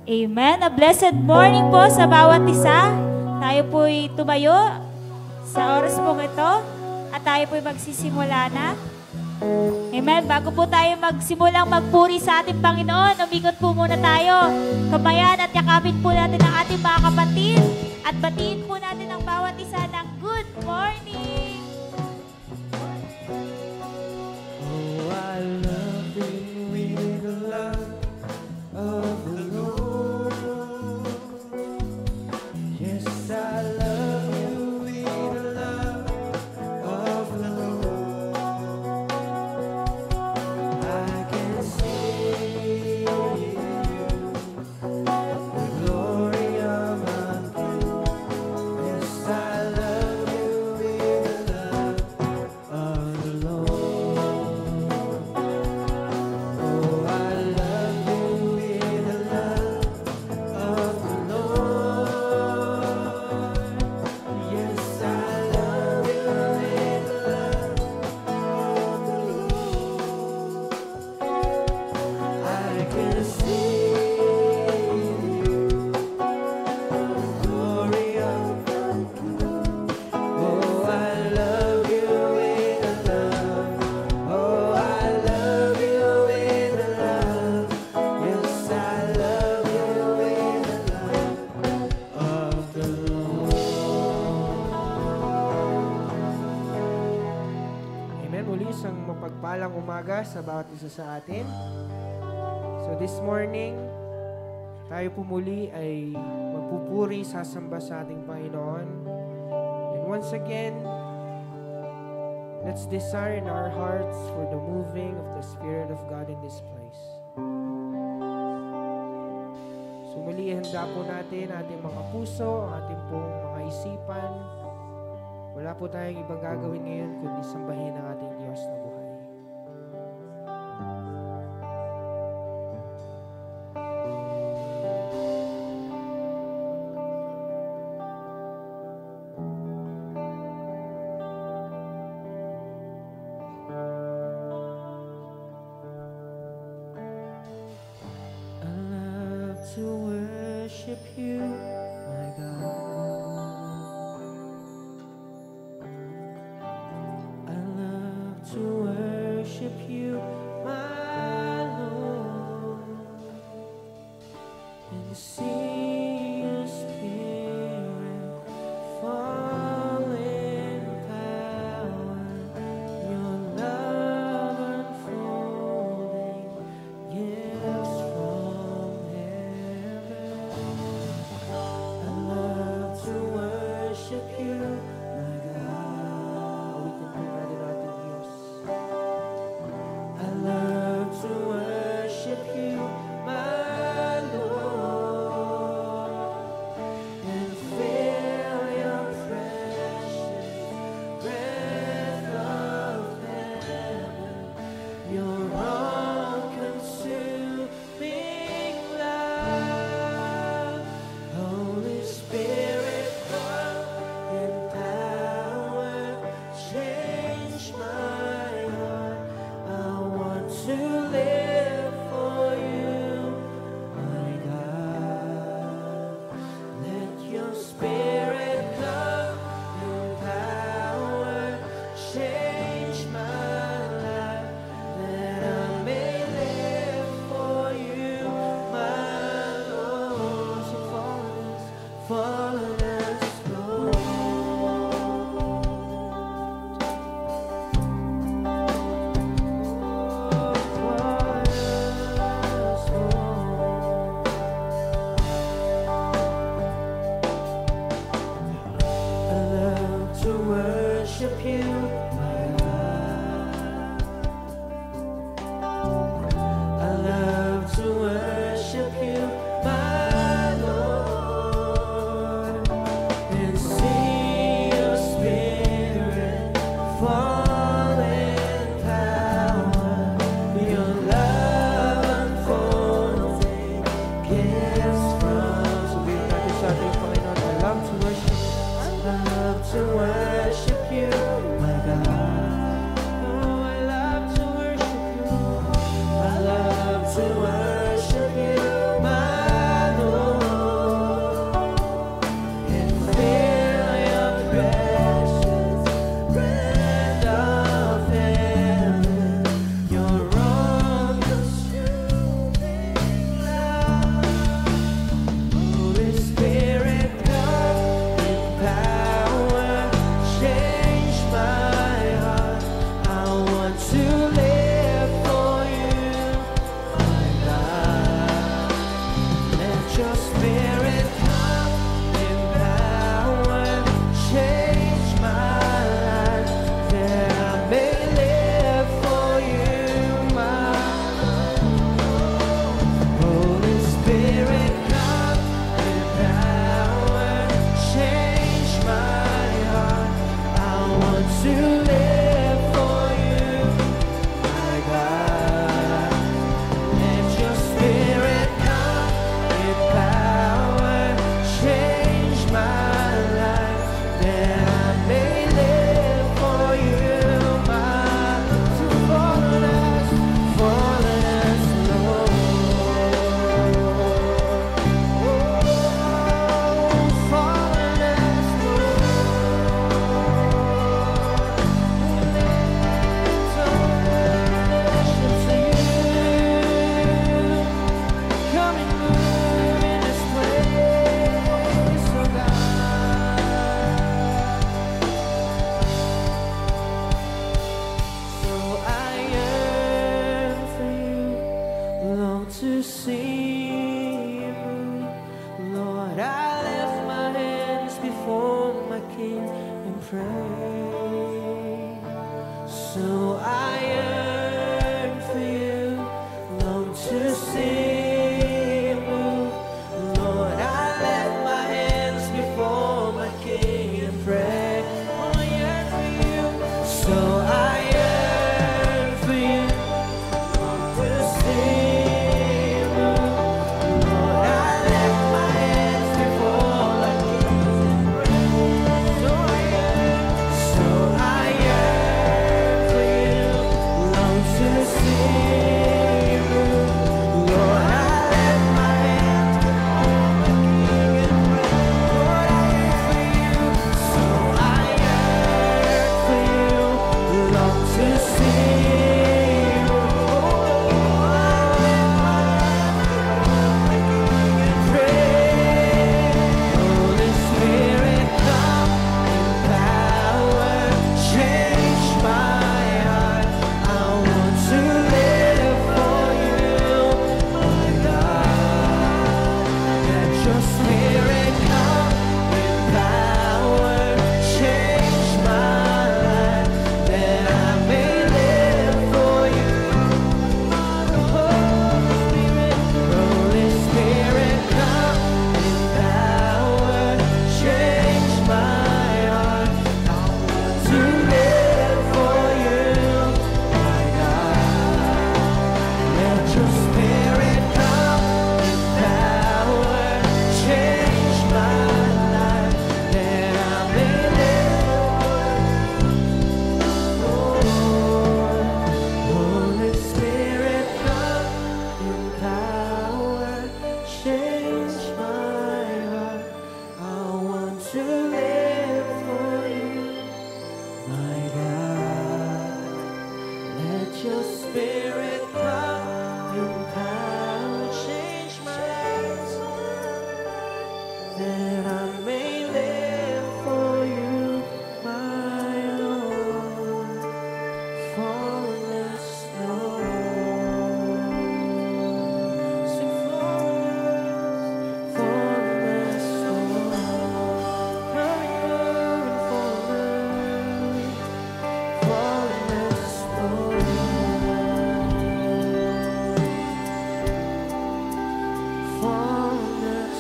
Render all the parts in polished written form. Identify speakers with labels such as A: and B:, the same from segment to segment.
A: Amen. A blessed morning po sa bawat isa. Tayo po'y tumayo sa oras pong ito at tayo po'y magsisimula na. Amen. Bago po tayo magsimulang magpuri sa ating Panginoon, umikot po muna tayo. Kamayan at yakapin po natin ang ating mga kapatid at batiin po natin ang bawat isa ng good morning.
B: Oh, I love you with the love of the Lord. Yes, I love you with the love of the Lord. I can see the glory of my King. Yes, I love you with the love of the Lord. Oh, I love you with the love of the Lord. Yes, I love you with the love of the Lord. I can see the glory of my King. Oh, I love you with the love. Oh, I love you with the love. Yes, I love you with the love of the Lord. Amen. Muli isang mapagpalang umaga sa bawat isa sa atin. So this morning, tayo po muli ay magpupuri, sasamba sa ating Panginoon. And once again, let's desire in our hearts for the moving of the Spirit of God in this place. So muli, ihanda po natin ating mga puso, ang ating pong mga isipan. Wala po tayong ibang gagawin ngayon kundi sambahin ang ating Diyos na buhay. I love to worship you, my God. I love to worship you, my Lord. And see your Spirit fall in power, your love unfolding gifts from heaven. I love to worship you, my God. Awitin po natin ating Diyos. I love to worship you, my Lord, and feel your precious breath of heaven, your all-consuming love. Holy Spirit, come in power, change my heart. I want to live for you, my God. Let your Spirit come in power, change my life, that I may live for you, my Lord. So fall on us, Lord. I love to worship you, my God. I love to worship you, my Lord, and see your Spirit fall in power, your love unfolding gifts from. Sabihin natin sa ating Panginoon, I love to worship you. I love to worship you, my God. Oh, I love to worship you. I love to worship you, my Lord. pray. So I yearn for you, long to see you move. Lord, I lift my hands before my King and pray. Oh, I yearn for you. So I yearn for you, long to see you move. Lord, I lift my hands before my King and pray. So I yearn for you, long to see you move. Lord, I lift my hands before my King and pray. Lord, I yearn for you. So I yearn for you, long to see you move. Lord, I lift my hands before my King and pray. Holy Spirit, come in power, change my heart. I want to live for you, my God. Let your Spirit come in power, change my life, that I may live for you. Holy Spirit, come in power, change my heart. I want to live for you, my God. Let your Spirit come in power, change my life, that I may live for you. Holy Spirit, come in power, change my heart. I want to live for you, my God. Let your Spirit come in power, change my heart, that I may live for you, my Lord. Fall on us, Lord. Sing, fall on us, Lord. Come and fall on us, fall on us, Lord. Fall on us,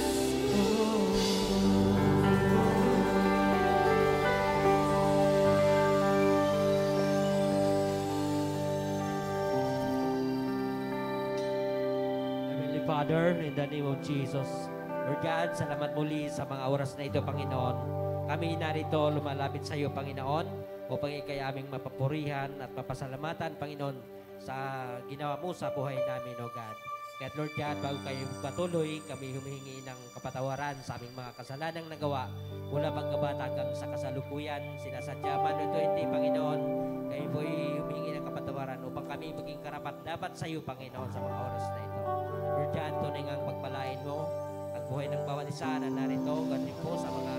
B: Lord.
C: Heavenly Father, in the name of Jesus, Lord God, salamat muli sa mga oras na ito, Panginoon. Kami narito lumalapit sa iyo, Panginoon, upang ikay aming mapapurihan at mapasalamatan, Panginoon, sa ginawa mo sa buhay namin, O God. Kaya Lord God, bago kayo patuloy, kami humihingi ng kapatawaran sa aming mga kasalanang nagawa mula pagkabata hanggang sa kasalukuyan. Sinasadya man ito hindi, Panginoon. Kayo po'y humihingi ng kapatawaran upang kami maging karapat-dapat sa iyo, Panginoon, sa mga oras na ito. Lord God, tunay ngang pagpalain mo ang buhay ng bawat isa na narito, ganun po sa mga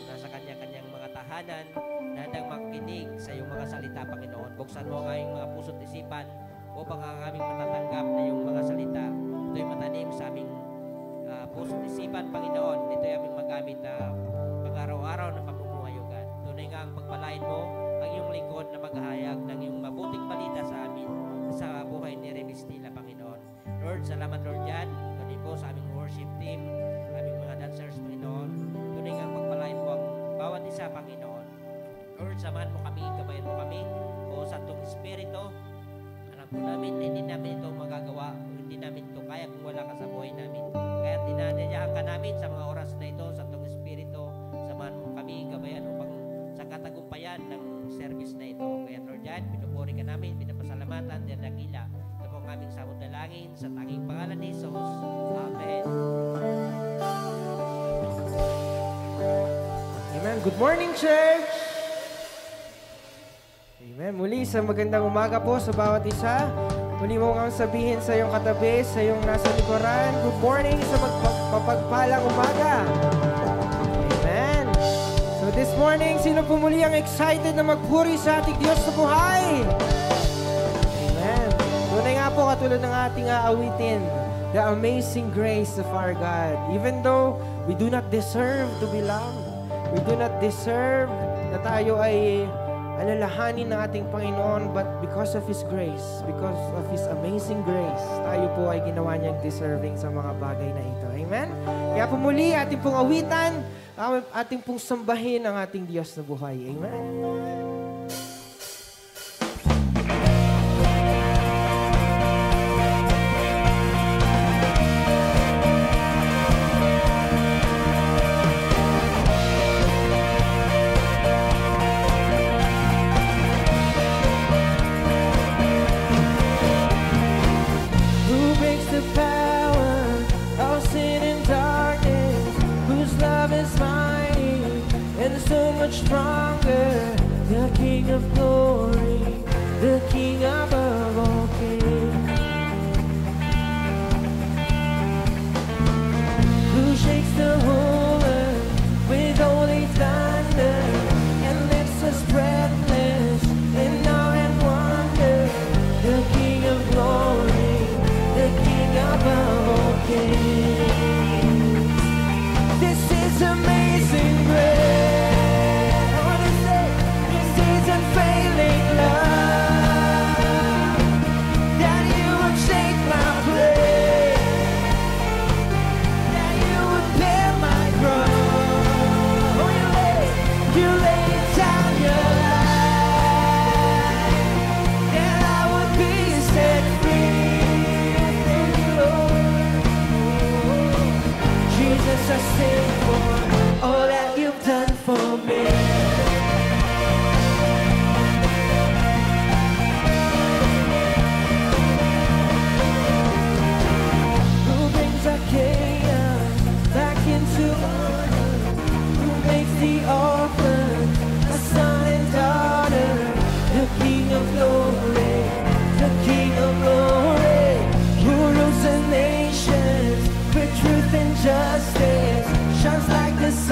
C: nasa kanya-kanyang mga tahanan na handang makinig sa iyong mga salita, Panginoon. Buksan mo ang aming mga puso't isipan upang ang aming matatanggap na iyong mga salita. Ito'y matanim sa aming puso't isipan, Panginoon. Ito'y aming magamit na pang-araw-araw na pamumuhay, O God. Tunay nga ang pagpalain mo ang iyong lingkod na maghahayag ng iyong mabuting balita sa amin sa buhay ni Remistila, Panginoon. Lord, salamat, Lord God. Ganun po sa aming worship team, aming mga dancers, Panginoon. Tunay nga ang pagpalain mo ang bawat isa, Panginoon. Lord, samahan mo kami, gabayan mo kami. O Santong Espiritu, alam po namin na hindi namin ito magagawa, hindi namin ito kaya kung wala ka sa buhay namin. Kaya tinanadyahan ka namin sa mga oras na ito, Santong Espiritu, samahan mo kami, gabayan upang sa katagumpayan ng service na ito. Kaya Lord God, pinupuri ka namin, pinapasalamatan, dinadakila. Ito po ang aming samot dalangin sa tanging pangalan ni Jesus. Amen.
D: Amen. Good morning, church! Amen. Muli, sa magandang umaga po sa bawat isa. Muli mo kang sabihin sa iyong katabi, sa iyong nasa likuran, good morning sa magpapagpalang umaga. Amen. So this morning, sino po muli ang excited na magpuri sa ating Diyos sa buhay? Amen. Tunay nga po katulad ng ating aawitin, the amazing grace of our God. Even though we do not deserve to be loved, We do not deserve na tayo ay alalahanin ng ating Panginoon, but because of His grace, because of His amazing grace, tayo po ay ginawa niyang deserving sa mga bagay na ito. Amen? Kaya po muli, ating pong awitan, ating pong sambahin ang ating Diyos na buhay. Amen?
B: Stronger, the King of glory, the King above all kings, who shakes the whole earth with holy thunder and lifts us breathless in awe and wonder, the King of glory, the King above all kings. This is amazing grace. Failing love, that you would take my place, that you would bear my cross. Oh, you laid down your life, that I would be set free. Thank you, Lord. Jesus, I sing for all that you've done for me. Back into order, who makes the orphan a son and daughter, the King of glory, the King of glory, who rules the nations with truth and justice, shines like the sun.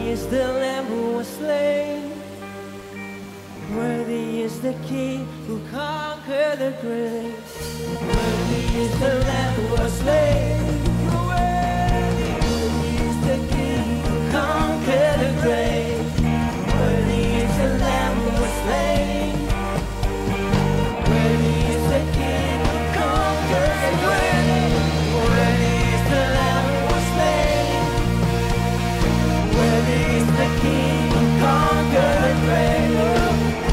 B: is the Lamb who was slain. Worthy is the King who conquered the grave. Worthy is the Lamb who was slain. Worthy is the King who conquered the grave. Worthy is the Lamb who was slain. Worthy is the King who conquered the grave. Worthy is the Lamb who was slain. Worthy is the King who conquered the grave.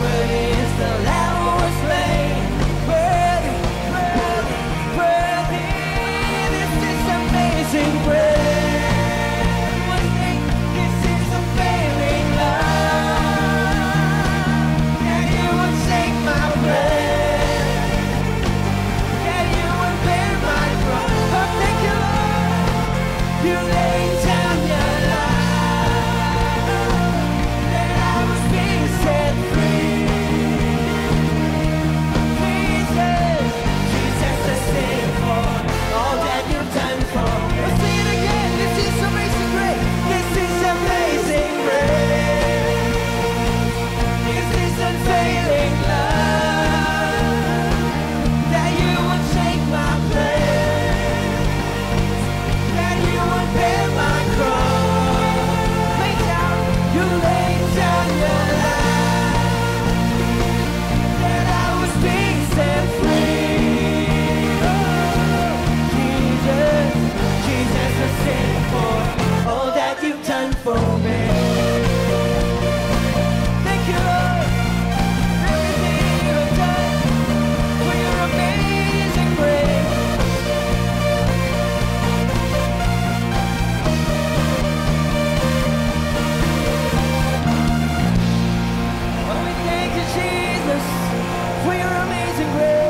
B: Worthy is the Lamb who was slain. Worthy, worthy, worthy. This is amazing grace. This is unfailing love. That you would take my breath. That you would bear my cross. Oh, thank you, Lord. You laid down your life. That I was being set free. Jesus, Jesus, I sing for all that you've done for me. Let's sing it again. This is amazing grace. This is amazing grace. This is unfailing love. That you would take my place. That you would bear my cross. Lay down, you laid down your life. That I was being set free. Oh, Jesus, Jesus, I sing for all that you've done for me. Thank you, Lord, for everything you've done, for your amazing grace. Oh, we thank you, Jesus, for your amazing grace.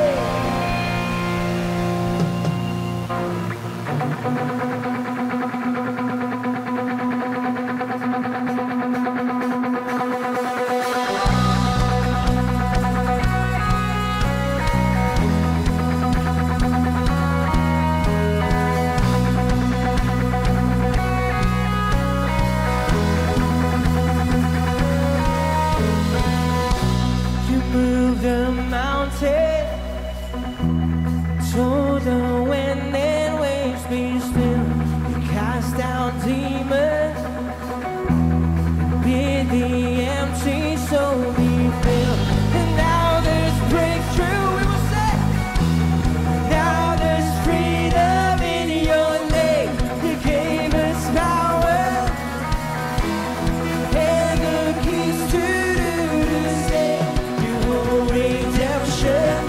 B: You moved the mountain, told the wind and waves be still. You cast out demons, bid the empty soul be filled. And now there's breakthrough, we will say. Now there's freedom in your name. You gave us power and the keys to the same. You hold redemption,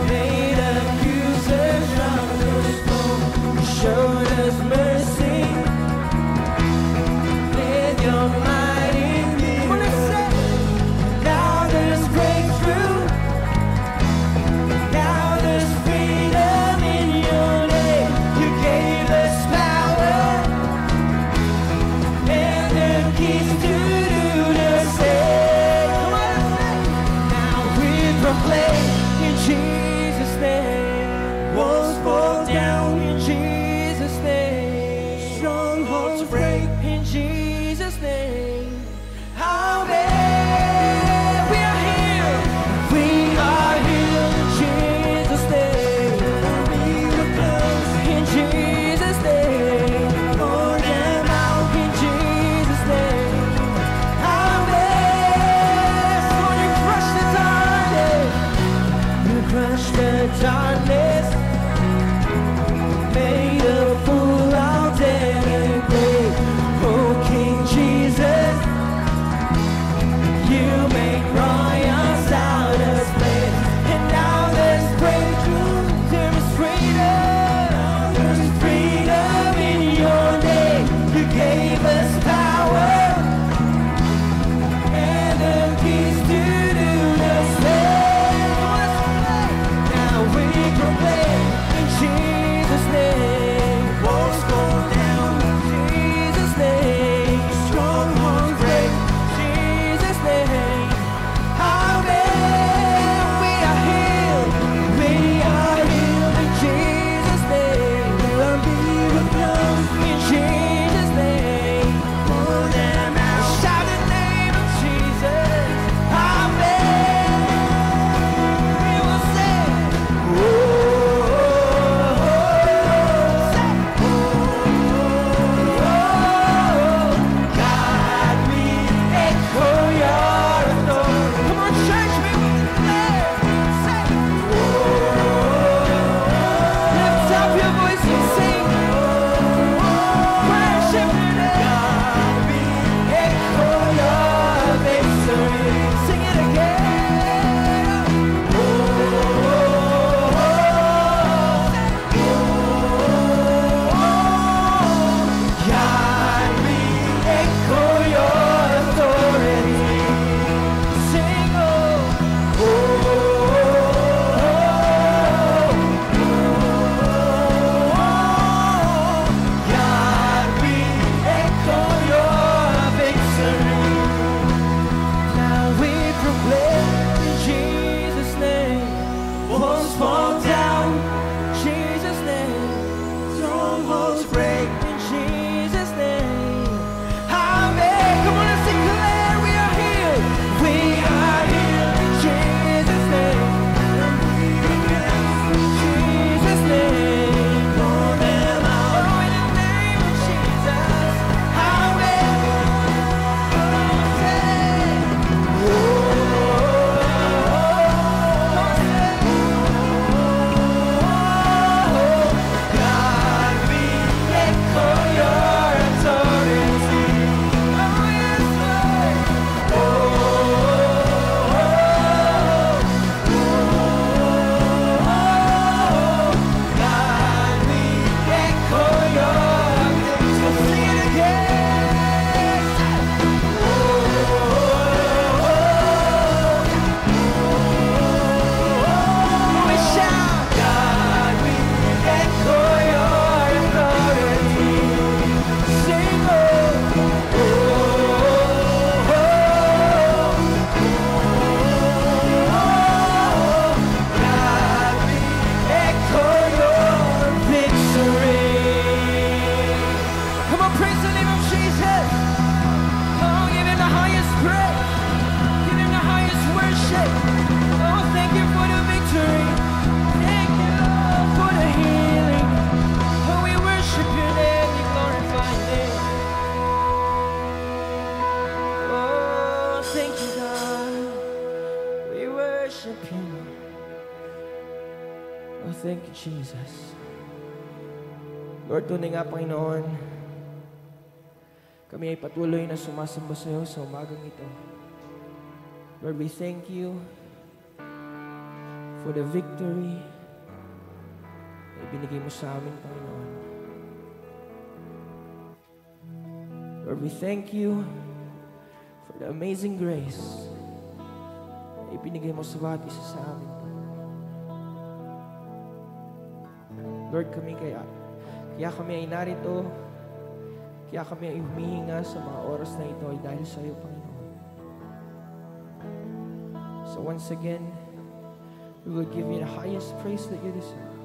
B: made accusers from the stone. You showed us mercy with your mighty hand. Well, let's say, now there's breakthrough. Now there's freedom in your name. You gave us power and the keys to the same. Come on, let's say, now we proclaim in Jesus' name. Walls fall down in Jesus' name. Strongholds break in Jesus' name. Amen. We are healed. We are healed in Jesus' name. Miracles in Jesus' name. Pour them out in Jesus' name. Amen. So you crush the darkness. You crush
D: Oh, thank you, Jesus. Lord, tunay nga, Panginoon, kami ay patuloy na sumasamba sa iyo sa umagang ito. Lord, we thank you for the victory na ibinigay mo sa amin, Panginoon. Lord, we thank you for the amazing grace na ibinigay mo sa bawat isa sa amin. Lord, kaya kami ay narito, kaya kami ay humihinga sa mga oras na ito ay dahil sa iyo, Panginoon. So once again, we will give you the highest praise that you deserve,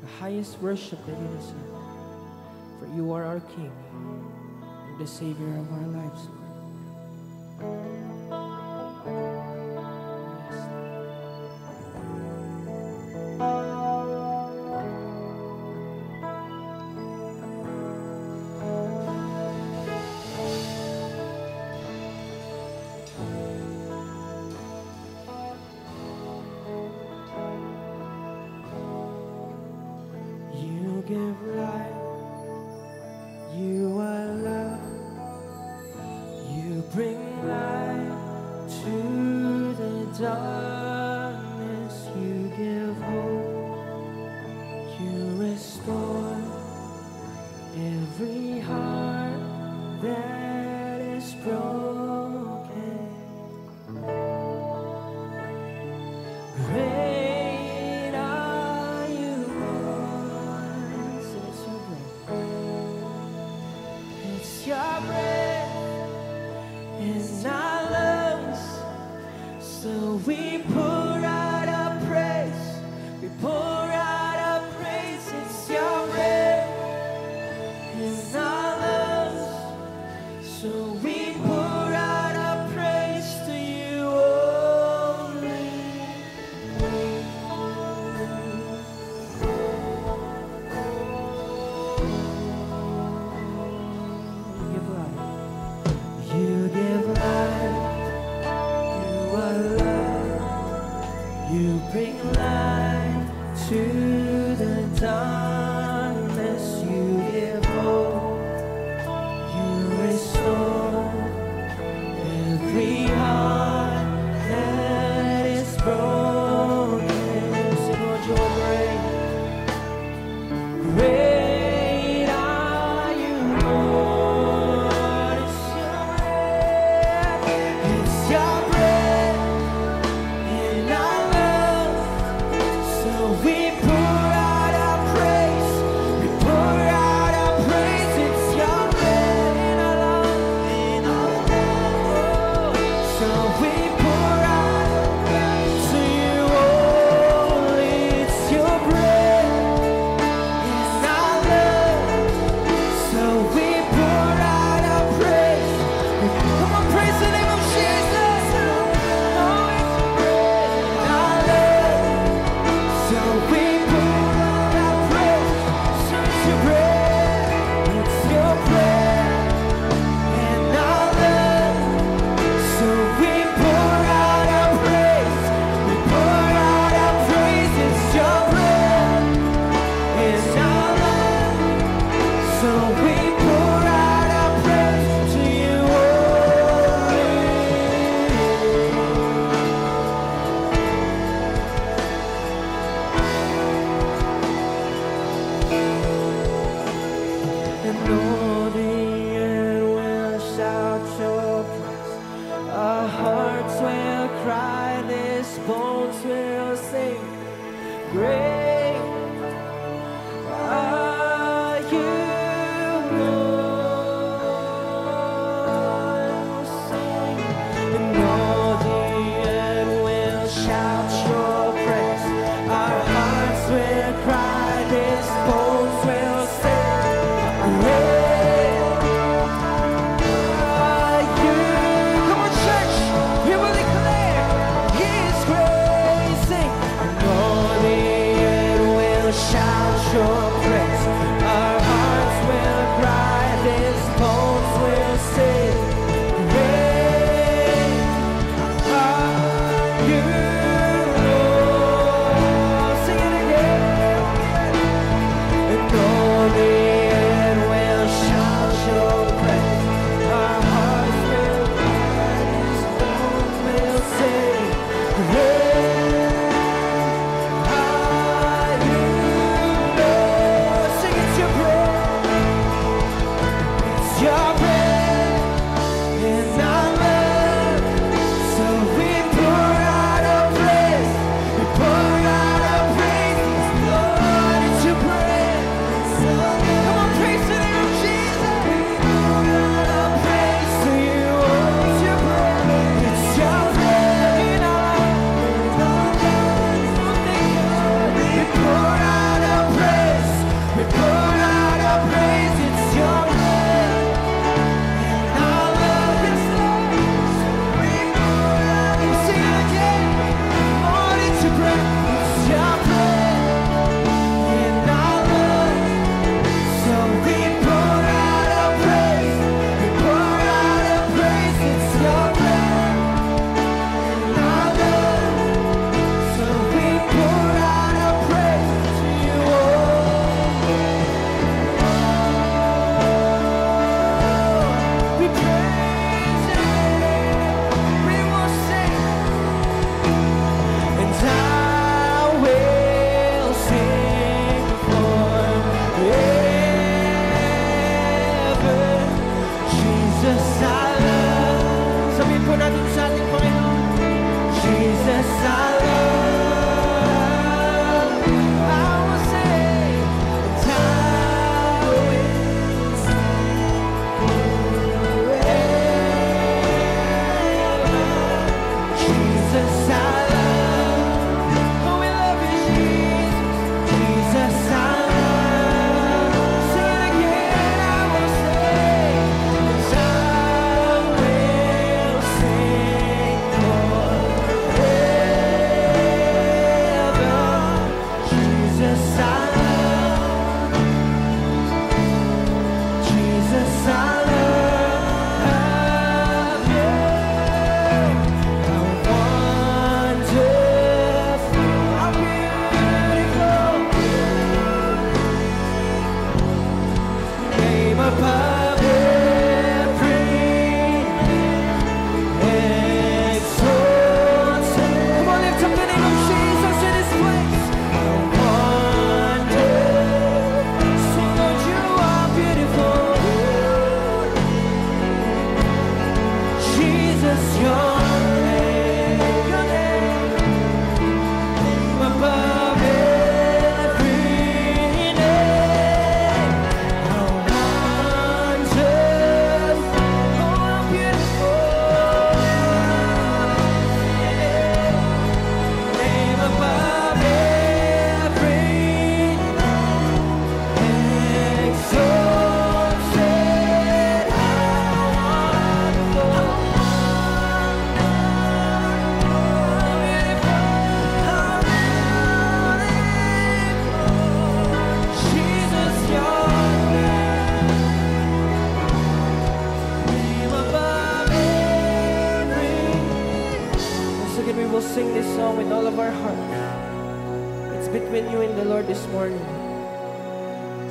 D: the highest worship that you deserve, for you are our King and the Savior of our lives, Lord. Yes. You give life, you are love, you bring light to the darkness, you give hope, you restore every heart that is broken. Great are you, Lord. So it's your breath in our lungs. So we pour out our praise. We pour out our praise. It's your breath in our lungs. So we pour out our praise to you only. You give life, you are love, you bring light to the darkness, you give hope, you restore every heart that is broken. Sing, Lord, you are great. Great are you, Lord. It's your breath in our lungs. So we pour out our praise. We pour out our praise. It's your breath in our lungs. So we pour out to you only. It's your breath in our lungs. So we pour out our praise. Come on, praise the name of Jesus. Oh, it's your breath in our lungs. So we pour out our praise. So it's your breath. It's your breath in our lungs. So we pour out our praise. We pour out our praise. It's your breath in our lungs. So we pour out our praise to you only. And all the earth will shout your praise. Our hearts will cry, these bones will sing. Great are you, Lord. Sing. And all the earth will shout your praise. Our hearts will cry, these bones will sing. Great are you. Come on, church. We will declare He is great. Sing. And all the earth
B: Jesus, I love. I will sing, and I will Jesus, I love. Oh, we love you, Jesus. Jesus, I love. Sing it again, I will sing, and I will sing forever. Jesus, I love. Jesus, I love you. How wonderful, how beautiful, name above every exalted. Come on, lift up the name of Jesus in this place. How wonderful, sing, Lord, you are beautiful. Jesus, your name above every name. How wonderful, how beautiful, name above every exalted. Jesus, your name above every. Once again, we will sing this song with all of our heart. It's between you and the Lord this morning.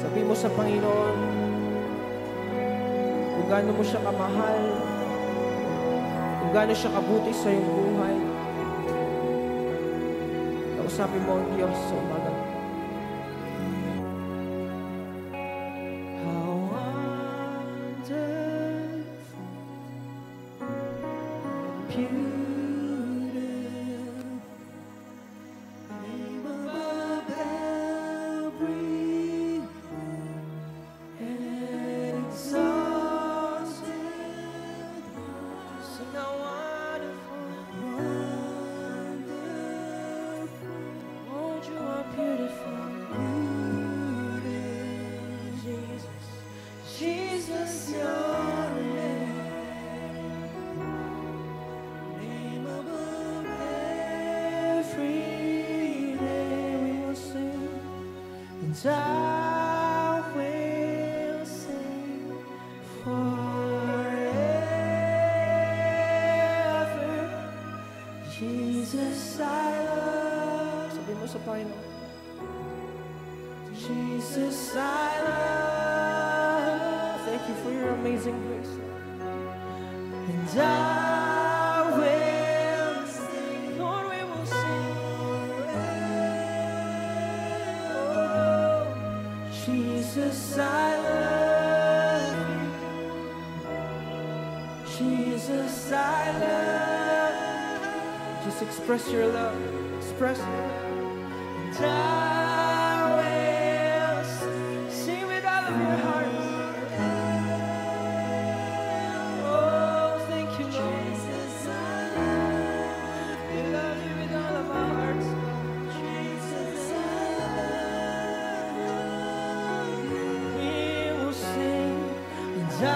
B: Sabi mo sa Panginoon kung gaano mo siya kamahal, kung gaano siya kabuti sa iyong buhay. Kausapin mo ang Diyos sa umaga. How wonderful, beautiful, name above every exalted. Sing how wonderful, Lord, you are beautiful. Jesus, Jesus, your name above every name. We will sing, and I will sing forever. Jesus, I love. Sabi mo sa Panginoon. Jesus, I love. Thank you for your amazing grace. And I will sing. Lord, we will sing. Oh, Jesus, I love you. Jesus, I love you. Just express your love. Express it. And I will sing with all of your heart. Oh, thank you, Lord. We love you with all of our hearts. Jesus, we will sing, and I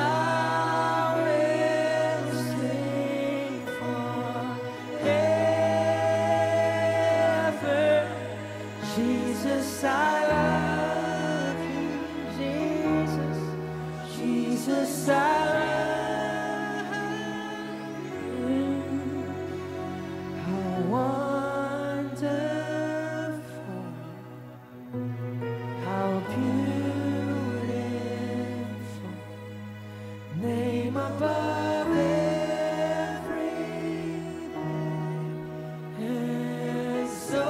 B: will sing forever. Jesus, I love you. Jesus, Jesus, I love you. How wonderful, how beautiful, name above every exalted.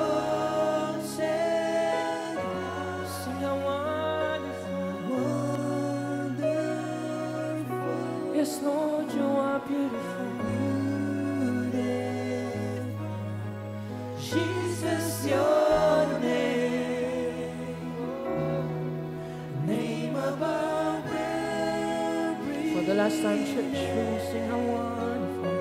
B: Sing how wonderful. Yes, Lord, you are beautiful. Jesus, your name, name above every.
D: For the last time, church, we sing how wonderful.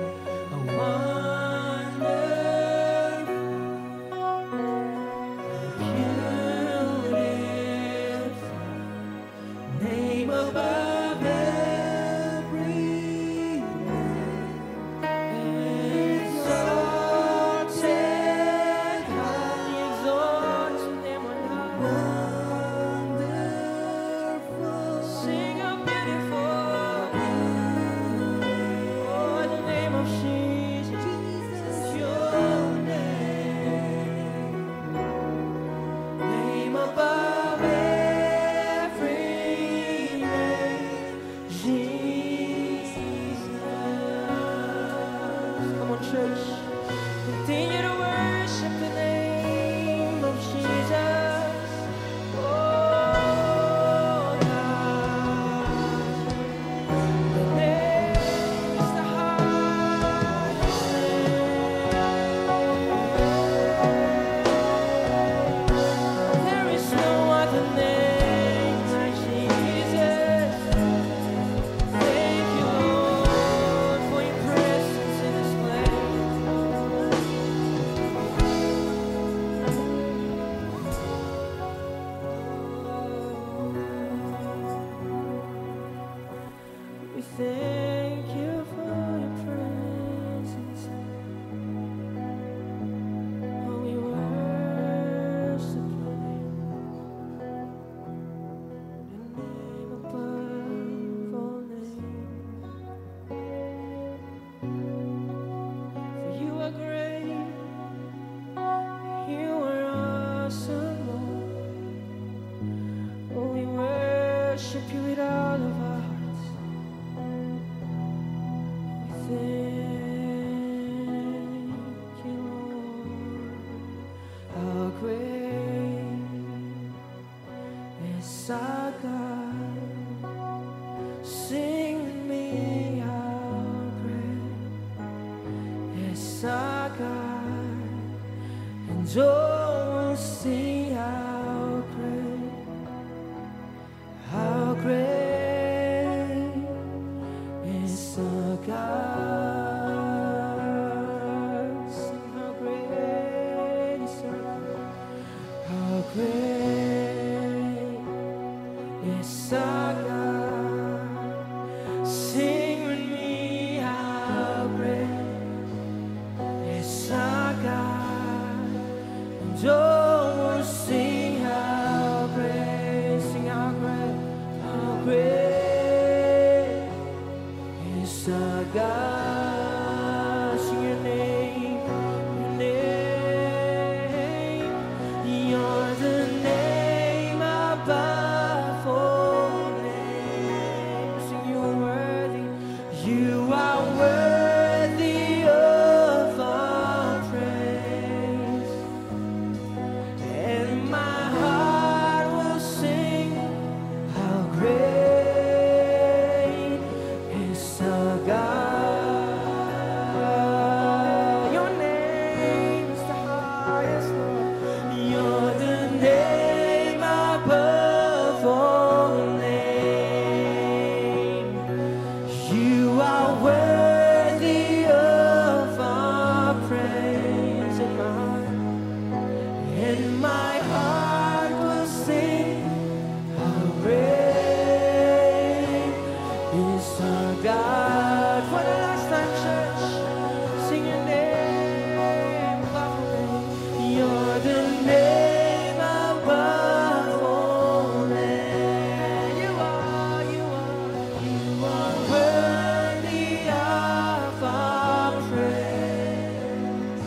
B: Name above every name, exalted high, exalted name on high, wonderful. Sing how beautiful, oh, the name of Jesus, your name above every name, Jesus.
D: Come on, church.
B: Continue to worship the name of Jesus. Oh, God. The name is the highest name. There is no other name like Jesus. Thank you, Lord, for your presence in this place. We thank you for your presence. Oh, we worship your name. Your name above all names. For you are great. You are awesome, Lord. Oh, we worship you with all of our hearts. We thank you, Lord. How great is our God. Sing with me, how great is our God. And oh, see how great is our God. Sing how great is our God. How great is our God. Sing with me, how great is our God. And oh, sing how great, sing how great is our God. Sing your name, your name. You're the name above all names. Sing you are worthy, you are worthy of our praise. And my heart will sing how great is our God. Your name is the highest, Lord. You're the name above all names. You are worthy of our praise. And my heart will sing how great is our God. For the last time, church, sing your name above all names. You're the name above all names. You are worthy of our praise.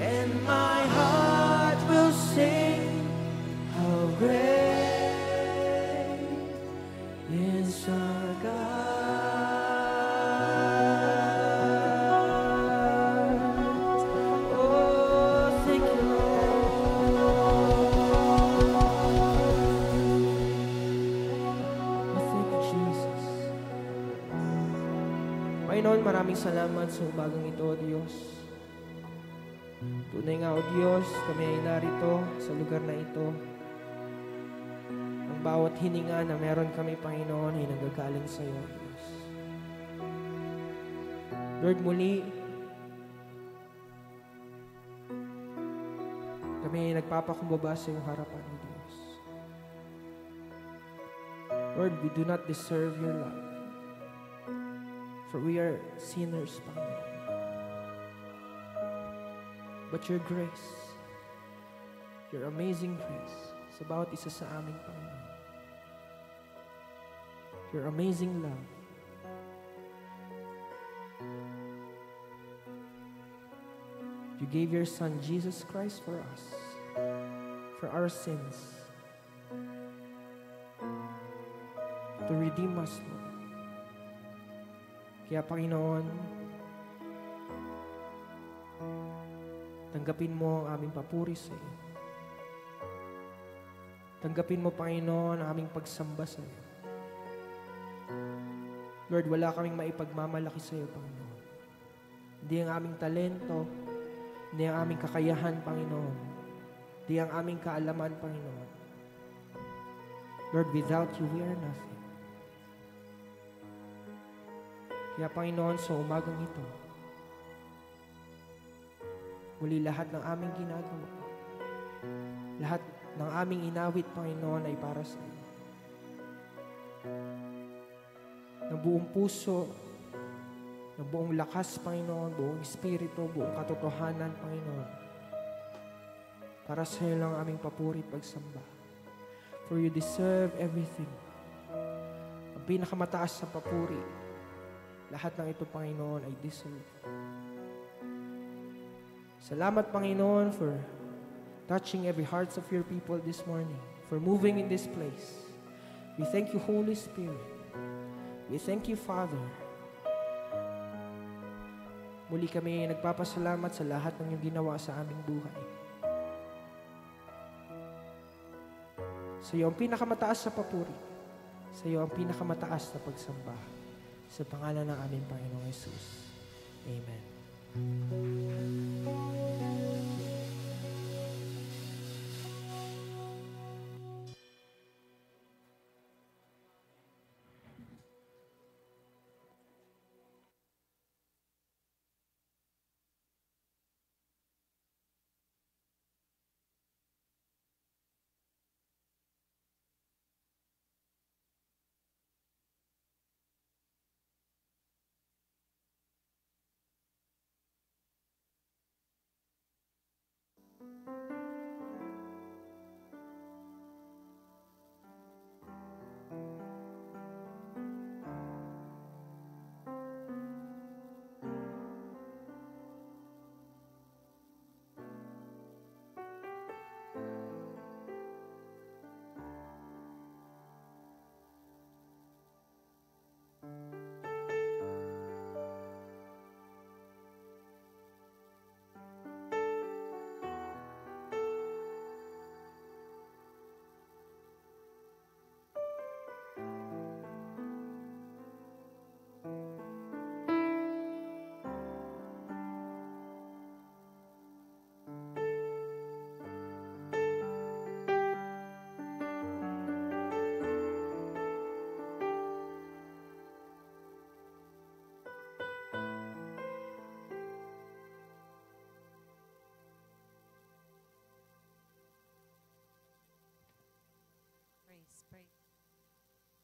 B: And my heart will sing how great is our God. Oh, thank you, Lord. Oh, thank you, Jesus.
D: Panginoon, maraming salamat sa umagang ito, Diyos. Tunay nga, O Diyos, kami ay narito sa lugar na ito. Ang bawat hininga na meron kami, Panginoon, ay nanggagaling sa iyo, O Diyos. Lord, muli, kami ay nagpapakumbaba sa iyong harapan, O Diyos. Lord, we do not deserve your love, for we are sinners, Panginoon. But your grace, your amazing grace, sa bawat isa sa amin, Panginoon. Your amazing love. You gave your Son, Jesus Christ, for us, for our sins, to redeem us, Lord. Kaya, Panginoon, tanggapin mo ang aming papuri sa iyo. Tanggapin mo, Panginoon, ang aming pagsamba sa iyo. Lord, wala kaming maipagmamalaki sa iyo, Panginoon. Hindi ang aming talento, hindi ang aming kakayahan, Panginoon. Hindi ang aming kaalaman, Panginoon. Lord, without you, we are nothing. Kaya, Panginoon, sa umagang ito, muli lahat ng aming ginagawa, lahat ng aming inawit, Panginoon, ay para sa iyo. Ng buong puso, ng buong lakas, Panginoon, buong espiritu, buong katotohanan, Panginoon. Para sa iyo lang aming papuri at pagsamba. For you deserve everything. Ang pinakamataas na papuri, lahat ng ito, Panginoon, ay deserve. Salamat, Panginoon, for touching every hearts of your people this morning, for moving in this place. We thank you, Holy Spirit. We thank you, Father. Muli kami nagpapasalamat sa lahat ng iyong ginawa sa aming buhay. Sa iyo ang pinakamataas na papuri. Sa iyo ang pinakamataas na pagsamba. Sa pangalan ng aming Panginoong Jesus. Amen.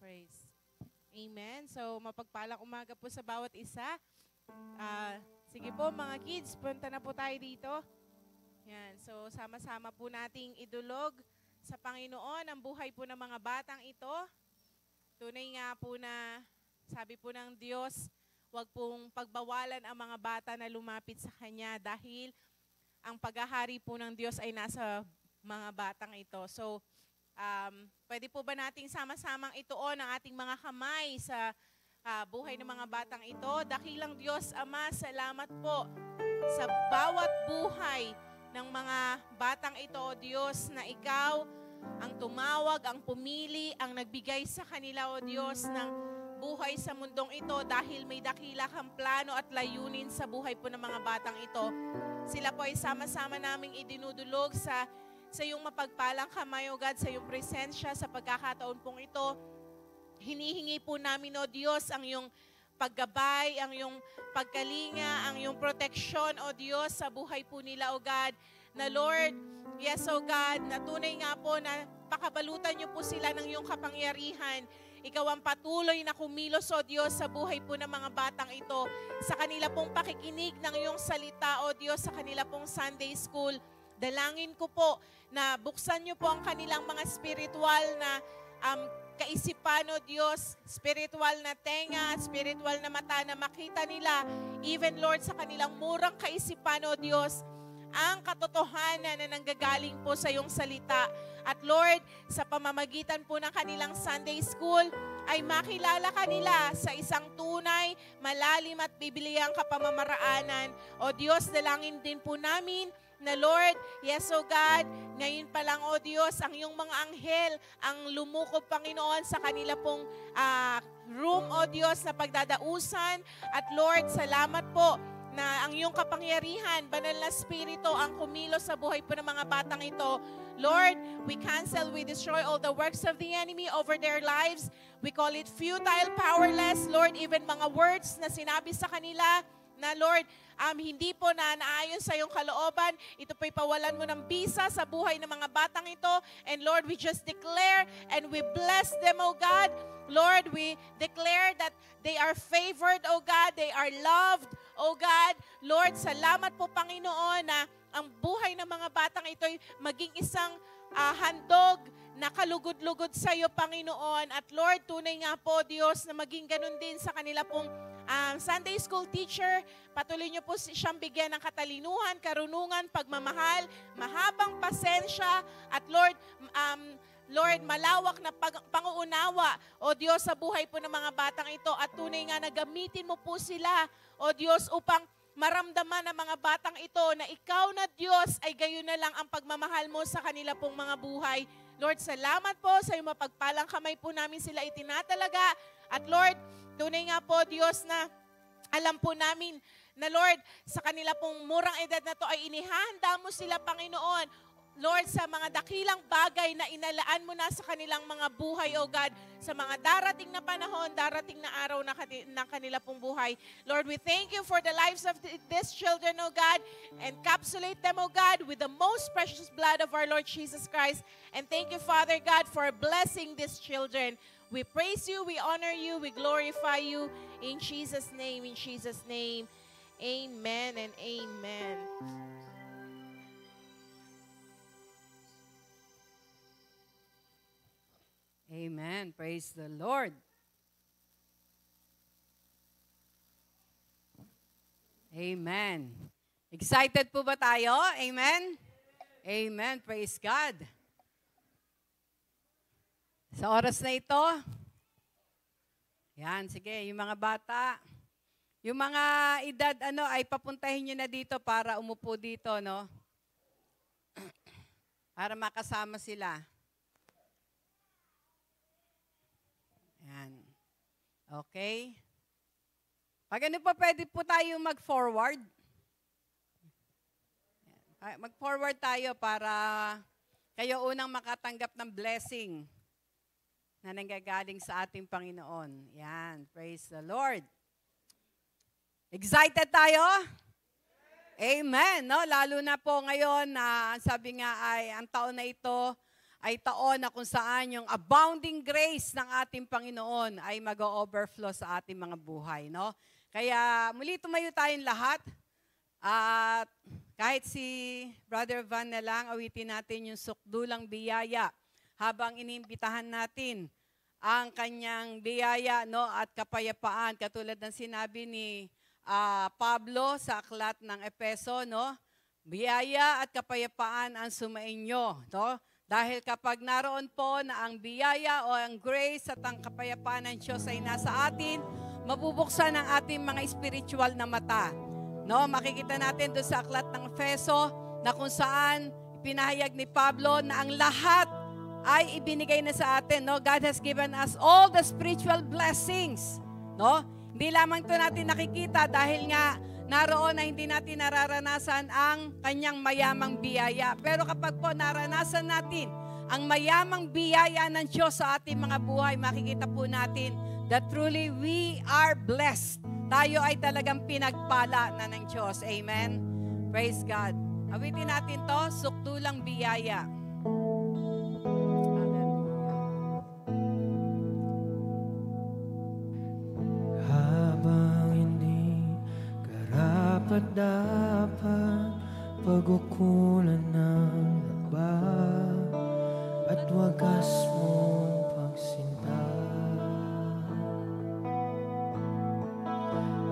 E: Praise. Amen. So, mapagpalang umaga po sa bawat isa. Sige po mga kids, punta na po tayo dito. Yan. So, sama-sama po nating idulog sa Panginoon ang buhay po ng mga batang ito. Tunay nga po na sabi po ng Diyos, huwag pong pagbawalan ang mga bata na lumapit sa Kanya dahil ang paghahari po ng Diyos ay nasa mga batang ito. So, pwede po ba nating sama-samang ituon ang ating mga kamay sa buhay ng mga batang ito? Dakilang Diyos, Ama, salamat po sa bawat buhay ng mga batang ito, O Diyos, na Ikaw ang tumawag, ang pumili, ang nagbigay sa kanila, O Diyos, ng buhay sa mundong ito dahil may dakila kang plano at layunin sa buhay po ng mga batang ito. sila po ay sama-sama naming idinudulog sa iyong mapagpalang kamay, O God, sa iyong presensya sa pagkakataon pong ito. Hinihingi po namin, O Diyos, ang iyong paggabay, ang iyong pagkalinga, ang iyong proteksyon, O Diyos, sa buhay po nila, O God, na Lord, yes, O God, na tunay nga po na pakabalutan niyo po sila ng iyong kapangyarihan. Ikaw ang patuloy na kumilos, O Diyos, sa buhay po ng mga batang ito, sa kanila pong pakikinig ng iyong salita, O Diyos, sa kanila pong Sunday School. Dalangin ko po na buksan niyo po ang kanilang mga spiritual na kaisipan, O Diyos, spiritual na tenga, spiritual na mata na makita nila, even Lord, sa kanilang murang kaisipan, O Diyos, ang katotohanan na nanggagaling po sa iyong salita. At Lord, sa pamamagitan po ng kanilang Sunday School, ay makilala kanila sa isang tunay, malalim at bibliyang kapamamaraanan. O Diyos, dalangin din po namin na Lord, yes, O God, ngayon pa lang, O Diyos, ang iyong mga anghel, ang lumukob, Panginoon, sa kanila pong room, O Diyos, na pagdadausan. At Lord, salamat po na ang iyong kapangyarihan, banal na spirito, ang kumilos sa buhay po ng mga batang ito. Lord, we cancel, we destroy all the works of the enemy over their lives. We call it futile, powerless. Lord, even mga words na sinabi sa kanila, na Lord, hindi po na naayon sa iyong kalooban. Ito po'y pawalan mo ng bisa sa buhay ng mga batang ito. And Lord, we just declare and we bless them, O God. Lord, we declare that they are favored, O God. They are loved, O God. Lord, salamat po, Panginoon, na ang buhay ng mga batang ito'y maging isang handog na kalugod-lugod sa iyo, Panginoon. At Lord, tunay nga po, Diyos, na maging ganun din sa kanila pong Sunday school teacher. Patuloy niyo po siyang bigyan ng katalinuhan, karunungan, pagmamahal, mahabang pasensya, at Lord, malawak na panguunawa, O Diyos, sa buhay po ng mga batang ito. At tunay nga na gamitin mo po sila, O Diyos, upang maramdaman ng mga batang ito na ikaw na Diyos ay gayon na lang ang pagmamahal mo sa kanila pong mga buhay. Lord, salamat po sa iyong mapagpalang kamay po namin sila itinatalaga. At Lord, tunay nga po, Diyos, na alam po namin na Lord, sa kanila pong murang edad na to ay inihahanda mo sila, Panginoon. Lord, sa mga dakilang bagay na inalaan mo na sa kanilang mga buhay, O God, sa mga darating na panahon, darating na araw na kanila pong buhay. Lord, we thank you for the lives of these children, O God. Encapsulate them, O God, with the most precious blood of our Lord Jesus Christ. And thank you, Father God, for blessing these children. We praise you, we honor you, we glorify you. In Jesus' name, in Jesus' name. Amen and amen.
F: Amen. Praise the Lord. Amen. Excited po ba tayo? Amen? Amen. Praise God. Sa oras na ito, yan, sige, yung mga bata, yung mga edad, ay papuntahin nyo na dito para umupo dito, no? Para makasama sila. Yan. Okay? Pag ano pa, pwede po tayo mag-forward. Mag-forward tayo para kayo unang makatanggap ng blessing na nanggagaling sa ating Panginoon. Yan. Praise the Lord. Excited tayo? Amen. No? Lalo na po ngayon na sabi nga ay ang taon na ito ay taon na kung saan yung abounding grace ng ating Panginoon ay mag-overflow sa ating mga buhay. No? Kaya muli tumayo tayong lahat at kahit si Brother Van na lang, awitin natin yung sukdulang biyaya habang inimbitahan natin ang kanyang biyaya, no, at kapayapaan. Katulad ng sinabi ni Pablo sa aklat ng Epeso, no, biyaya at kapayapaan ang sumainyo. No? Dahil kapag naroon po na ang biyaya o ang grace at ang kapayapaan ng Diyos ay nasa atin, mabubuksan ang ating mga spiritual na mata. No, makikita natin doon sa aklat ng Efeso na kung saan pinahayag ni Pablo na ang lahat ay ibinigay na sa atin. No? God has given us all the spiritual blessings. No? Hindi lamang ito natin nakikita dahil nga naroon na hindi natin nararanasan ang kanyang mayamang biyaya. Pero kapag po naranasan natin ang mayamang biyaya ng Diyos sa ating mga buhay, makikita po natin that truly we are blessed. Tayo ay talagang pinagpala na ng Diyos. Amen? Praise God. Awitin natin to, Sukdulang Biyaya.
B: Habang hindi karapat-dapat pag-ukulan ng laba at wagas mong pagsinta.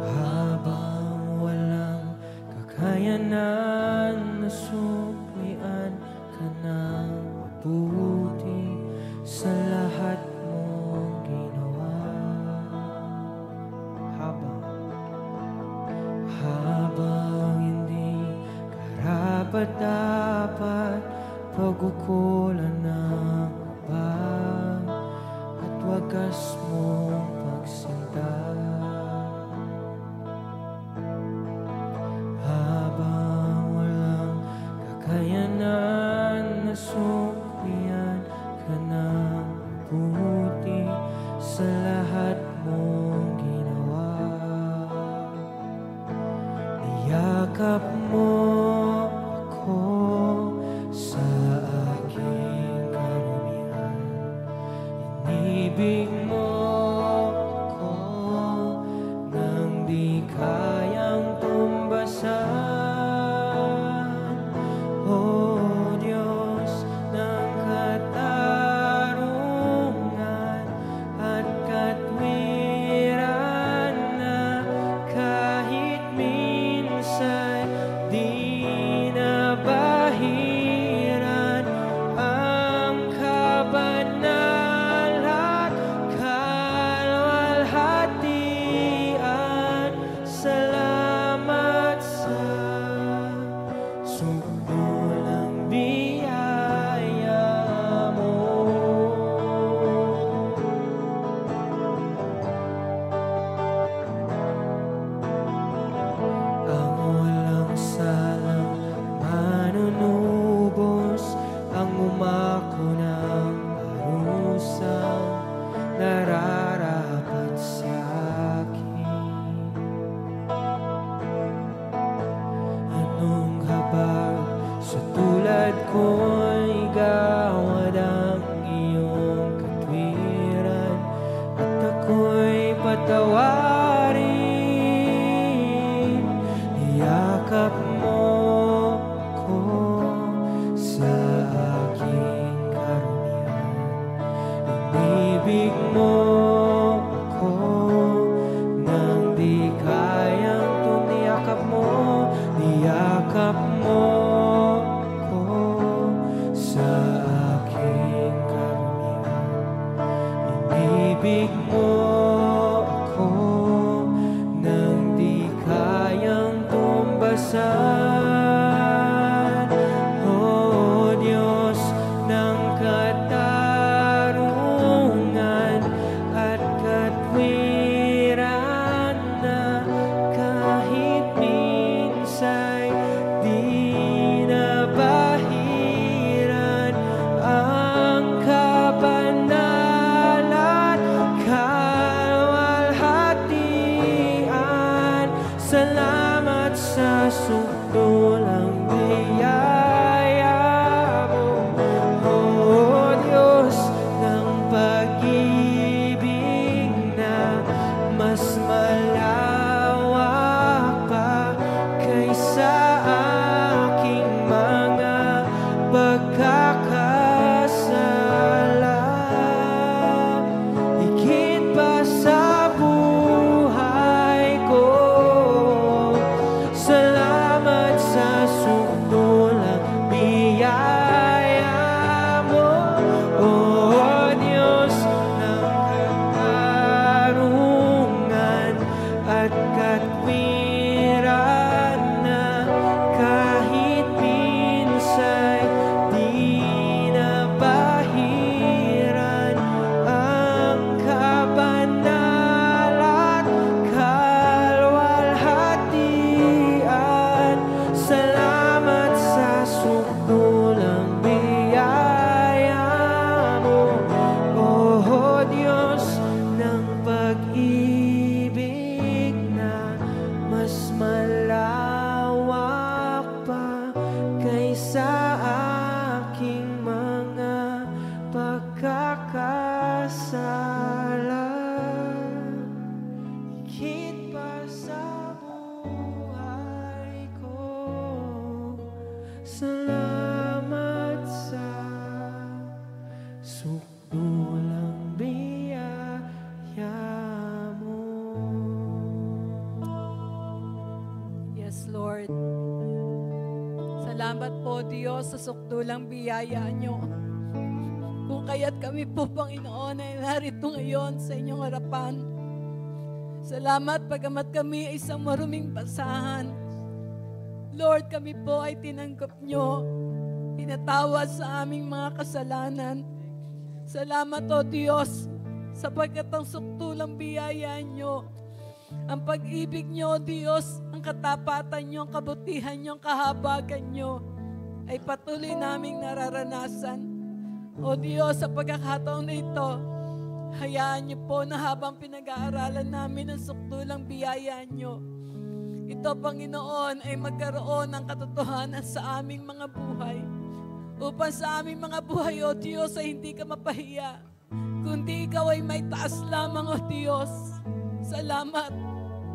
B: Habang walang kakayanan na suklian ka ng mabuti sa lahat mong ginawa. Habang hindi karapat-dapat pag-ukulan ng bag at wagas mong pagsinta. Habang walang kakayanan na suklian ka ng mabuti sa lahat mong ginawa. Niyakap mo ako sa aking karumihan. Inibig mo ako nang di kayang tumbasan. O Diyos ng katarungan at katwiran na kahit minsan di nabahiran ang kabanal at kalwalhatian. Salamat sa sukdulang biyaya mo. Ang walang salang manunubos, ang umako ng parusang nararapat sa akin. Anong habag sa tulad ko'y gawad ang iyong katwiran at ako'y patawarin. Niyakap mo ko sa aking karumihan. Inibig mo ako nang di kayang tumiyakap mo. Niyakap mo ko sa aking mga pagkakasala. Higit pa sa buhay ko, salamat sa sukdulang biyaya mo.
F: Yes, Lord. Salamat po, Diyos, sa sukdulang biyaya nyo. Kung kaya't kami po, Panginoon, ay narito ngayon sa inyong harapan. Salamat pagamat kami ay isang maruming basahan. Lord, kami po ay tinanggap nyo. Pinatawad sa aming mga kasalanan. Salamat, O Diyos, sapagkat ang sukdulang biyaya nyo, ang pag-ibig nyo, Diyos, ang katapatan nyo, ang kabutihan nyo, ang kahabagan nyo, ay patuloy naming nararanasan. O Diyos, sa pagkakataon na ito, hayaan niyo po na habang pinag-aaralan namin ang sukdulang biyaya niyo, ito, Panginoon, ay magkaroon ng katotohanan sa aming mga buhay. Upang sa aming mga buhay, O Diyos, ay hindi ka mapahiya, kundi ikaw ay may taas lamang, O Diyos. Salamat.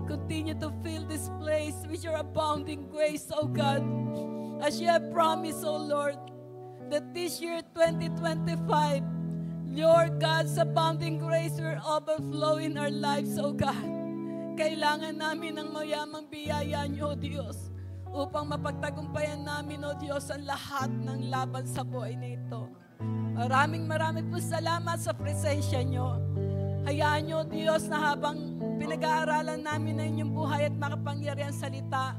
F: Continue to fill this place with your abounding grace, O God. As you have promised, O Lord, that this year, 2025, Lord God's abounding grace will overflow in our lives, O God. Kailangan namin ng mayamang biyaya niyo, O Diyos, upang mapagtagumpayan namin, O Diyos, ang lahat ng laban sa buhay na ito. Maraming po salamat sa presensya niyo. Hayaan niyo, O Diyos, na habang pinag-aaralan namin ang inyong buhay at makapangyarihan salita,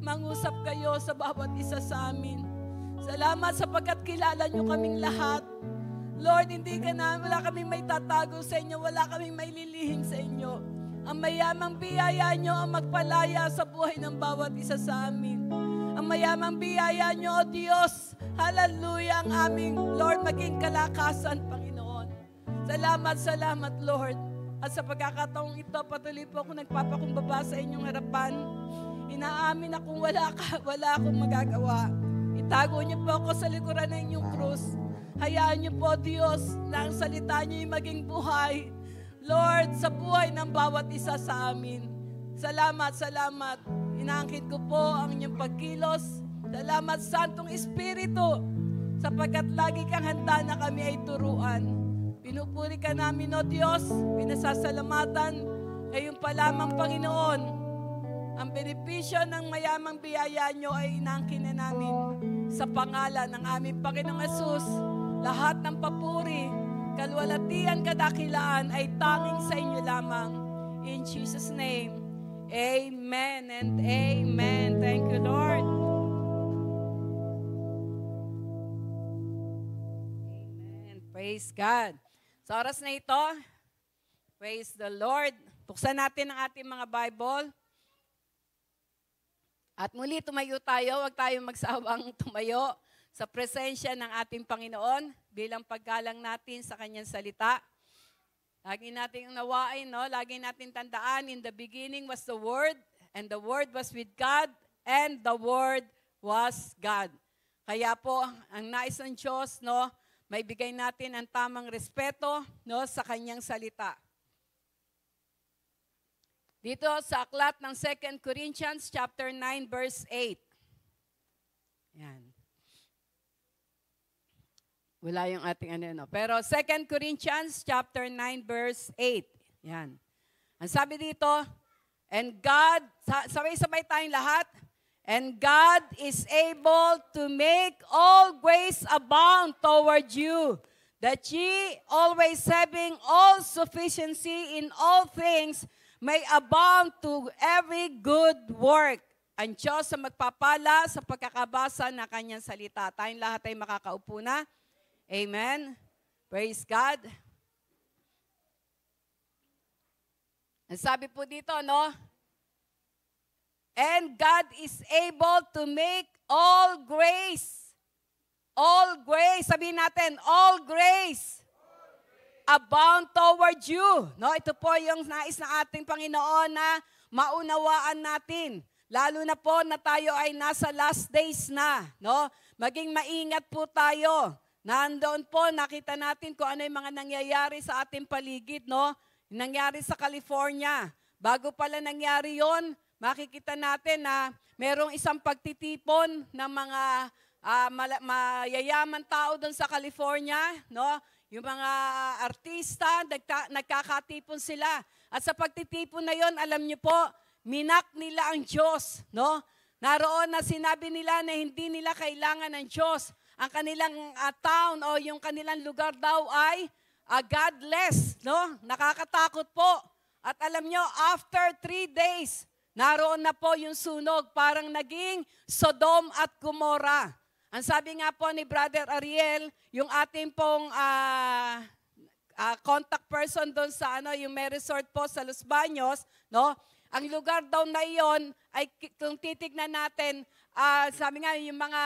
F: mangusap kayo sa bawat isa sa amin. Salamat sapagkat kilala niyo kaming lahat. Lord, wala kaming may tatago sa inyo, wala kaming may lilihim sa inyo. Ang mayamang biyaya niyo ang magpalaya sa buhay ng bawat isa sa amin. Ang mayamang biyaya niyo, O Diyos, hallelujah, ang aming, Lord, maging kalakasan, Panginoon. Salamat, Lord. At sa pagkakataong ito, patuloy po ako nagpapakumbaba sa inyong harapan. Inaamin na kung wala akong magagawa. Itago niyo po ako sa likuran ng inyong krus. Hayaan niyo po, Diyos, na ang salita niyo ay maging buhay. Lord, sa buhay ng bawat isa sa amin. Salamat. Inaangkin ko po ang inyong pagkilos. Salamat, Santong Espiritu, sapagkat lagi kang handa na kami ay turuan. Pinupuri ka namin, O Diyos, pinasasalamatan. Ngayon pa lamang, Panginoon, ang benepisyo ng mayamang biyaya nyo ay inaangkin na namin sa pangalan ng aming Panginoong Hesus. Lahat ng papuri, kalwalatian, kadakilaan ay tanging sa inyo lamang. In Jesus' name, amen and amen. Thank you, Lord. Amen. Praise God. Sa oras na ito, praise the Lord. Buksan natin ang ating mga Bible. At muli tumayo tayo, huwag tayong magsawang tumayo sa presensya ng ating Panginoon bilang paggalang natin sa Kanyang salita. Lagi nating unawain, no? Lagi nating tandaan, in the beginning was the Word, and the Word was with God, and the Word was God. Kaya po, ang nais ng Diyos, no, may bigay natin ang tamang respeto, no, sa Kanyang salita. Dito sa aklat ng 2 Corinthians chapter 9 verse 8. Yan. Wala yung ating ano. Pero 2 Corinthians chapter 9 verse 8. Yan. Ang sabi dito, and God, sabay-sabay tayong lahat, and God is able to make all grace abound toward you, that ye always having all sufficiency in all things may abound to every good work. Ang Diyos sa magpapala sa pagkakabasa ng Kanyang salita. Tayong lahat ay makakaupo na. Amen. Praise God. Ang sabi po dito, no? And God is able to make all grace, sabihin natin, all grace, abound toward you. No, ito po yung nais ng ating Panginoon na maunawaan natin. Lalo na po na tayo ay nasa last days na, no? Maging maingat po tayo. Nandoon po, nakita natin kung ano yung mga nangyayari sa ating paligid, no? Nangyari sa California. Bago pala nangyari yon, makikita natin na merong isang pagtitipon ng mga mayayaman tao doon sa California, no? Yung mga artista, nagkakatipon sila. At sa pagtitipon na yon, alam niyo po, minak nila ang Diyos, no? Naroon na sinabi nila na hindi nila kailangan ng Diyos. Ang kanilang town o yung kanilang lugar daw ay godless, no? Nakakatakot po. At alam nyo, after 3 days, naroon na po yung sunog, parang naging Sodom at Gomorrah. Ang sabi nga po ni Brother Ariel, yung ating pong contact person doon sa yung may resort po sa Los Baños, no? Ang lugar daw na iyon ay kung titignan natin, sabi nga yung mga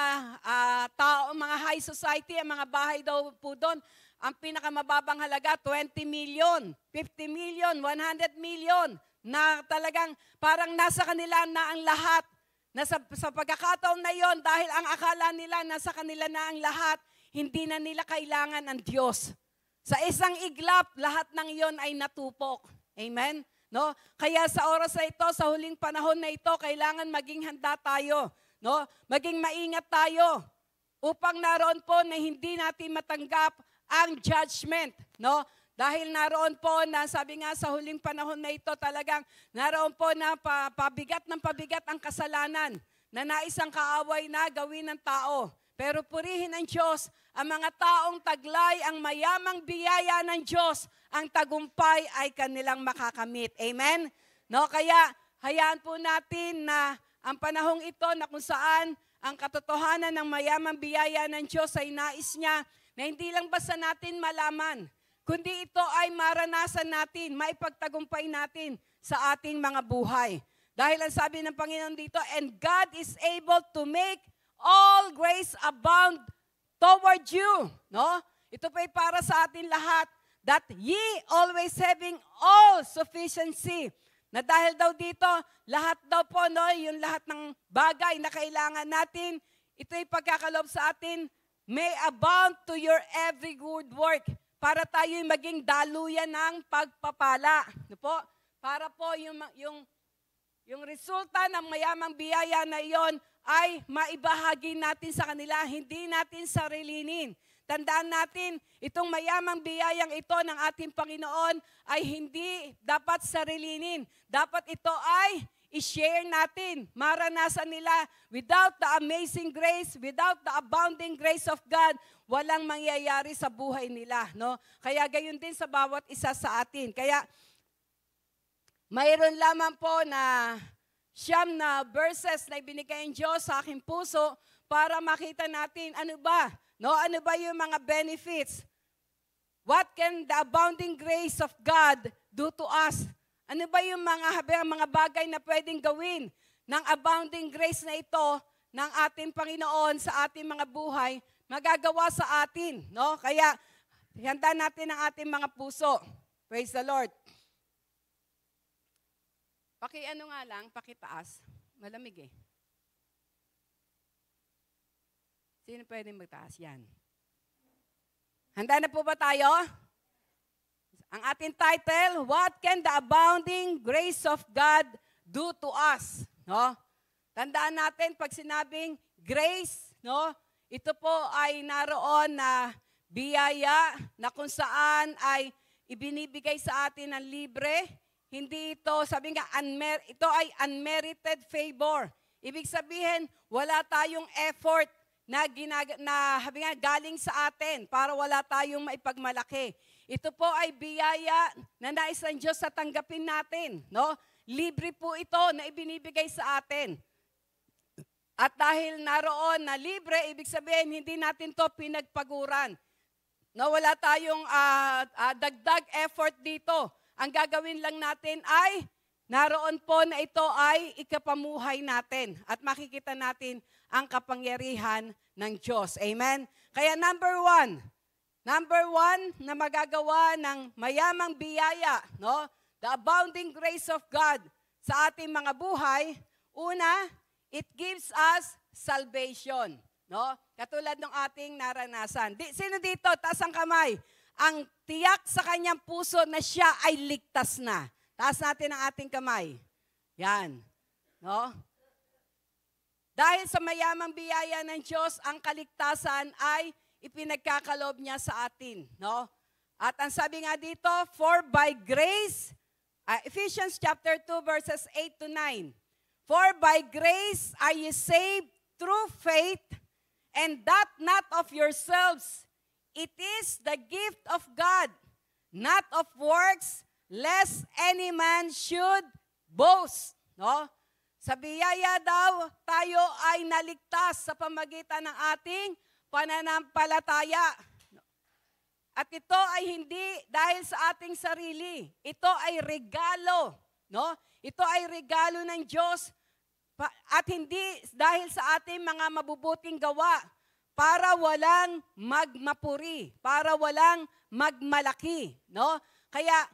F: tao, mga high society, ang mga bahay daw po doon, ang pinakamababang halaga 20 million, 50 million, 100 million na talagang parang nasa kanila na ang lahat. Sa pagkakataon na yon, dahil ang akala nila nasa kanila na ang lahat, hindi na nila kailangan ang Diyos. Sa isang iglap, lahat ng iyon ay natupok. Amen? No? Kaya sa oras na ito, sa huling panahon na ito, kailangan maging handa tayo. No? Maging maingat tayo upang naroon po na hindi natin matanggap ang judgment. No? Dahil naroon po na sabi nga sa huling panahon na ito talagang naroon po na pabigat ng pabigat ang kasalanan na naisang kaaway na gawin ng tao. Pero purihin ng Diyos ang mga taong taglay ang mayamang biyaya ng Diyos, ang tagumpay ay kanilang makakamit. Amen? No, kaya hayaan po natin na ang panahong ito na kung saan ang katotohanan ng mayamang biyaya ng Diyos ay nais niya na hindi lang basta natin malaman, kundi ito ay maranasan natin, maipagtagumpay natin sa ating mga buhay. Dahil ang sabi ng Panginoon dito, and God is able to make all grace abound toward you. No? Ito pa ay para sa atin lahat, that ye always having all sufficiency. Na dahil daw dito, lahat daw po, no, yung lahat ng bagay na kailangan natin, ito ay pagkakaloob sa atin, may abound to your every good work. Para tayo'y maging daluyan ng pagpapala. No po? Para po yung resulta ng mayamang biyaya na iyon ay maibahagi natin sa kanila, hindi natin sarilinin. Tandaan natin, itong mayamang biyayang ito ng ating Panginoon ay hindi dapat sarilinin. Dapat ito ay i-share natin. Maranasan nila, without the amazing grace, without the abounding grace of God, walang mangyayari sa buhay nila. No? Kaya gayon din sa bawat isa sa atin. Kaya mayroon lamang po na 9 na verses na ibinigay ng Diyos sa aking puso para makita natin ano ba? No? Ano ba yung mga benefits? What can the abounding grace of God do to us? Ano ba yung mga bagay na pwedeng gawin ng abounding grace na ito ng ating Panginoon sa ating mga buhay, magagawa sa atin? No? Kaya, handa natin ang ating mga puso. Praise the Lord. Pakitaas. Malamig eh. Sino pwedeng magtaas? Yan. Handa na po ba tayo? Ang ating title, What can the abounding grace of God do to us? No? Tandaan natin pag sinabing grace, no? Ito po ay naroon na biyaya na kung saan ay ibinibigay sa atin ng libre. Hindi ito, sabi nga, ito ay unmerited favor. Ibig sabihin, wala tayong effort na galing sa atin para wala tayong maipagmalaki. Ito po ay biyaya na nais ng Diyos sa tanggapin natin. No? Libre po ito na ibinibigay sa atin. At dahil naroon na libre, ibig sabihin, hindi natin to pinagpaguran. No, wala tayong dagdag effort dito. Ang gagawin lang natin ay naroon po na ito ay ikapamuhay natin at makikita natin ang kapangyarihan ng Diyos. Amen? Kaya number one na magagawa ng mayamang biyaya, no? The abounding grace of God sa ating mga buhay, Una, it gives us salvation. No? Katulad ng ating naranasan. Sino dito, taas ang kamay, ang tiyak sa kanyang puso na siya ay ligtas na? Taas natin ang ating kamay. Yan. No? Dahil sa mayamang biyaya ng Diyos, ang kaligtasan ay ipinagkakaloob niya sa atin. No? At ang sabi nga dito, for by grace, Ephesians chapter 2 verses 8 to 9. For by grace are ye saved through faith, and that not of yourselves. It is the gift of God, not of works, lest any man should boast. No? Sa biyaya daw, tayo ay naligtas sa pamagitan ng ating pananampalataya. At ito ay hindi dahil sa ating sarili. Ito ay regalo. No? Ito ay regalo ng Diyos at hindi dahil sa ating mga mabubuting gawa para walang magmapuri, para walang magmalaki. No? Kaya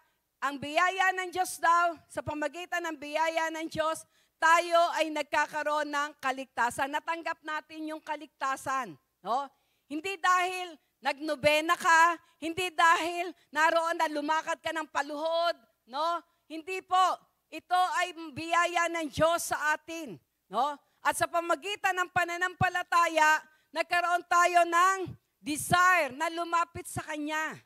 F: ang biyaya ng Diyos daw, sa pamagitan ng biyaya ng Diyos, tayo ay nagkakaroon ng kaligtasan. Natanggap natin yung kaligtasan. No? Hindi dahil nagnobena ka, hindi dahil naroon na lumakad ka ng paluhod. No? Hindi po. Ito ay biyaya ng Diyos sa atin. No? At sa pamagitan ng pananampalataya, nagkaroon tayo ng desire na lumapit sa Kanya.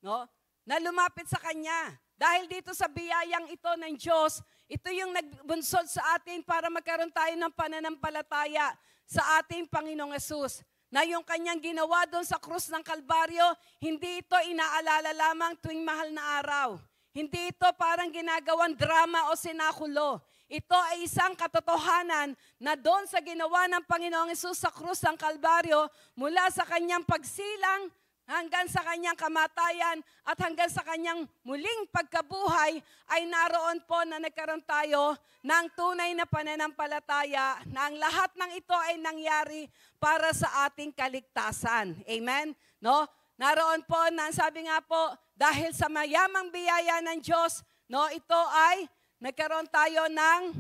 F: No? Na lumapit sa Kanya. Dahil dito sa biyayang ito ng Diyos, ito yung nagbunsod sa atin para magkaroon tayo ng pananampalataya sa ating Panginoong Yesus. Na yung Kanyang ginawa doon sa krus ng Kalbaryo, hindi ito inaalala lamang tuwing mahal na araw. Hindi ito parang ginagawang drama o sinakulo. Ito ay isang katotohanan na doon sa ginawa ng Panginoong Yesus sa krus ng Kalbaryo, mula sa Kanyang pagsilang, hanggang sa Kanyang kamatayan at hanggang sa Kanyang muling pagkabuhay, ay naroon po na nagkaroon tayo ng tunay na pananampalataya na ang lahat ng ito ay nangyari para sa ating kaligtasan. Amen? No? Naroon po na sabi nga po, dahil sa mayamang biyaya ng Diyos, no, ito ay nagkaroon tayo ng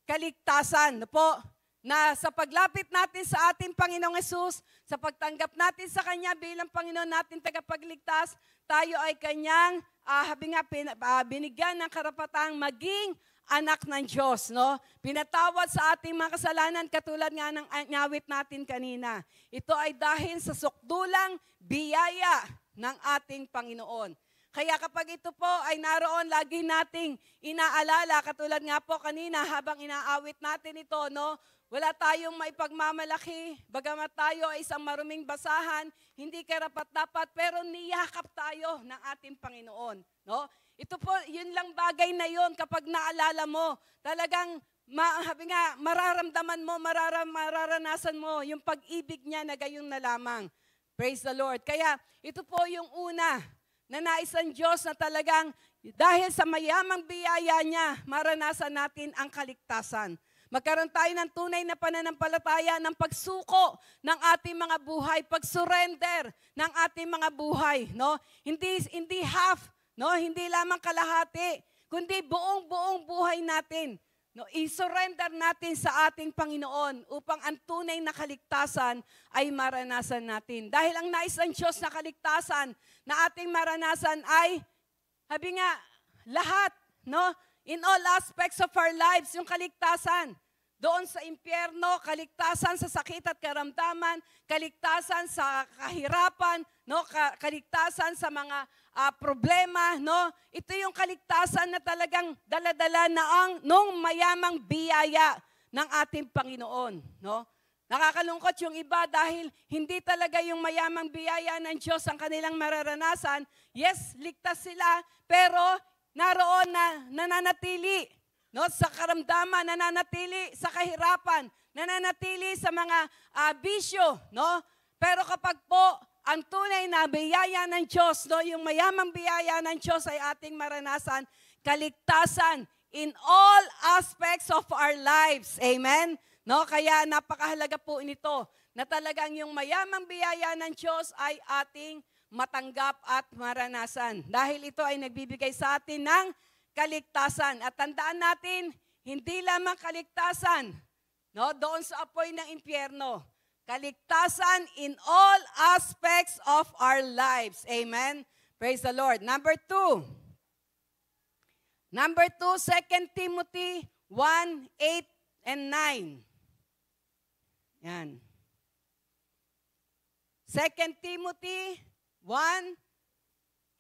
F: kaligtasan. No po? Na sa paglapit natin sa ating Panginoong Yesus, sa pagtanggap natin sa Kanya bilang Panginoon natin tagapagligtas, tayo ay Kanyang binigyan ng karapatang maging anak ng Diyos. No? Pinatawad sa ating mga kasalanan katulad nga ng nyawit natin kanina. Ito ay dahil sa sukdulang biyaya ng ating Panginoon. Kaya kapag ito po ay naroon, lagi nating inaalala, katulad nga po kanina habang inaawit natin ito, no? Wala tayong maipagmamalaki, bagamat tayo ay isang maruming basahan, hindi karapat-dapat, pero niyakap tayo ng ating Panginoon. No? Ito po, yun lang bagay na yun kapag naalala mo, talagang mararamdaman mo, mararanasan mo yung pag-ibig niya na gayon na lamang. Praise the Lord. Kaya ito po yung una na nais ng Diyos na talagang dahil sa mayamang biyaya niya, maranasan natin ang kaligtasan. Magkaroon tayo ng tunay na pananampalataya ng pagsuko ng ating mga buhay, pag-surrender ng ating mga buhay, no? Hindi half, no? Hindi lamang kalahati, kundi buong buhay natin. No, i-surrender natin sa ating Panginoon upang ang tunay na kaligtasan ay maranasan natin. Dahil ang nais ng Diyos na kaligtasan na ating maranasan ay, sabi nga, lahat, no? In all aspects of our lives, yung kaligtasan. Doon sa impyerno, kaligtasan sa sakit at karamdaman, kaligtasan sa kahirapan, no? Kaligtasan sa mga problema, no? Ito yung kaligtasan na talagang daladala na nung mayamang biyaya ng ating Panginoon, no? Nakakalungkot yung iba dahil hindi talaga yung mayamang biyaya ng Diyos ang kanilang mararanasan. Yes, ligtas sila, pero naroon na nananatili, no, sa karamdaman, nananatili sa kahirapan, nananatili sa mga bisyo, no? Pero kapag po ang tunay na biyaya ng Diyos, no, yung mayamang biyaya ng Diyos ay ating maranasan, kaligtasan in all aspects of our lives. Amen? No, kaya napakahalaga po nito na talagang yung mayamang biyaya ng Diyos ay ating matanggap at maranasan. Dahil ito ay nagbibigay sa atin ng kaligtasan. At tandaan natin, hindi lamang kaligtasan, no, doon sa apoy ng impyerno. Kaligtasan in all aspects of our lives. Amen? Praise the Lord. Number 2, 2 Timothy 1, 8 and 9. Yan. 2 Timothy 1,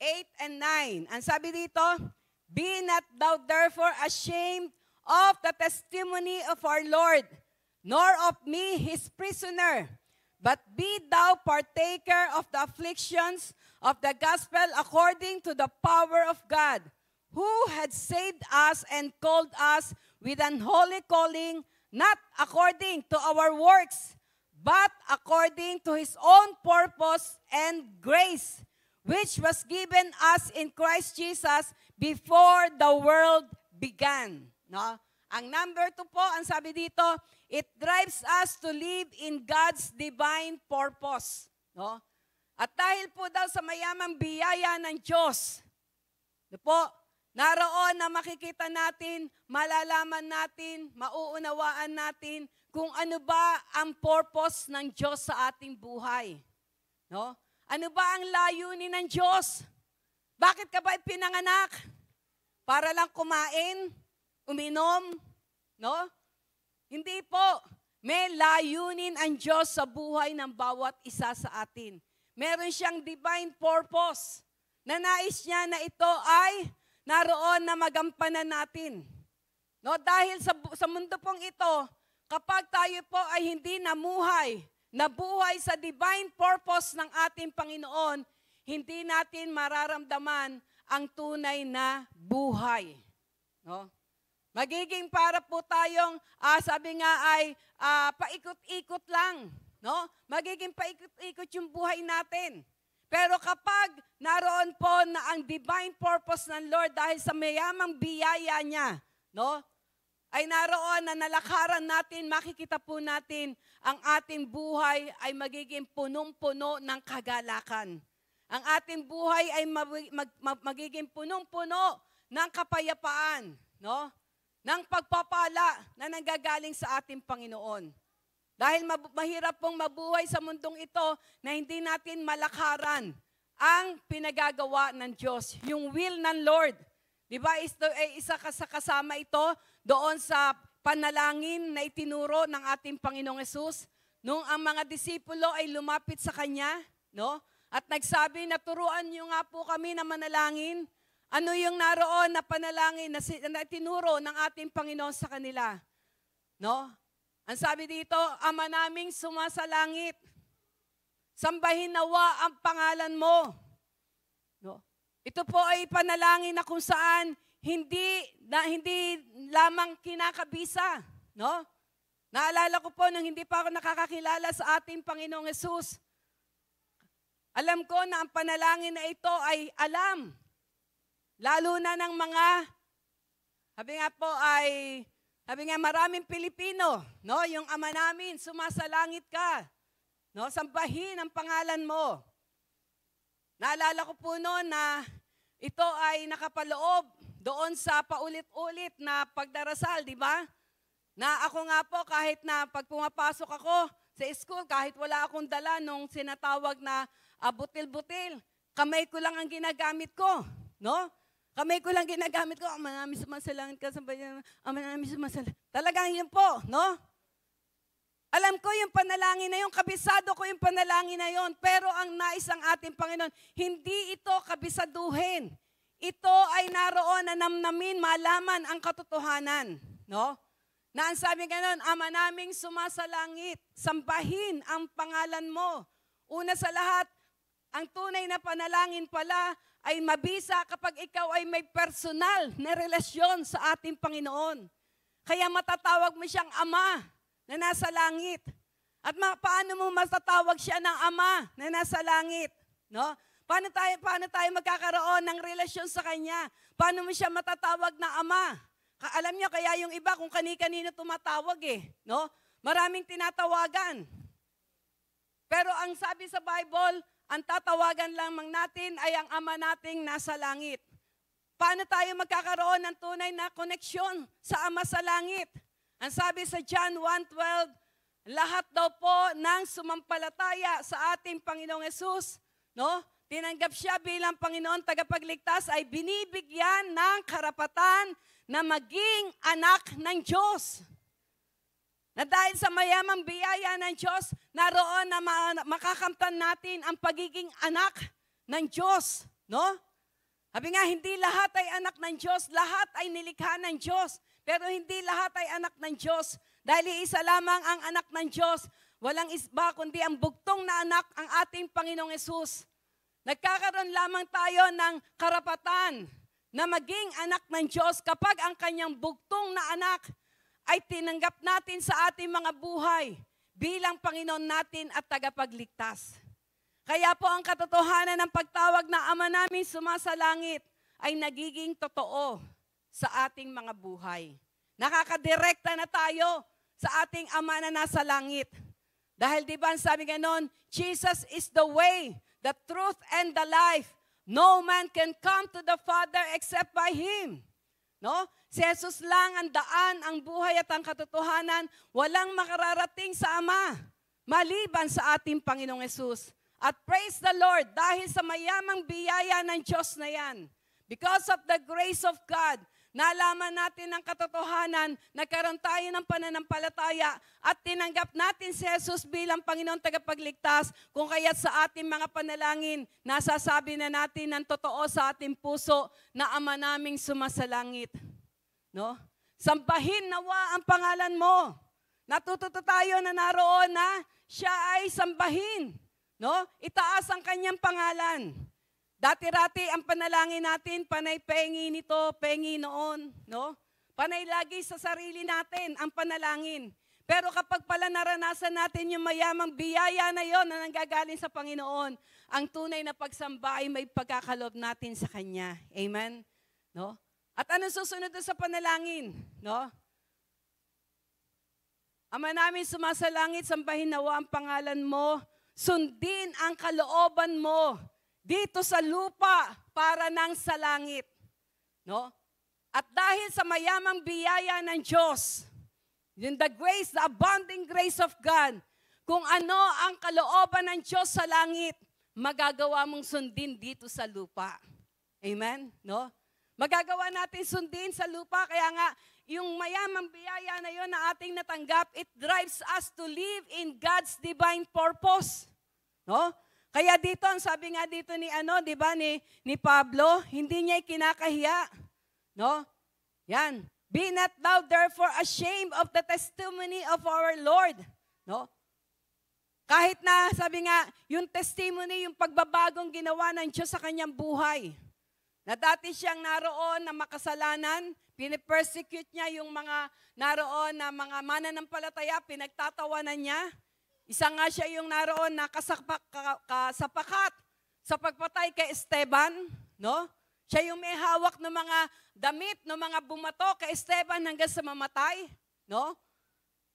F: 8 and 9. Ang sabi dito, be not thou therefore ashamed of the testimony of our Lord, nor of me his prisoner, but be thou partaker of the afflictions of the gospel according to the power of God, who had saved us and called us with an holy calling, not according to our works, but according to his own purpose and grace, which was given us in Christ Jesus before the world began. No? Ang number 2 po, ang sabi dito, it drives us to live in God's divine purpose. No? At dahil po daw sa mayamang biyaya ng Diyos, po, naroon na makikita natin, malalaman natin, mauunawaan natin kung ano ba ang purpose ng Diyos sa ating buhay. No? Ano ba ang layunin ng Diyos? Bakit ka ba pinanganak? Para lang kumain? Uminom? No? Hindi po. May layunin ang Diyos sa buhay ng bawat isa sa atin. Meron siyang divine purpose na nais niya na ito ay naroon na magampanan natin. No? Dahil sa mundo pong ito, kapag tayo po ay hindi nabuhay sa divine purpose ng ating Panginoon, hindi natin mararamdaman ang tunay na buhay. No? Magiging para po tayong, sabi nga ay, paikot-ikot lang. No? Magiging paikot-ikot yung buhay natin. Pero kapag naroon po na ang divine purpose ng Lord dahil sa mayamang biyaya niya, no? Ay naroon na nalakaran natin, makikita po natin ang ating buhay ay magiging punong-puno ng kagalakan. Ang ating buhay ay magiging punong-puno ng kapayapaan, no? Ng pagpapala na nanggagaling sa ating Panginoon. Dahil mahirap pong mabuhay sa mundong ito na hindi natin malakaran ang pinagagawa ng Diyos, yung will ng Lord. Di ba, isa kasama ito doon sa panalangin na itinuro ng ating Panginoong Hesus nung ang mga disipulo ay lumapit sa Kanya, no? At nagsabi na turuan niyo nga po kami na manalangin. Ano yung naroon na panalangin na itinuro ng ating Panginoon sa kanila? No? Ang sabi dito, Ama naming sumasalangit, sambahin nawa ang pangalan mo. No? Ito po ay panalangin na kung saan hindi lamang kinakabisa. No? Naalala ko po nung hindi pa ako nakakakilala sa ating Panginoong Hesus. Alam ko na ang panalangin na ito ay alam. Lalo na ng mga, sabi nga maraming Pilipino, no? Yung Ama namin, sumasalangit ka. No? Sambahin ang pangalan mo. Naalala ko po noon na ito ay nakapaloob doon sa paulit-ulit na pagdarasal, di ba? Na ako nga po kahit na pag pumapasok ako sa school, kahit wala akong dala nung sinatawag na butil-butil, kamay ko lang ang ginagamit ko, no? Kamay ko lang ginagamit ko, Ama namin sumasalangit ka, Ama namin sumasalangit. Talagang yun po, no? Alam ko yung panalangin na yun, kabisado ko yung panalangin na yun, pero ang nais ng ating Panginoon, hindi ito kabisaduhin. Ito ay naroon na namnamin, malaman ang katotohanan, no? Na ang sabi ganon, Ama naming sumasalangit, sambahin ang pangalan mo. Una sa lahat, ang tunay na panalangin pala ay mabisa kapag ikaw ay may personal na relasyon sa ating Panginoon. Kaya matatawag mo siyang Ama na nasa langit. At paano mo matatawag siya ng Ama na nasa langit? No? Paano tayo magkakaroon ng relasyon sa Kanya? Paano mo siya matatawag na Ama? Alam niyo, kaya yung iba kung kani-kanino tumatawag no? Maraming tinatawagan. Pero ang sabi sa Bible, ang tatawagan lamang natin ay ang Ama nating nasa langit. paano tayo magkakaroon ng tunay na koneksyon sa Ama sa langit? Ang sabi sa John 1:12, lahat daw po ng sumampalataya sa ating Panginoong Yesus, no? Tinanggap siya bilang Panginoon tagapagligtas ay binibigyan ng karapatan na maging anak ng Diyos. Na dahil sa mayamang biyaya ng Diyos, naroon na makakamtan natin ang pagiging anak ng Diyos. No? Sabi nga, hindi lahat ay anak ng Diyos, lahat ay nilikha ng Diyos. Pero hindi lahat ay anak ng Diyos. Dahil isa lamang ang anak ng Diyos, walang isba kundi ang bugtong na anak ang ating Panginoong Yesus. Nagkakaroon lamang tayo ng karapatan na maging anak ng Diyos kapag ang kanyang bugtong na anak ay tinanggap natin sa ating mga buhay bilang Panginoon natin at tagapagligtas. Kaya po ang katotohanan ng pagtawag na Ama namin sumasalangit ay nagiging totoo sa ating mga buhay. Nakakadirekta na tayo sa ating Ama na nasa langit. Dahil di ba sabi ganon, Jesus is the way, the truth, and the life. No man can come to the Father except by Him. No? Si Jesus lang ang daan, ang buhay at ang katotohanan. Walang makararating sa Ama maliban sa ating Panginoong Yesus. At praise the Lord dahil sa mayamang biyaya ng Diyos na yan. Because of the grace of God, nalaman natin ang katotohanan, nagkaroon tayo ng pananampalataya at tinanggap natin si Jesus bilang Panginoon tagapagligtas. Kung kaya't sa ating mga panalangin, nasasabi na natin ng totoo sa ating puso na Ama naming sumasalangit. No? Sambahin nawa ang pangalan mo. Natututo tayo na naroon na siya ay sambahin. No? Itaas ang kanyang pangalan. Dati-rati ang panalangin natin, panay pengi nito, pengi noon, no? Panay lagi sa sarili natin ang panalangin. Pero kapag pala naranasan natin yung mayamang biyaya na yon na nanggagaling sa Panginoon, ang tunay na pagsamba ay may pagkakalob natin sa Kanya. Amen? No? At ano susunod sa panalangin? No? Ama namin sumasalangit, sambahin nawa ang pangalan mo, sundin ang kalooban mo dito sa lupa para nang sa langit. No? At dahil sa mayamang biyaya ng Diyos, yung the grace, the abounding grace of God, kung ano ang kalooban ng Diyos sa langit, magagawa mong sundin dito sa lupa. Amen? No? Magagawa natin sundin sa lupa, kaya nga, yung mayamang biyaya na yon na ating natanggap, it drives us to live in God's divine purpose. No? Kaya dito, ang sabi nga dito ni di ba, ni Pablo, hindi niya kinakahiya. No? Yan. Be not thou therefore ashamed of the testimony of our Lord. No? Kahit na, sabi nga, yung testimony, yung pagbabagong ginawa ng Diyos sa kanyang buhay. Na dati siyang naroon na makasalanan, pinipersecute niya yung mga naroon na mga mananampalataya, pinagtatawanan niya. Isa nga siya yung naroon na kasapakat sa pagpatay kay Esteban, no? Siya yung may hawak ng mga damit, ng mga bumato kay Esteban hanggang sa mamatay, no?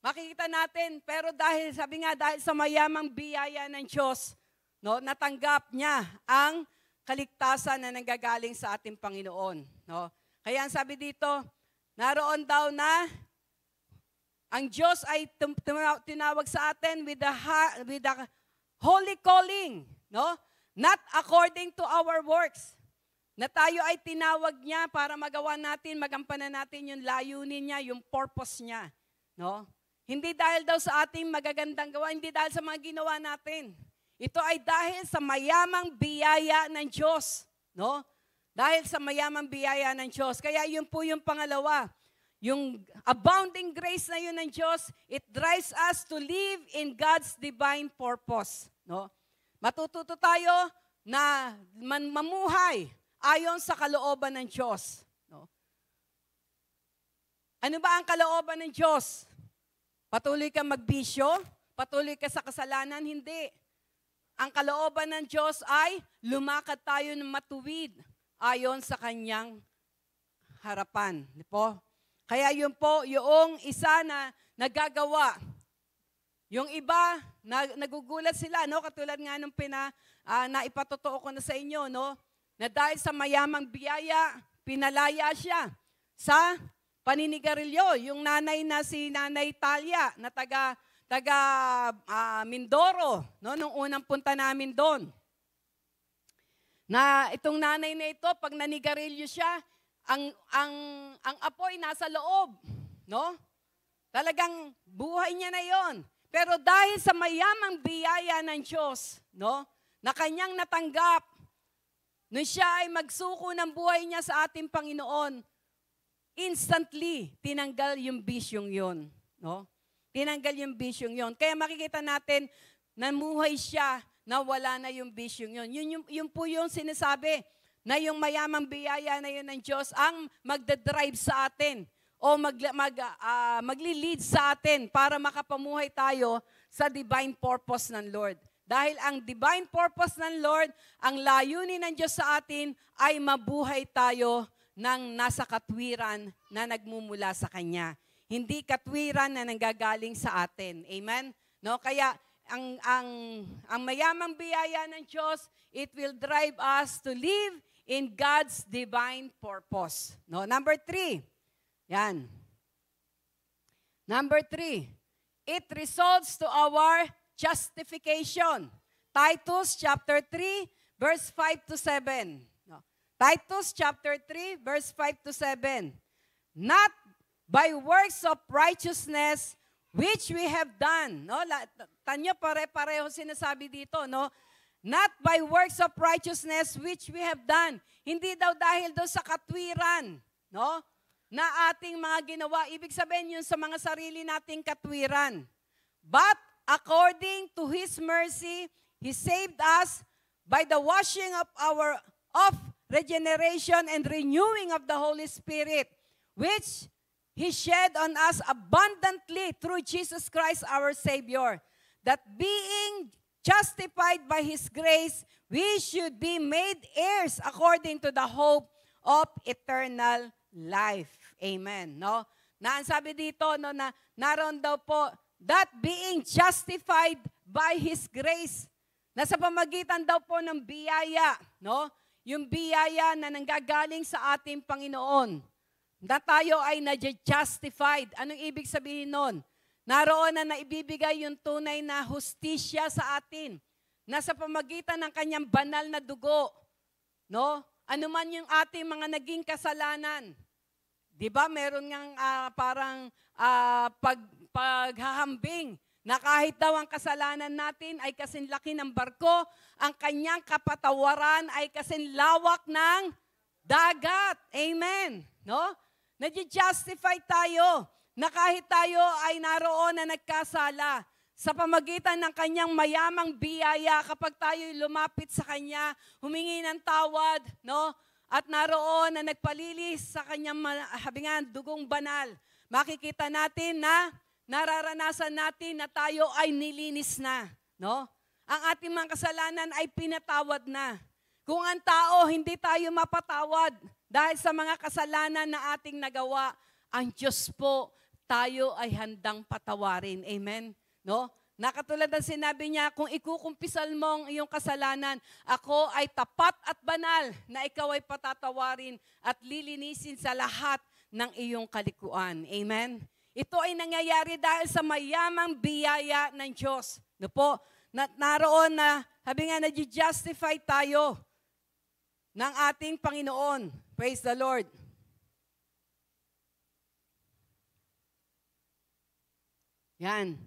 F: Makikita natin, pero dahil, sabi nga, dahil sa mayamang biyaya ng Diyos, no, natanggap niya ang kaligtasan na nanggagaling sa ating Panginoon, no? Kaya ang sabi dito, naroon daw na ang Diyos ay tinawag sa atin with the holy calling, no? Not according to our works. Na tayo ay tinawag niya para magawa natin, magampanan natin yung layunin niya, yung purpose niya, no? Hindi dahil daw sa ating magagandang gawa, hindi dahil sa mga ginawa natin. Ito ay dahil sa mayamang biyaya ng Diyos, no? Dahil sa mayamang biyaya ng Diyos. Kaya yun po yung pangalawa. Yung abounding grace na yun ng Diyos, it drives us to live in God's divine purpose. No? Matututo tayo na mamuhay ayon sa kalooban ng Diyos. No? Ano ba ang kalooban ng Diyos? Patuloy ka magbisyo? Patuloy ka sa kasalanan? Hindi. Ang kalooban ng Diyos ay lumakad tayo ng matuwid ayon sa Kanyang harapan. Di po? Kaya yun po, yung isa na nagagawa. Yung iba, nagugulat sila, no? Katulad nga nung naipatotoo ko na sa inyo, no? Na dahil sa mayamang biyaya, pinalaya siya sa paninigarilyo. Yung nanay na si Nanay Talia na taga Mindoro, no, nung unang punta namin doon. Na itong nanay na ito, pag nanigarilyo siya, ang apoy nasa loob, no? Talagang buhay niya na 'yon. Pero dahil sa mayamang biyaya ng Diyos, no, na kanyang natanggap, nung siya ay magsuko ng buhay niya sa ating Panginoon, instantly tinanggal yung bisyong 'yon, no? Tinanggal yung bisyong 'yon. Kaya makikita natin namuhay siya na wala na yung bisyong 'yon. Yun po yung sinasabi na yung mayamang biyaya na yun ng Diyos ang magdadrive sa atin o magli-lead sa atin para makapamuhay tayo sa divine purpose ng Lord. Dahil ang divine purpose ng Lord, ang layunin ng Diyos sa atin ay mabuhay tayo ng nasa katwiran na nagmumula sa Kanya. Hindi katwiran na nanggagaling sa atin. Amen? No? Kaya ang mayamang biyaya ng Diyos, it will drive us to live in God's divine purpose. No? Number 3. Yan. Number 3. It results to our justification. Titus chapter 3, verse 5 to 7. No? Titus chapter 3, verse 5 to 7. Not by works of righteousness which we have done. No? Tanyo pare-pareho sinasabi dito, no? Not by works of righteousness which we have done. Hindi daw dahil daw sa katwiran, no? Na ating mga ginawa. Ibig sabihin yun sa mga sarili nating katwiran. But according to His mercy, He saved us by the washing of regeneration and renewing of the Holy Spirit, which He shed on us abundantly through Jesus Christ our Savior, that being justified by His grace, we should be made heirs according to the hope of eternal life. Amen. No? Na ang sabi dito, no, na naroon daw po, that being justified by His grace, nasa pamagitan daw po ng biyaya, no? Yung biyaya na nanggagaling sa ating Panginoon, na tayo ay na-justified. Anong ibig sabihin nun? Naroon na naibibigay yung tunay na hustisya sa atin. Nasa pamagitan ng kanyang banal na dugo. No? Ano man yung ating mga naging kasalanan. Di ba? Meron ngang parang paghahambing na kahit daw ang kasalanan natin ay kasinlaki ng barko, ang kanyang kapatawaran ay kasinlawak ng dagat. Amen. No? Nadi-justify tayo na kahit tayo ay naroon na nagkasala, sa pamagitan ng kanyang mayamang biyaya, kapag tayo lumapit sa kanya, humingi ng tawad, no? At naroon na nagpalilis sa kanyang dugong banal, makikita natin na nararanasan natin na tayo ay nilinis na, no? Ang ating mga kasalanan ay pinatawad na. Kung ang tao, hindi tayo mapatawad dahil sa mga kasalanan na ating nagawa, ang Diyos po, tayo ay handang patawarin. Amen? No? Nakatulad ng sinabi niya, kung ikukumpisal mo ang iyong kasalanan, ako ay tapat at banal na ikaw ay patatawarin at lilinisin sa lahat ng iyong kalikuan. Amen? Ito ay nangyayari dahil sa mayamang biyaya ng Diyos. No po? Naroon na, sabi nga, na-justify tayo ng ating Panginoon. Praise the Lord. Yan.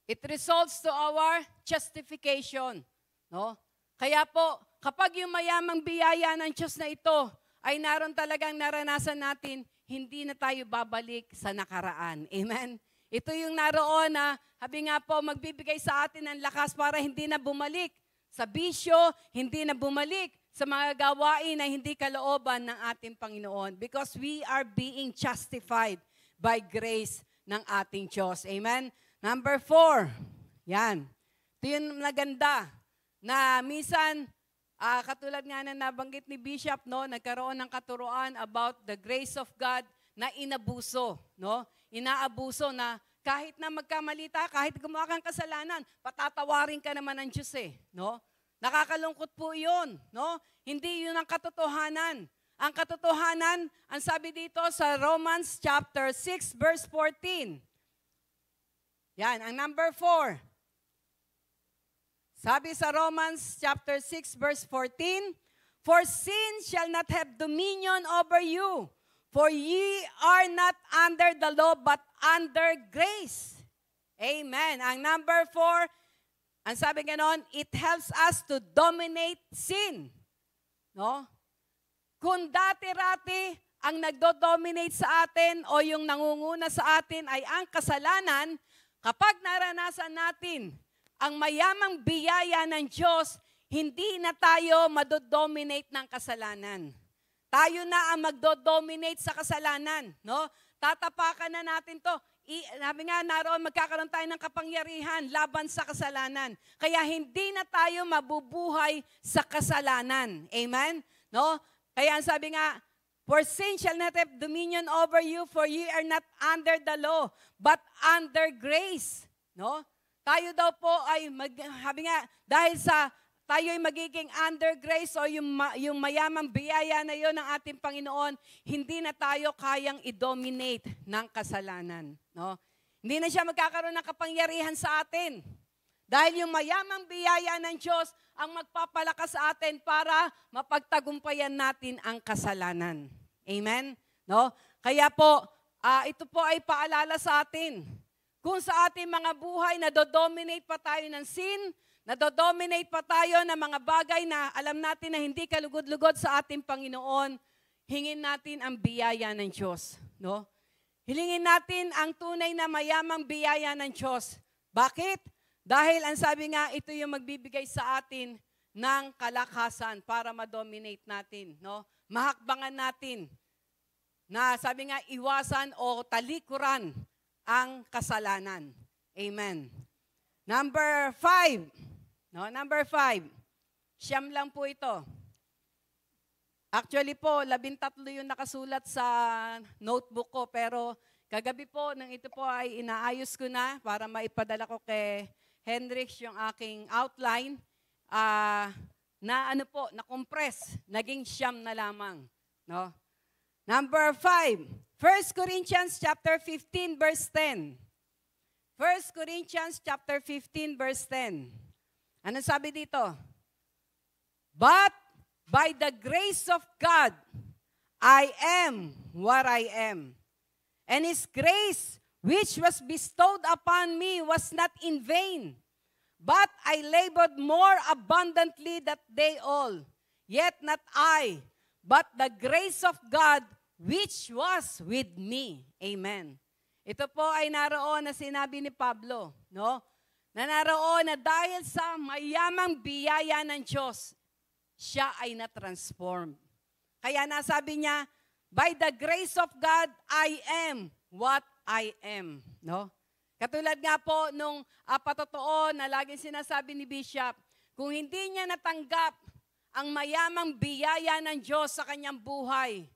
F: It results to our justification. No? Kaya po, kapag yung mayamang biyaya ng Diyos na ito ay naroon talagang naranasan natin, hindi na tayo babalik sa nakaraan. Amen? Ito yung naroon na, sabi nga po, magbibigay sa atin ng lakas para hindi na bumalik sa bisyo, hindi na bumalik sa mga gawain na hindi kalooban ng ating Panginoon. Because we are being justified by grace ng ating Diyos. Amen? Number 4. Yan. Ito yung maganda na minsan, katulad nga na nabanggit ni Bishop, no, nagkaroon ng katuruan about the grace of God na inabuso. No? Inaabuso na kahit na magkamali ka, kahit gumawa kang kasalanan, patatawarin ka naman ng Diyos. No? Nakakalungkot po yun. No? Hindi yun ang katotohanan. ang katotohanan, ang sabi dito sa Romans chapter 6 verse 14. Yan, ang number 4. Sabi sa Romans chapter 6 verse 14, for sin shall not have dominion over you, for ye are not under the law but under grace. Amen. Ang number 4, ang sabi ganon, it helps us to dominate sin. No? Kung dati-rati ang nagdo-dominate sa atin o yung nangunguna sa atin ay ang kasalanan, kapag naranasan natin ang mayamang biyaya ng Diyos, hindi na tayo madodominate ng kasalanan. Tayo na ang magdo-dominate sa kasalanan. No? Tatapakan na natin to. Sabi nga, naroon magkakaroon tayo ng kapangyarihan laban sa kasalanan. Kaya hindi na tayo mabubuhay sa kasalanan. Amen? No? Kaya ang sabi nga, for sin shall not have dominion over you, for ye are not under the law, but under grace. No? Tayo daw po ay, sabi nga, dahil sa tayo ay magiging under grace o yung mayamang biyaya na yon ng ating Panginoon, hindi na tayo kayang i-dominate ng kasalanan. No? Hindi na siya magkakaroon ng kapangyarihan sa atin. Dahil yung mayamang biyaya ng Diyos ang magpapalakas sa atin para mapagtagumpayan natin ang kasalanan. Amen? No? Kaya po, ito po ay paalala sa atin. Kung sa ating mga buhay, nadodominate pa tayo ng sin, nadodominate pa tayo ng mga bagay na alam natin na hindi kalugod-lugod sa ating Panginoon, hingin natin ang biyaya ng Diyos. No? Hilingin natin ang tunay na mayamang biyaya ng Diyos. Bakit? Dahil ang sabi nga, ito yung magbibigay sa atin ng kalakasan para ma-dominate natin. No? Mahakbangan natin na sabi nga, iwasan o talikuran ang kasalanan. Amen. Number 5. No, number 5. Siyam lang po ito. Actually po, 13 yung nakasulat sa notebook ko, pero kagabi po, nang ito po ay inaayos ko na para maipadala ko kay Hendrix yung aking outline, na-compress, naging siyam na lamang. No? Number 5, 1 Corinthians chapter 15 verse 10. 1 Corinthians chapter 15 verse 10. Ano sabi dito? But by the grace of God, I am what I am. And His grace, which was bestowed upon me, was not in vain. But I labored more abundantly than they all. Yet not I, but the grace of God, which was with me. Amen. Ito po ay naroon na sinabi ni Pablo, no? Na naroon na dahil sa mayamang biyaya ng Diyos, siya ay na-transform. Kaya nasabi niya, by the grace of God, I am what I am. No? Katulad nga po nung patotoo na laging sinasabi ni Bishop, kung hindi niya natanggap ang mayamang biyaya ng Diyos sa kanyang buhay,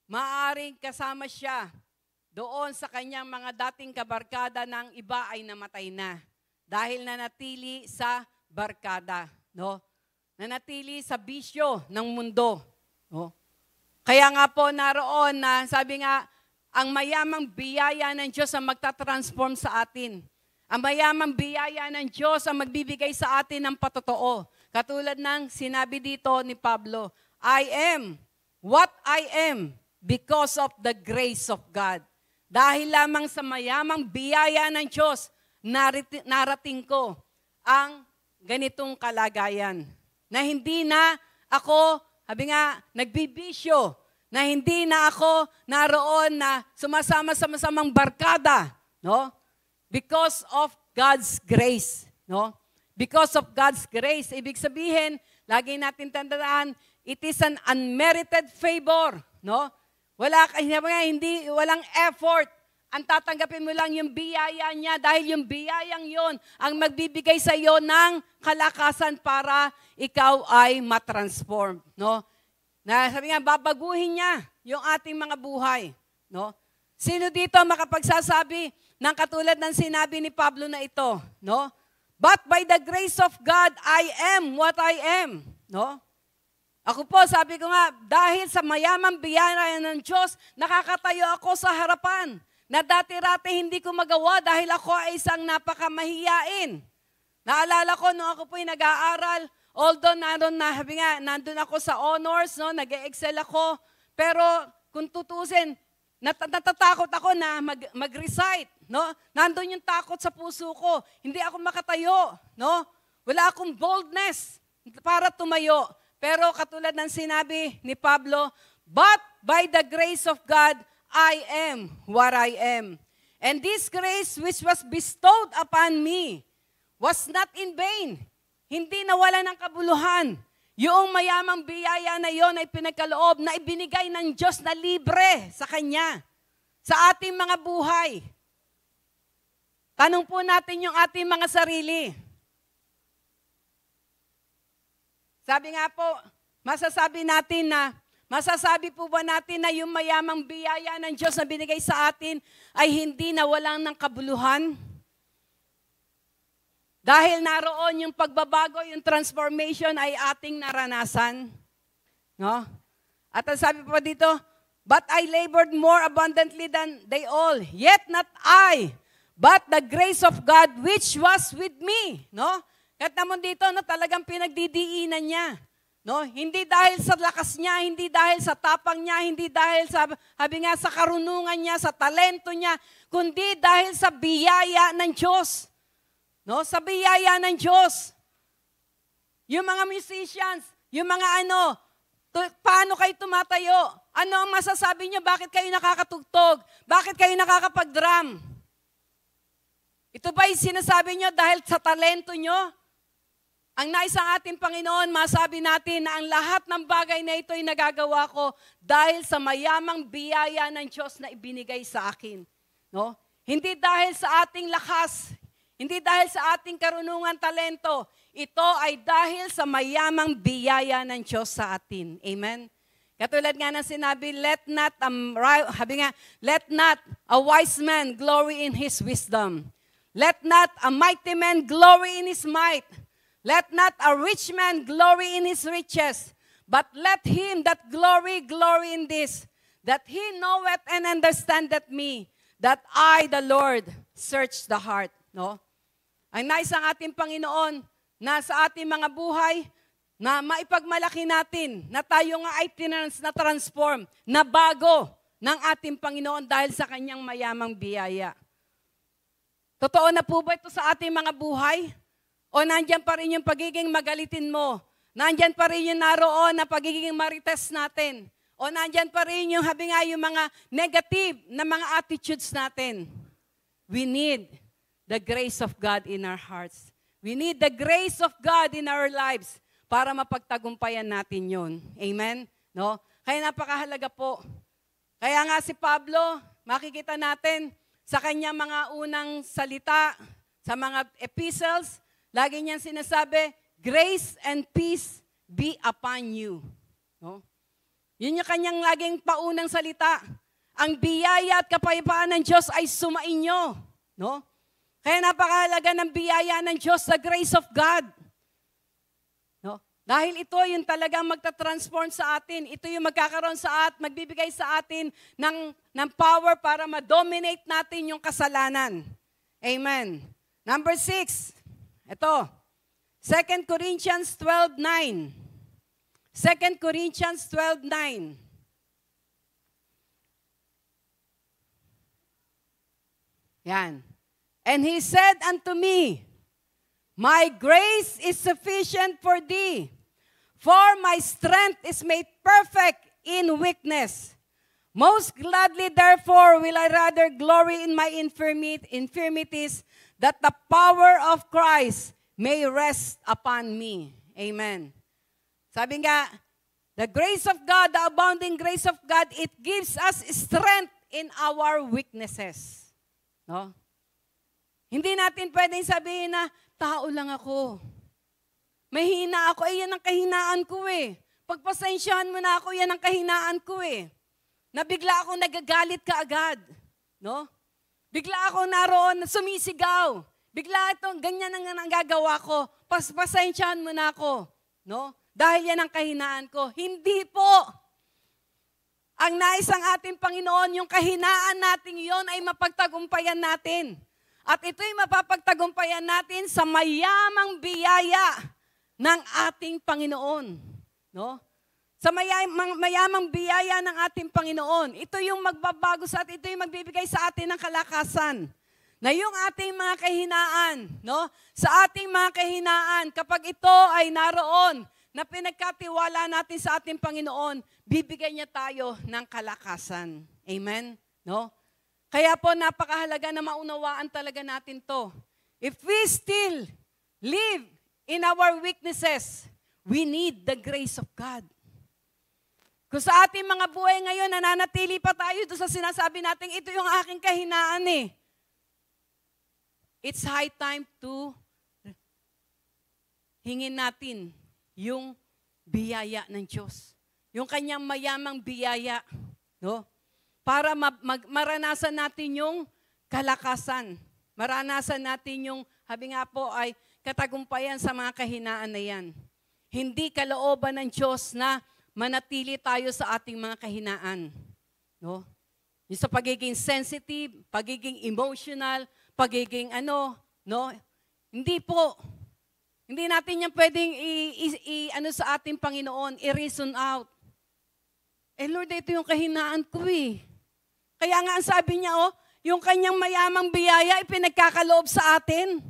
F: maaaring kasama siya doon sa kanyang mga dating kabarkada ng iba ay namatay na. Dahil nanatili sa barkada. No? Nanatili sa bisyo ng mundo. No? Kaya nga po naroon na sabi nga, ang mayamang biyaya ng Diyos ang magtatransform sa atin. Ang mayamang biyaya ng Diyos ang magbibigay sa atin ng patotoo. Katulad ng sinabi dito ni Pablo, I am what I am because of the grace of God. Dahil lamang sa mayamang biyaya ng Diyos, narating ko ang ganitong kalagayan. Na hindi na ako, sabi nga, nagbibisyo. Na hindi na ako naroon na sumasama sa masamang barkada. No? Because of God's grace. No? Because of God's grace. Ibig sabihin, lagi natin tandaan, it is an unmerited favor. No? Walang effort. Ang tatanggapin mo lang yung biyaya niya dahil yung biyayang yon ang magbibigay sa iyo ng kalakasan para ikaw ay matransform. No? Na sabi nga, babaguhin niya yung ating mga buhay. No? Sino dito makapagsasabi ng katulad ng sinabi ni Pablo na ito? No? But by the grace of God, I am what I am. No? Ako po, sabi ko nga, dahil sa mayamang biyaya ng Diyos, nakakatayo ako sa harapan na dati-rati hindi ko magawa dahil ako ay isang napakamahiyain. Naalala ko, nung ako po'y nag-aaral, although nandun ako sa honors, no, nag-excel ako, pero kung tutusin, natatakot ako na mag-recite. No? Nandun yung takot sa puso ko. Hindi ako makatayo. No? Wala akong boldness para tumayo. Pero katulad ng sinabi ni Pablo, but by the grace of God, I am what I am. And this grace which was bestowed upon me was not in vain. Hindi nawala ng kabuluhan. Yung mayamang biyaya na yon ay pinagkaloob na ibinigay ng Diyos na libre sa Kanya, sa ating mga buhay. Tanong po natin yung ating mga sarili. Sabi nga po, masasabi po ba natin na yung mayamang biyaya ng Diyos na binigay sa atin ay hindi nawalan ng kabuluhan? Dahil naroon yung pagbabago, yung transformation ay ating naranasan. No? At ang sabi po dito, but I labored more abundantly than they all, yet not I, but the grace of God which was with me. No? Kahit naman dito, no, talagang pinagdidiinan niya. No? Hindi dahil sa lakas niya, hindi dahil sa tapang niya, hindi dahil sa, sabi nga, sa karunungan niya, sa talento niya, kundi dahil sa biyaya ng Diyos. No? Sa biyaya ng Diyos. Yung mga musicians, yung mga paano kayo tumatayo? Ano ang masasabi niyo? Bakit kayo nakakatugtog? Bakit kayo nakakapag-drum? Ito ba'y sinasabi niyo dahil sa talento niyo? Ang nais ng ating Panginoon, masabi natin na ang lahat ng bagay na ito ay nagagawa ko dahil sa mayamang biyaya ng Diyos na ibinigay sa akin. No? Hindi dahil sa ating lakas, hindi dahil sa ating karunungan, talento. Ito ay dahil sa mayamang biyaya ng Diyos sa atin. Amen? Katulad nga ng sinabi, let not a wise man glory in his wisdom. Let not a mighty man glory in his might. Let not a rich man glory in his riches, but let him that glory in this, that he knoweth and understandeth me, that I, the Lord, search the heart. No? Ang nais ng ating Panginoon na sa ating mga buhay, na maipagmalaki natin, na tayo nga ay na-transform, na bago ng ating Panginoon dahil sa kanyang mayamang biyaya. Totoo na po ba ito sa ating mga buhay? O nandyan pa rin yung pagiging magalitin mo? Nandyan pa rin yung naroon na pagiging marites natin? O nandyan pa rin yung yung mga negative na mga attitudes natin? We need the grace of God in our hearts. We need the grace of God in our lives para mapagtagumpayan natin yun. Amen? No? Kaya napakahalaga po. Kaya nga si Pablo, makikita natin sa kanyang mga unang salita, sa mga epistles, lagi niyang sinasabi, grace and peace be upon you. No? Yun yung kanyang laging paunang salita. Ang biyaya at kapayapaan ng Diyos ay sumainyo. No? Kaya napakahalaga ng biyaya ng Diyos, the grace of God. No? Dahil ito yung talagang magta-transform sa atin. Ito yung magkakaroon magbibigay sa atin ng power para ma-dominate natin yung kasalanan. Amen. Number 6. Ito, 2 Corinthians 12:9. 2 Corinthians 12:9. Yan. And he said unto me, my grace is sufficient for thee, for my strength is made perfect in weakness. Most gladly, therefore, will I rather glory in my infirmities, that the power of Christ may rest upon me. Amen. Sabi nga, the grace of God, the abounding grace of God, it gives us strength in our weaknesses. No? Hindi natin pwedeng sabihin na, tao lang ako. Mahina ako, yan ang kahinaan ko eh. Pagpasensyahan mo na ako, yan ang kahinaan ko eh. Nabigla akong nagagalit kaagad. No? Bigla ako naroon, sumisigaw. Bigla itong ganyan ang gagawa ko. Pasensyahan mo na ako. No? Dahil yan ang kahinaan ko. Hindi po. Ang nais ng ating Panginoon, yung kahinaan natin yon ay mapagtagumpayan natin. At ito'y mapapagtagumpayan natin sa mayamang biyaya ng ating Panginoon. No? Sa mayamang biyaya ng ating Panginoon. Ito yung magbabago sa atin, ito yung magbibigay sa atin ng kalakasan. Na yung ating mga kahinaan, no? Sa ating mga kahinaan, kapag ito ay naroon, na pinagkatiwala natin sa ating Panginoon, bibigyan niya tayo ng kalakasan. Amen? No? Kaya po napakahalaga na maunawaan talaga natin to. If we still live in our weaknesses, we need the grace of God. Kung sa ating mga buhay ngayon, nananatili pa tayo doon sa sinasabi natin, ito yung aking kahinaan eh. It's high time to hingin natin yung biyaya ng Diyos. Yung kanyang mayamang biyaya. No? Para maranasan natin yung kalakasan. Maranasan natin yung, habi nga po, ay katagumpayan sa mga kahinaan na yan. Hindi kalooban ng Diyos na manatili tayo sa ating mga kahinaan. No? Yung sa pagiging sensitive, pagiging emotional, pagiging no? Hindi po. Hindi natin yan pwedeng sa ating Panginoon, i-reason out. Lord, ito yung kahinaan ko eh. Kaya nga ang sabi niya, yung kanyang mayamang biyaya, ipinagkakaloob sa atin.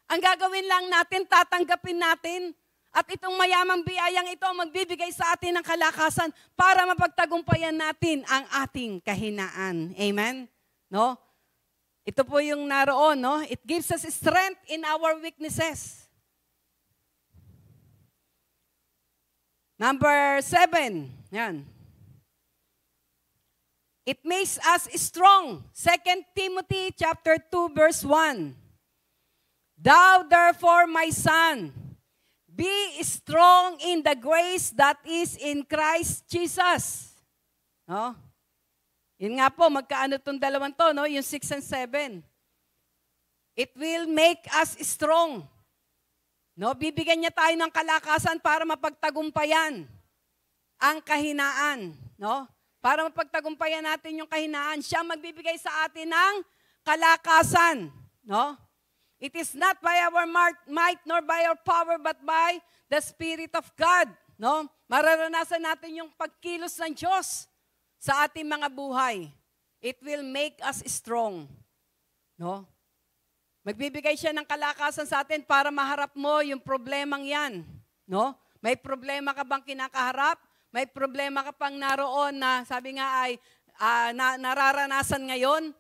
F: Ang gagawin lang natin, tatanggapin natin. At itong mayamang biyayang ito, magbibigay sa atin ng kalakasan para mapagtagumpayan natin ang ating kahinaan. Amen? No? Ito po yung naroon, no? It gives us strength in our weaknesses. Number 7, yan. It makes us strong. 2 Timothy chapter 2 verse 1. Thou therefore, my son, be strong in the grace that is in Christ Jesus. No? Yun nga po, magkaano itong dalawang to, no? Yung 6 and 7. It will make us strong. No, bibigyan niya tayo ng kalakasan para mapagtagumpayan ang kahinaan, no? Para mapagtagumpayan natin yung kahinaan, siya magbibigay sa atin ng kalakasan, no? It is not by our might nor by our power but by the Spirit of God, no? Mararanasan natin yung pagkilos ng Diyos sa ating mga buhay. It will make us strong, no? Magbibigay siya ng kalakasan sa atin para maharap mo yung problemang yan. No? May problema ka bang kinakaharap? May problema ka pang naroon na sabi nga ay nararanasan ngayon?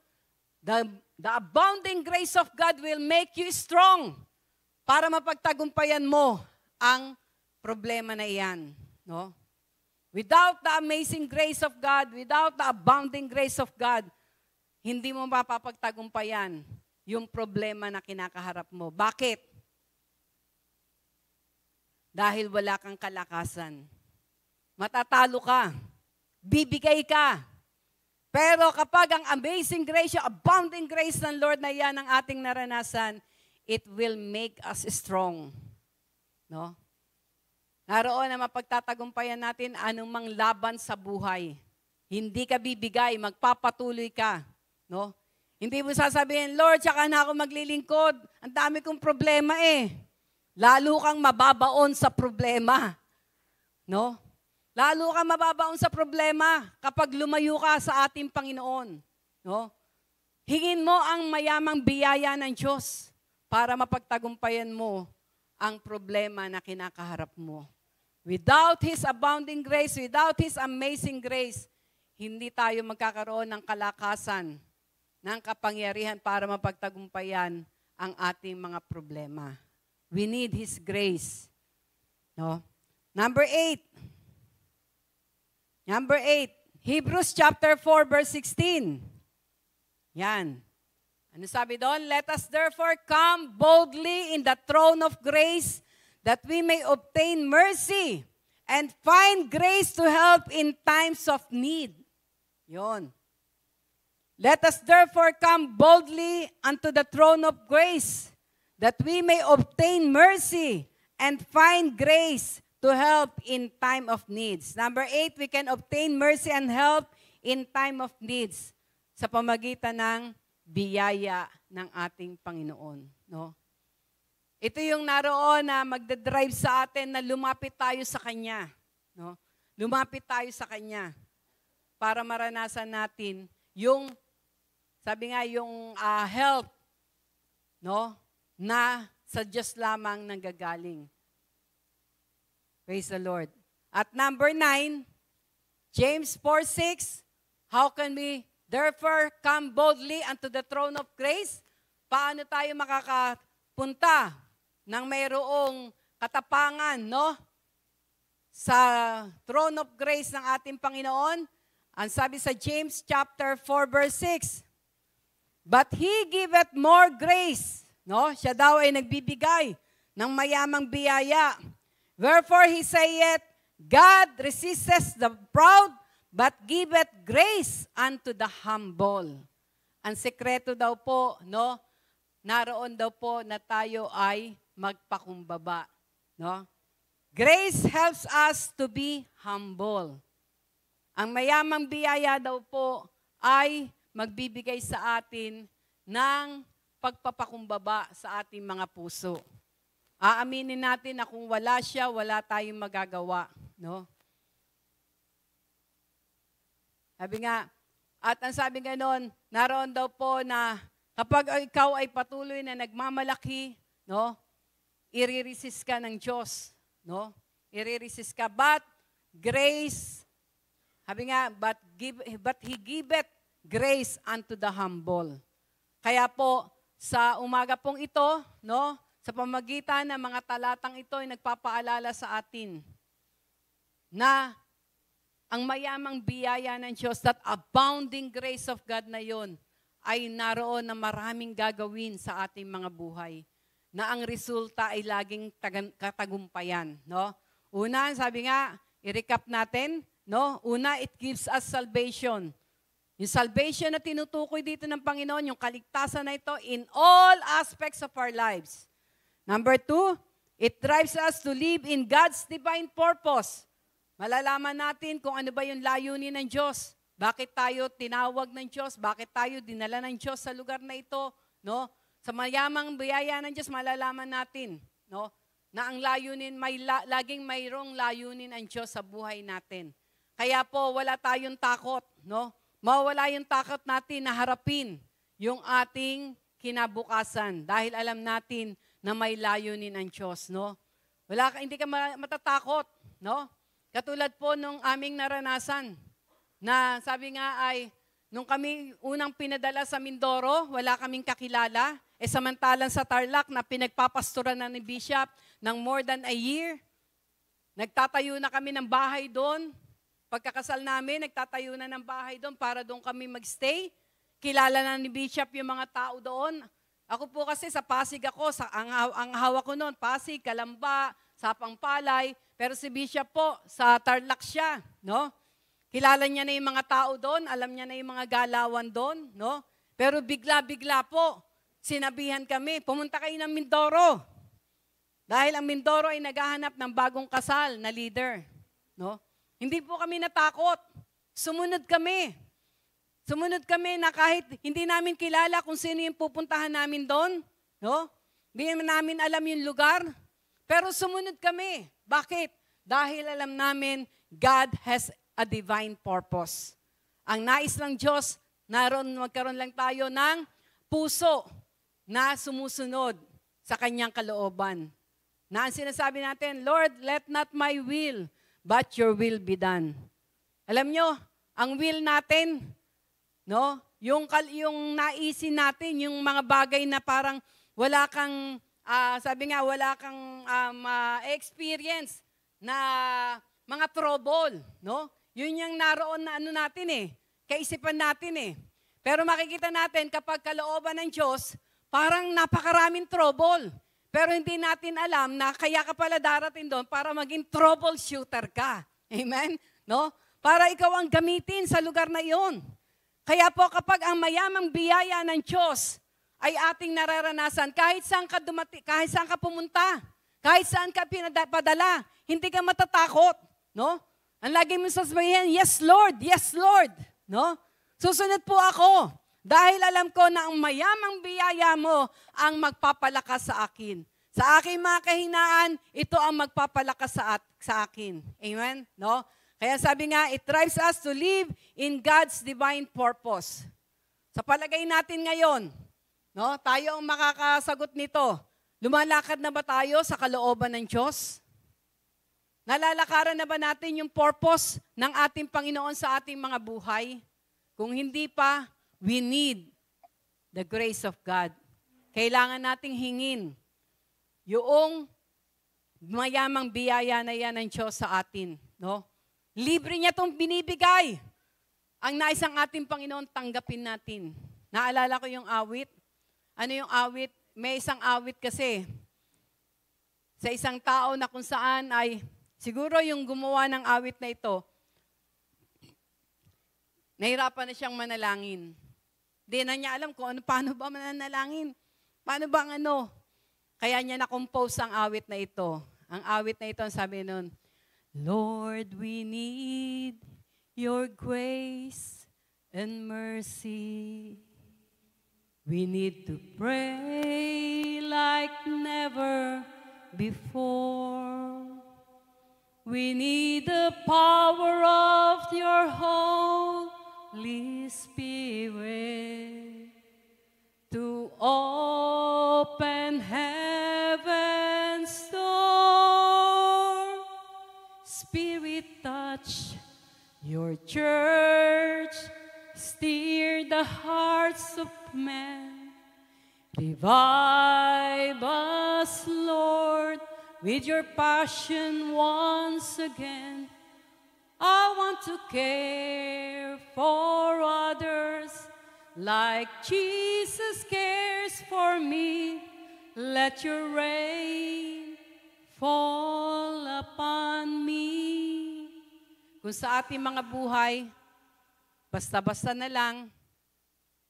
F: The abounding grace of God will make you strong para mapagtagumpayan mo ang problema na iyan. No? Without the amazing grace of God, without the abounding grace of God, hindi mo mapapagtagumpayan yung problema na kinakaharap mo. Bakit? Dahil wala kang kalakasan. Matatalo ka. Bibigay ka. Pero kapag ang amazing grace, yung abounding grace ng Lord na yan ang ating naranasan, it will make us strong. No? Naroon na mapagtatagumpayan natin anumang laban sa buhay. Hindi ka bibigay, magpapatuloy ka. No? Hindi mo sasabihin, Lord, tsaka na ako maglilingkod. Ang dami kong problema eh. Lalo kang mababaon sa problema. No? Lalo kang mababaon sa problema kapag lumayo ka sa ating Panginoon. No? Hingin mo ang mayamang biyaya ng Diyos para mapagtagumpayan mo ang problema na kinakaharap mo. Without His abounding grace, without His amazing grace, hindi tayo magkakaroon ng kalakasan, ng kapangyarihan para mapagtagumpayan ang ating mga problema. We need His grace. No? Number 8. Hebrews chapter 4 verse 16. Yan. Ano sabi doon? Let us therefore come boldly in the throne of grace that we may obtain mercy and find grace to help in times of need. Yon. Let us therefore come boldly unto the throne of grace, that we may obtain mercy and find grace to to help in time of needs. Number 8, we can obtain mercy and help in time of needs sa pamagitan ng biyaya ng ating Panginoon. No? Ito yung naroon na magdadrive sa atin na lumapit tayo sa Kanya. No? Lumapit tayo sa Kanya para maranasan natin yung, sabi nga, yung help, no? Na sa Diyos lamang nanggagaling. Praise the Lord. At number 9, James 4:6, how can we therefore come boldly unto the throne of grace? Paano tayo makakapunta ng mayroong katapangan, no? Sa throne of grace ng ating Panginoon. Ang sabi sa James chapter 4 verse 6, but He giveth more grace. No? Siya daw ay nagbibigay ng mayamang biyaya. Wherefore He saith, God resisteth the proud, but giveth grace unto the humble. Ang sekreto daw po, no? Naroon daw po na tayo ay magpakumbaba. No? Grace helps us to be humble. Ang mayamang biyaya daw po ay magbibigay sa atin ng pagpapakumbaba sa ating mga puso. Aaminin natin na kung wala siya, wala tayong magagawa. No? Sabi nga, at ang sabi nga noon, naroon daw po na kapag ikaw ay patuloy na nagmamalaki, no, iriresist ka ng Diyos. No? Iriresist ka. But grace, sabi nga, but He giveth grace unto the humble. Kaya po, sa umaga pong ito, no, sa pamagitan ng mga talatang ito ay nagpapaalala sa atin na ang mayamang biyaya ng Diyos, that abounding grace of God na yon, ay naroon na maraming gagawin sa ating mga buhay, na ang resulta ay laging katagumpayan. No? Una, sabi nga, i-recap natin, no? Una, it gives us salvation. Yung salvation na tinutukoy dito ng Panginoon, yung kaligtasan na ito in all aspects of our lives. Number 2, it drives us to live in God's divine purpose. Malalaman natin kung ano ba yung layunin ng Diyos. Bakit tayo tinawag ng Diyos? Bakit tayo dinala ng Diyos sa lugar na ito? No? Sa mayamang biyaya ng Diyos, malalaman natin, no, na ang layunin, laging mayroong layunin ang Diyos sa buhay natin. Kaya po, wala tayong takot, no? Mawala yung takot natin na harapin yung ating kinabukasan dahil alam natin na may layunin ang Diyos, no? Hindi ka matatakot, no? Katulad po nung aming naranasan na sabi nga ay nung kami unang pinadala sa Mindoro, wala kaming kakilala. Samantalang sa Tarlac na pinagpapastoran na ni Bishop ng more than a year, nagtatayo na kami ng bahay doon. Pagkakasal namin, nagtatayo na ng bahay doon para doon kami magstay. Kilala na ni Bishop yung mga tao doon. Ako po kasi sa Pasig ako, ang hawak ko noon, Pasig, Kalamba, Sapang Palay. Pero si Bishop po, sa Tarlac siya. No? Kilala niya na yung mga tao doon, alam niya na yung mga galawan doon. No? Pero bigla-bigla po, sinabihan kami, pumunta kayo ng Mindoro. Dahil ang Mindoro ay naghahanap ng bagong kasal na leader. No? Hindi po kami natakot. Sumunod kami. Sumunod kami na kahit hindi namin kilala kung sino yung pupuntahan namin doon. No? Hindi namin alam yung lugar. Pero sumunod kami. Bakit? Dahil alam namin God has a divine purpose. Ang nais ng Diyos, magkaroon lang tayo ng puso na sumusunod sa kanyang kalooban. Na ang sinasabi natin, Lord, let not my will, but your will be done. Alam nyo, ang will natin, no? Yung naisin natin, yung mga bagay na parang wala kang, sabi nga, wala kang experience na mga trouble, no? Yun yung naroon na ano natin kaisipan natin Pero makikita natin kapag kalooban ng Diyos, parang napakaraming trouble. Pero hindi natin alam na kaya ka pala darating doon para maging troubleshooter ka. Amen? No? Para ikaw ang gamitin sa lugar na iyon. Kaya po kapag ang mayamang biyaya ng Diyos ay ating nararanasan, kahit saan ka pumunta, kahit saan ka pinapadala, hindi ka matatakot, no? Ang lagi mo sasabihin, yes Lord, no? Susunod po ako dahil alam ko na ang mayamang biyaya mo ang magpapalakas sa akin. Sa aking mga kahinaan, ito ang magpapalakas sa akin. Amen? No? Kaya sabi nga, it drives us to live in God's divine purpose. Sa palagay natin ngayon, no, tayo ang makakasagot nito. Lumalakad na ba tayo sa kalooban ng Diyos? Nalalakaran na ba natin yung purpose ng ating Panginoon sa ating mga buhay? Kung hindi pa, we need the grace of God. Kailangan nating hingin yung mayamang biyaya na yan ng Diyos sa atin. No? Libre niya itong binibigay. Ang nais ng ating Panginoon, tanggapin natin. Naalala ko yung awit. Ano yung awit? May isang awit kasi sa isang tao na kung saan ay, siguro yung gumawa ng awit na ito, nahirapan na siyang manalangin. Di na niya alam kung paano ba mananalangin. Paano ba ang ano? Kaya niya na-compose ang awit na ito. Ang awit na ito, ang sabi nun, Lord, we need your grace and mercy. We need to pray like never before. We need the power of your Holy Spirit to open heaven's door. Spirit, touch your church, steer the hearts of men. Revive us, Lord, with your passion once again. I want to care for others like Jesus cares for me. Let your rain fall upon me. Kung sa ating mga buhay, basta-basta na lang,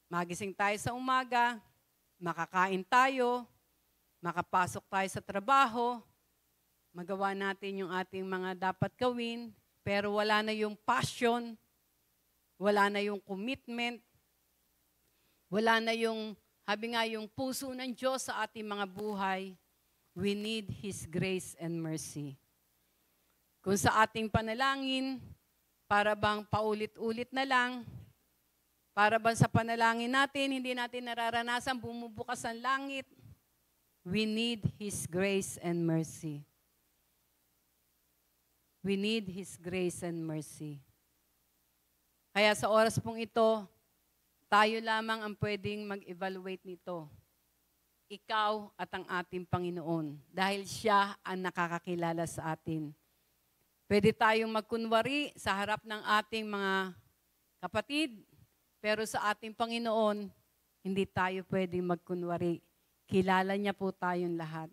F: magising tayo sa umaga, makakain tayo, makapasok tayo sa trabaho, magawa natin yung ating mga dapat gawin, pero wala na yung passion, wala na yung commitment, wala na yung, habi nga, yung puso ng Diyos sa ating mga buhay. We need His grace and mercy. Kung sa ating panalangin, para bang paulit-ulit na lang, para bang sa panalangin natin, hindi natin nararanasan bumubukas ang langit, we need His grace and mercy. We need His grace and mercy. Kaya sa oras pong ito, tayo lamang ang pwedeng mag-evaluate nito. Ikaw at ang ating Panginoon. Dahil siya ang nakakakilala sa atin. Pwede tayong magkunwari sa harap ng ating mga kapatid, pero sa ating Panginoon, hindi tayo pwedeng magkunwari. Kilala niya po tayong lahat.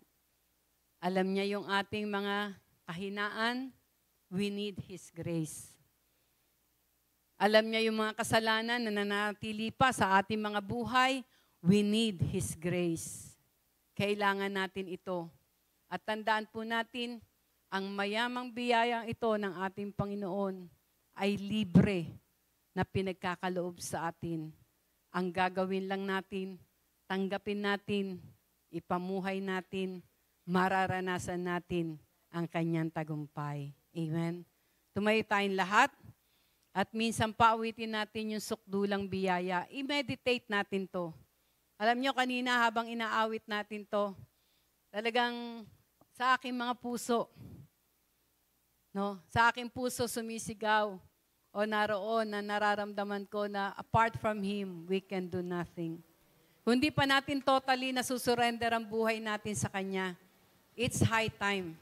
F: Alam niya yung ating mga kahinaan. We need His grace. Alam niya yung mga kasalanan na nanatili pa sa ating mga buhay. We need His grace. Kailangan natin ito. At tandaan po natin, ang mayamang biyayang ito ng ating Panginoon ay libre na pinagkakaloob sa atin. Ang gagawin lang natin, tanggapin natin, ipamuhay natin, mararanasan natin ang kanyang tagumpay. Amen? Tumayo tayong lahat at minsan pauwitin natin yung sukdulang biyaya. I-meditate natin to. Alam nyo, kanina habang inaawit natin to, talagang sa aking mga puso, no? Sa aking puso sumisigaw o naroon na nararamdaman ko na apart from Him, we can do nothing. Kung di pa natin totally nasusurrender ang buhay natin sa Kanya, it's high time.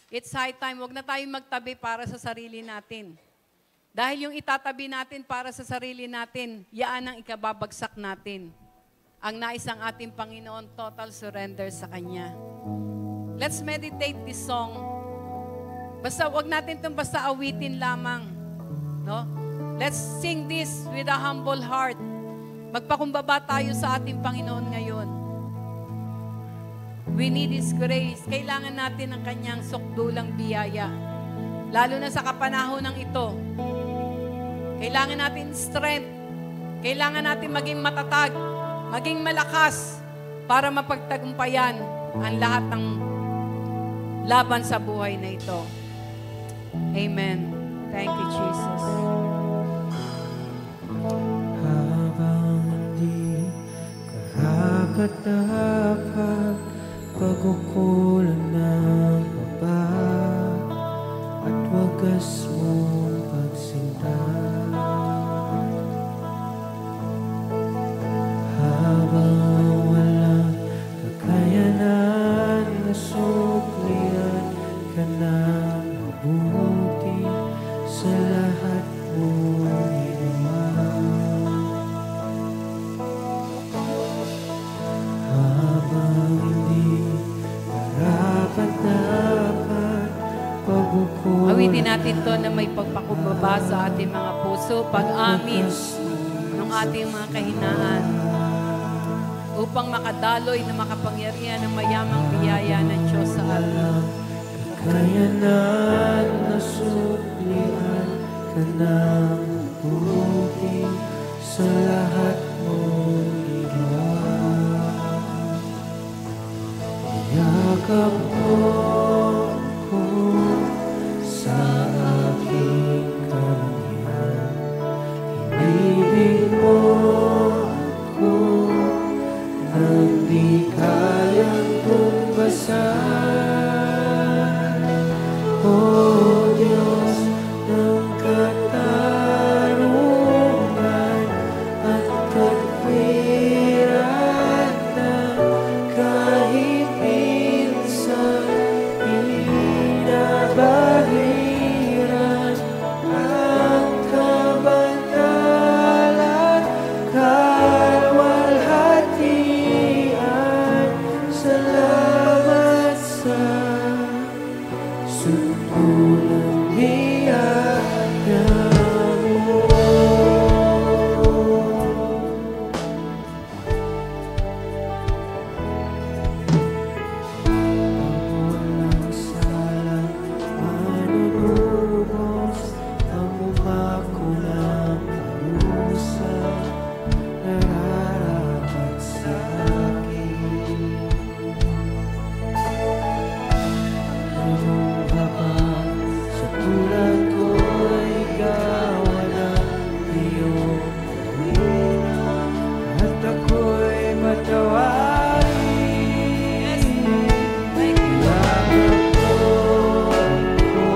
F: It's high time. Huwag na tayong magtabi para sa sarili natin. Dahil yung itatabi natin para sa sarili natin, yaan ang ikababagsak natin. Ang nais ng ating Panginoon, total surrender sa Kanya. Let's meditate this song. Basta wag natin itong basta awitin lamang. No? Let's sing this with a humble heart. Magpakumbaba tayo sa ating Panginoon ngayon. We need His grace. Kailangan natin ng kanyang sukdulang biyaya. Lalo na sa kapanahon ng ito. Kailangan natin strength. Kailangan natin maging matatag, maging malakas para mapagtagumpayan ang lahat ng laban sa buhay na ito. Amen. Thank you, Jesus.
B: Habang hindi karapat-dapat, pagkukulan ng baba at wagas mong pagsinta. Habang walang kakayanan na suklian ka ng mabuti sa lahat mong ginawa. Habang hindi karapat-dapat, pagkukulan.
F: Awitin natin to na may pagpakumbaba sa ating mga puso, pag-amin ng ating mga kahinaan upang makadaloy na makapangyarihan ng mayamang biyaya ng Diyos sa atin.
B: Kakayanan na suklian ka ng mabuti sa lahat mong ginawa. Yakap mo ko sa aking karangyaan. Inibig mo ko nang di kayang tumbasan. O Diyos ng katarungan at katwiran na kahit minsan pinabahiran ang kabangalan, kalwalhatian. Salamat sa sukulang biyaya mo. Walang salang manunubos ang umako ng parusa, nararapat sa akin. Anong kapag sa tulad ko'y gawa ng iyong gawin at ako'y matawarin. Ilagak mo ko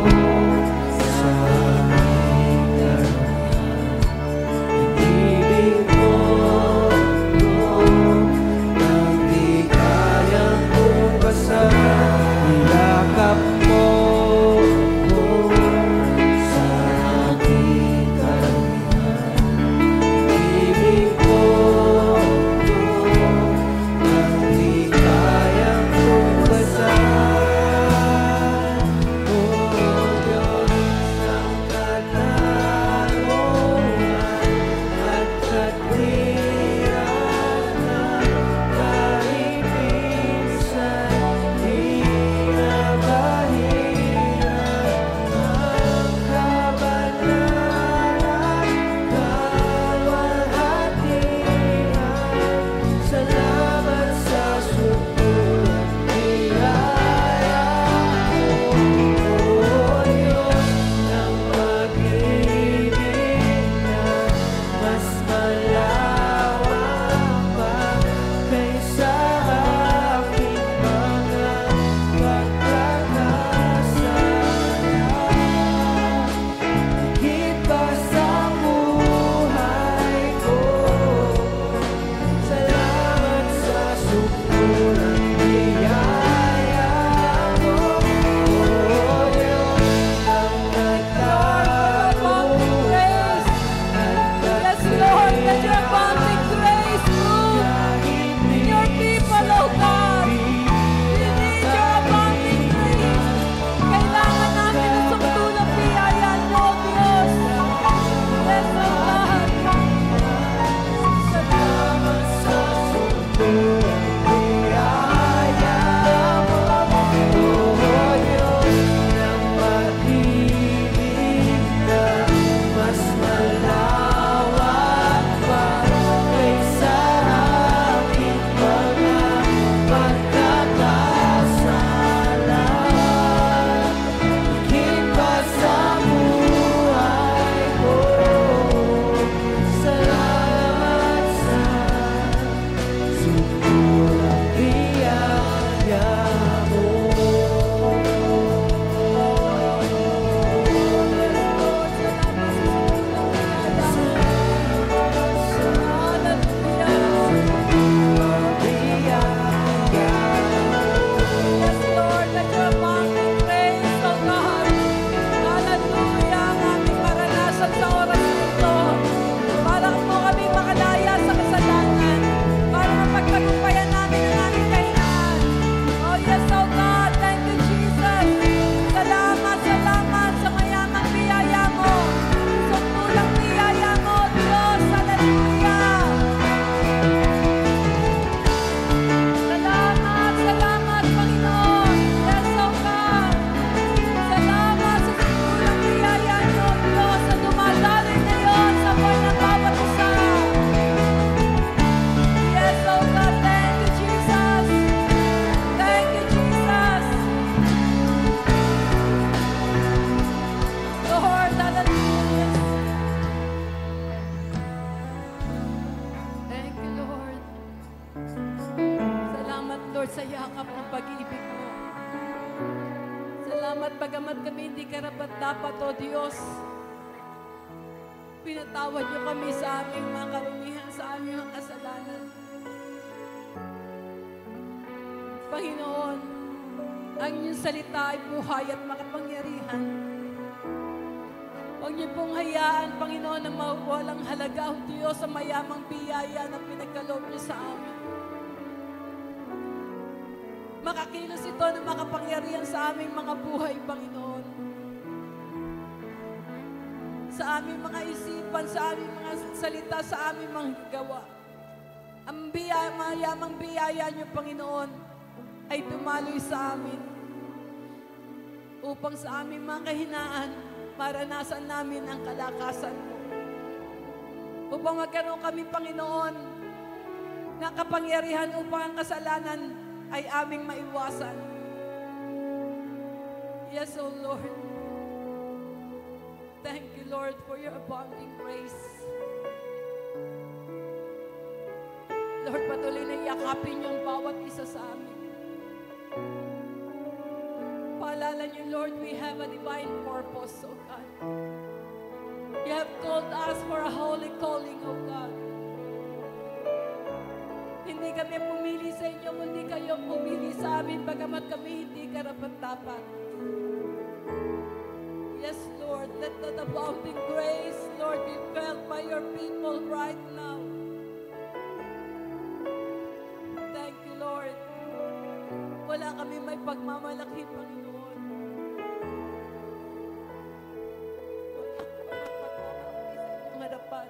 B: sa aking karangyaan. Inibig mo ko nang di kayang tumbasan. Ilakap mo ko sa aking
F: At bagamat kami hindi karapat-dapat, O Diyos, pinatawad niyo kami sa aming mga karumihan, sa aming mga kasalanan. Panginoon, ang inyong salita ay buhay at makapangyarihan. Huwag niyo pong hayaan, Panginoon, na mawalang halaga ang Diyos sa mayamang biyaya na pinagkaloob niyo sa amin. Makakilos ito na makapangyarihan sa aming mga buhay, Panginoon. Sa aming mga isipan, sa aming mga salita, sa aming mga gawa. Ang mayamang biyaya niyo, Panginoon, ay dumaloy sa amin upang sa aming mga kahinaan, maranasan namin ang kalakasan mo. Upang magkaroon kami, Panginoon, na kapangyarihan upang ang kasalanan ay aming maiwasan. Yes, O Lord. Thank you, Lord, for your abounding grace. Lord, patuloy na yakapin niyo ang bawat isa sa amin. Paalala niyo, Lord, we have a divine purpose, O God. You have called us for a holy calling, O God. Hindi kami pumili sa inyo, kundi kayo pumili sa amin, bagamat kami hindi karapat-dapat. Yes, Lord, let the abounding grace, Lord, be felt by your people right now. Thank you, Lord. Wala kami may pagmamalaki, Panginoon. Wala pagmamalaki sa inyong harapan.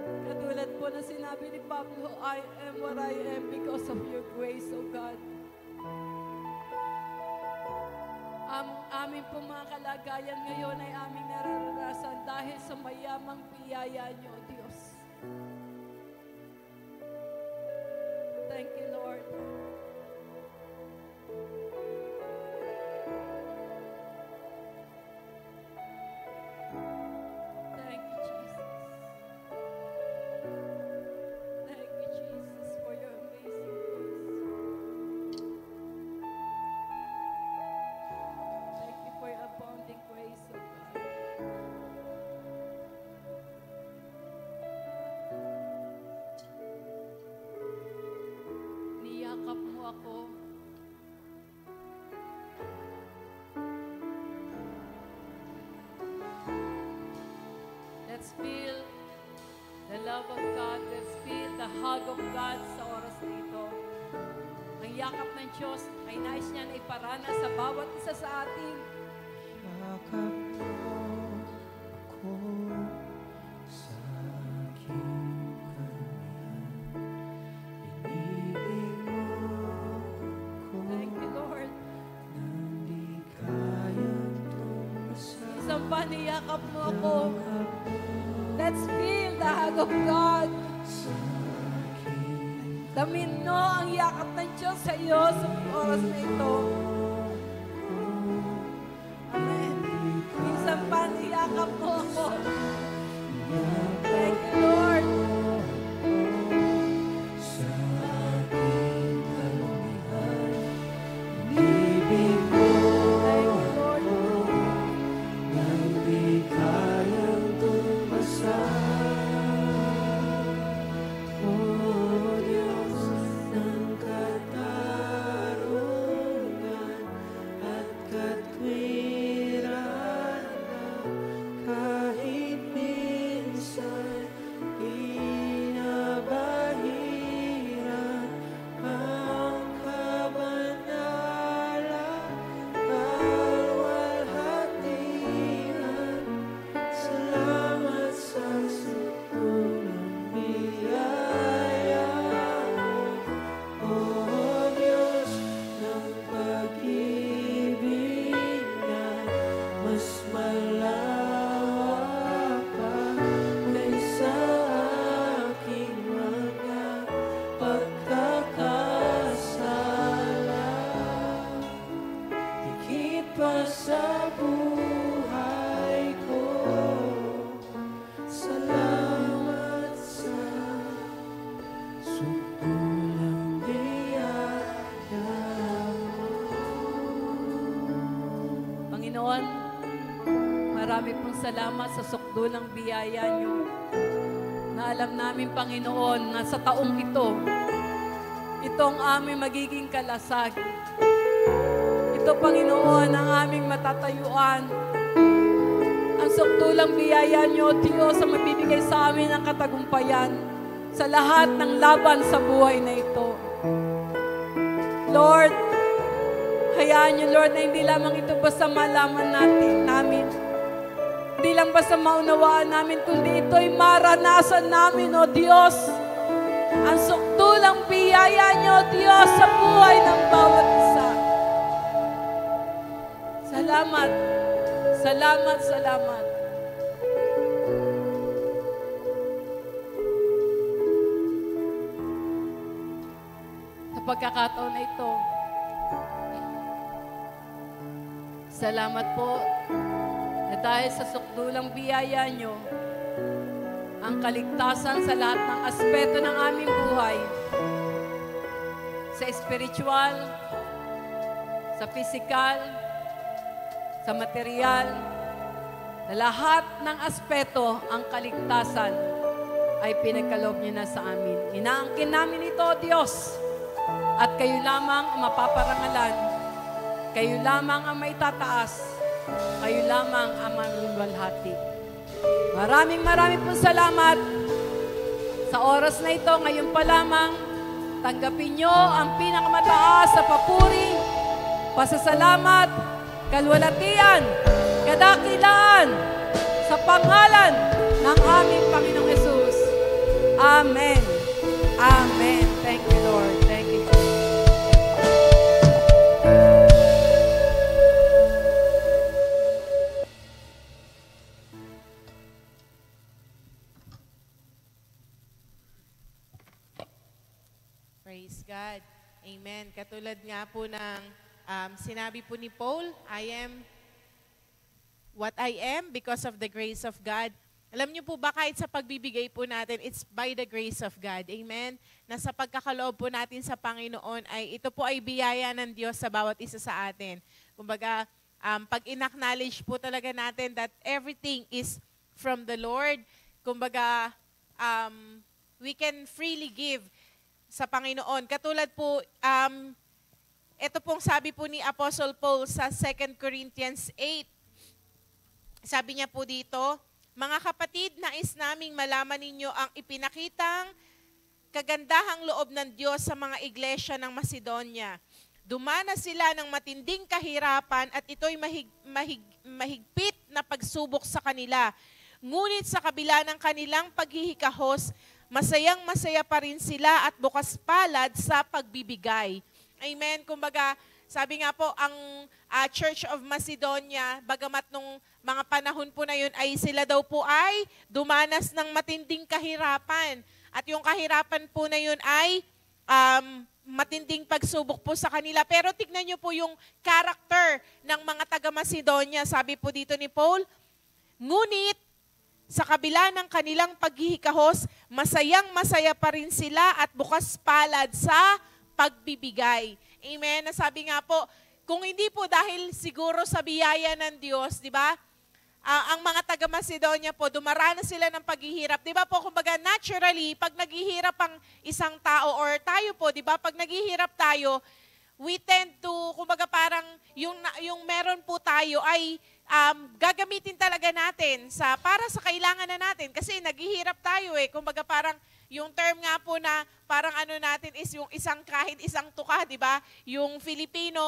F: Katulad po na sinabi ni Pablo, I am what I am because of your grace, O God. Ang aming pong mga kalagayan ngayon ay aming nararanasan dahil sa mayamang biyaya niyo, O Diyos. Thank you, Lord. Thank you, Jesus. Thank you, Jesus, for your amazing grace. Thank you for your abounding grace, O God. Niyakap mo ako. Let's feel the love of God. Let's feel the hug of God sa oras na ito. Ang yakap ng Diyos ay nais niya na iparana sa bawat isa sa atin.
B: Yakap mo ako sa aking karamihan. Inibig mo ako
F: Thank you, Lord.
B: nang di kayang tumasan.
F: Isang pa niyakap mo ako. Let's feel the hug of God. Damin mo ang yakap ng Diyos sa iyo sa oras na ito. Amen. Minsan pa niyakap mo ako. Thank you, Lord.
B: Sa aking karamihan, inibig mo
F: Thank you, Lord.
B: nang di kayang tumasan. O Diyos ng katarungan at katwiran na kahit minsan inabahiran ang kabanalan, kalwalhatian. Salamat sa sukulang biyaya mo, O Diyos ng pag-ibig na mas malawak pa kaysa aking mga pagkakasala. Higit pa sa buhay ko, salamat sa sukulang biyaya
F: marami pong salamat sa sukdulang biyaya niyo. Na alam namin, Panginoon, na sa taong ito ang aming magiging kalasag. Ito, Panginoon, ang aming matatayuan. Ang sukdulang biyaya niyo, Diyos, ang magbibigay sa amin ng katagumpayan sa lahat ng laban sa buhay na ito. Lord, hayaan niyo, Lord, na hindi lamang ito basta malaman namin. Hindi lang basta maunawaan namin, kundi ito'y maranasan namin, O Diyos. Ang sukdulang biyaya niyo, Diyos, sa buhay ng bawat isa. Salamat. Salamat, salamat. Sa pagkakataon na ito, salamat po na dahil sa sukdulang biyaya nyo, ang kaligtasan sa lahat ng aspeto ng aming buhay, sa spiritual, sa physical, sa material, na lahat ng aspeto, ang kaligtasan ay pinagkaloob nyo na sa amin. Inaangkin namin ito, Diyos, at kayo lamang ang mapaparangalan, kayo lamang ang maitataas, kayo lamang ang manlulwalhati. Maraming pong salamat sa oras na ito. Ngayon pa lamang, tanggapin nyo ang pinakamataas sa papuri, pasasalamat, kalwalatian, kadakilaan sa pangalan ng aming Panginoong Hesus. Amen. Amen. Thank you, Lord. Thank you, Jesus.
E: Praise God. Amen. Katulad nga po ng sinabi po ni Paul, I am what I am because of the grace of God. Alam niyo po ba, kahit sa pagbibigay po natin, it's by the grace of God. Amen? Na sa pagkakaloob po natin sa Panginoon, ay ito po ay biyaya ng Diyos sa bawat isa sa atin. Kumbaga, pag in-acknowledge po talaga natin that everything is from the Lord, kumbaga, we can freely give sa Panginoon. Katulad po, ito pong sabi po ni Apostle Paul sa 2 Corinthians 8. Sabi niya po dito, mga kapatid, nais naming malaman ninyo ang ipinakitang kagandahang loob ng Diyos sa mga iglesia ng Macedonia. Dumanas sila ng matinding kahirapan at ito'y mahigpit na pagsubok sa kanila. Ngunit sa kabila ng kanilang paghihikahos, masayang-masaya pa rin sila at bukas palad sa pagbibigay. Amen. Kumbaga, sabi nga po, ang Church of Macedonia, bagamat nung mga panahon po na yun, ay sila daw po ay dumanas ng matinding kahirapan. At yung kahirapan po na yun ay matinding pagsubok po sa kanila. Pero tignan nyo po yung character ng mga taga-Macedonia. Sabi po dito ni Paul, ngunit sa kabila ng kanilang paghihikahos, masayang-masaya pa rin sila at bukas palad sa pagbibigay. Amen. Nasabi nga po, kung hindi po dahil siguro sa biyaya ng Diyos, di ba? Ang mga taga-Macedonia po, dumaranas sila ng paghihirap. Di ba po, kumbaga naturally, pag naghihirap ang isang tao or tayo po, di ba, pag naghihirap tayo, we tend to, kumbaga parang yung meron po tayo ay gagamitin talaga natin para sa kailangan na natin. Kasi naghihirap tayo kumbaga parang yung term nga po na parang natin is yung kahit isang tuka, di ba? Yung Filipino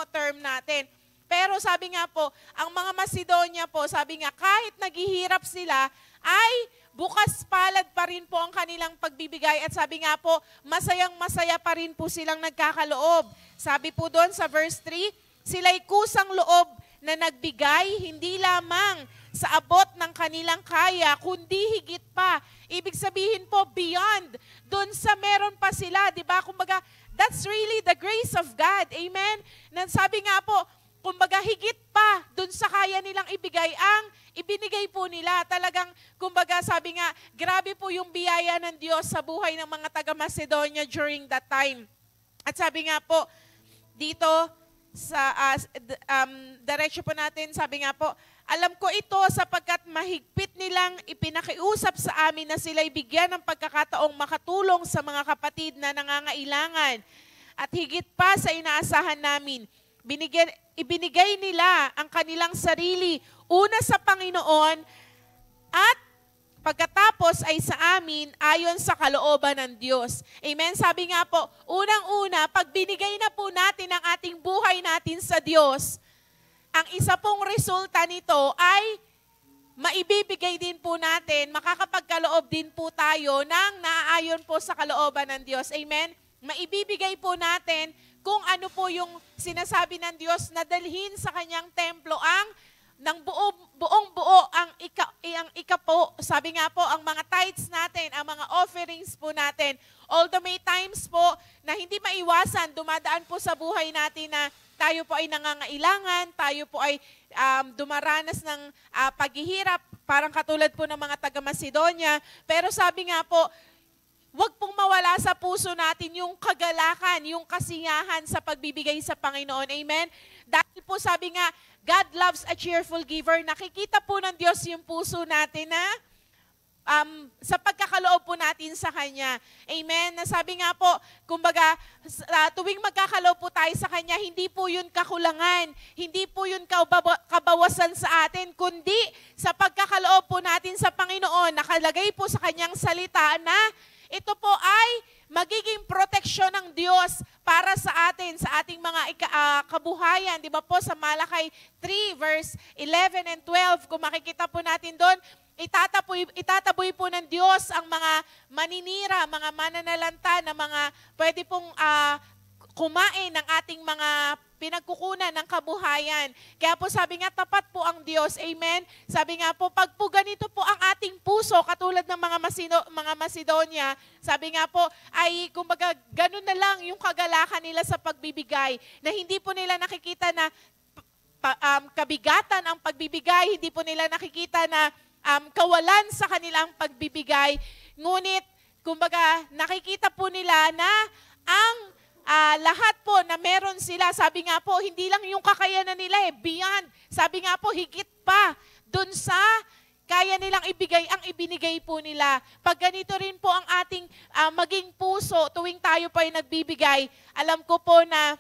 E: term natin. Pero sabi nga po, ang mga Macedonia po, sabi nga kahit naghihirap sila, ay bukas palad pa rin po ang kanilang pagbibigay. At sabi nga po, masayang-masaya pa rin po silang nagkakaloob. Sabi po doon sa verse 3, sila'y kusang loob na nagbigay, hindi lamang sa abot ng kanilang kaya, kundi higit pa. Ibig sabihin po, beyond. Doon sa meron pa sila, di ba? Kumbaga, that's really the grace of God. Amen? Sabi nga po, kumbaga, higit pa doon sa kaya nilang ibigay ang ibinigay po nila. Talagang, kumbaga, sabi nga, grabe po yung biyaya ng Diyos sa buhay ng mga taga-Macedonia during that time. At sabi nga po, dito, sa diretso po natin, sabi nga po, Alam ko ito sapagkat mahigpit nilang ipinakiusap sa amin na sila'y bigyan ng pagkakataong makatulong sa mga kapatid na nangangailangan. At higit pa sa inaasahan namin, ibinigay nila ang kanilang sarili una sa Panginoon at pagkatapos ay sa amin ayon sa kalooban ng Diyos. Amen? Sabi nga po, unang-una, pag binigay na po natin ang ating buhay natin sa Diyos, ang isa pong resulta nito ay maibibigay din po natin, makakapagkaloob din po tayo ng naaayon po sa kalooban ng Diyos. Amen? Maibibigay po natin kung ano po yung sinasabi ng Diyos na dalhin sa kanyang templo ng buong buo ang ika po. Sabi nga po, ang mga tithes natin, ang mga offerings po natin. Although may times po na hindi maiwasan, dumadaan po sa buhay natin na tayo po ay nangangailangan, tayo po ay dumaranas ng paghihirap, parang katulad po ng mga taga-Macedonia. Pero sabi nga po, huwag pong mawala sa puso natin yung kagalakan, yung kasiyahan sa pagbibigay sa Panginoon. Amen? Dahil po sabi nga, God loves a cheerful giver. Nakikita po ng Diyos yung puso natin na sa pagkakaloob po natin sa Kanya. Amen? Nasabi nga po, kumbaga, tuwing magkakaloob po tayo sa Kanya, hindi po yun kakulangan, hindi po yun kabawasan sa atin, kundi sa pagkakaloob po natin sa Panginoon, nakalagay po sa Kanyang salita na ito po ay magiging proteksyon ng Diyos para sa atin, sa ating mga kabuhayan. Di ba po sa Malakay 3 verse 11 and 12, kung makikita po natin doon, itataboy po ng Diyos ang mga maninira, mga mananalanta na mga pwede pong kumain ng ating mga pinagkukunan ng kabuhayan. Kaya po sabi nga, tapat po ang Diyos. Amen? Sabi nga po, pag po ganito po ang ating puso, katulad ng mga Macedonia, sabi nga po, ay kumbaga ganun na lang yung kagalakan nila sa pagbibigay, na hindi po nila nakikita na kabigatan ang pagbibigay, hindi po nila nakikita na kawalan sa kanilang pagbibigay. Ngunit, kumbaga, nakikita po nila na ang lahat po na meron sila, sabi nga po, hindi lang yung kakayanan nila beyond. Sabi nga po, higit pa dun sa kaya nilang ibigay, ang ibinigay po nila. Pag ganito rin po ang ating maging puso, tuwing tayo po ay nagbibigay, alam ko po na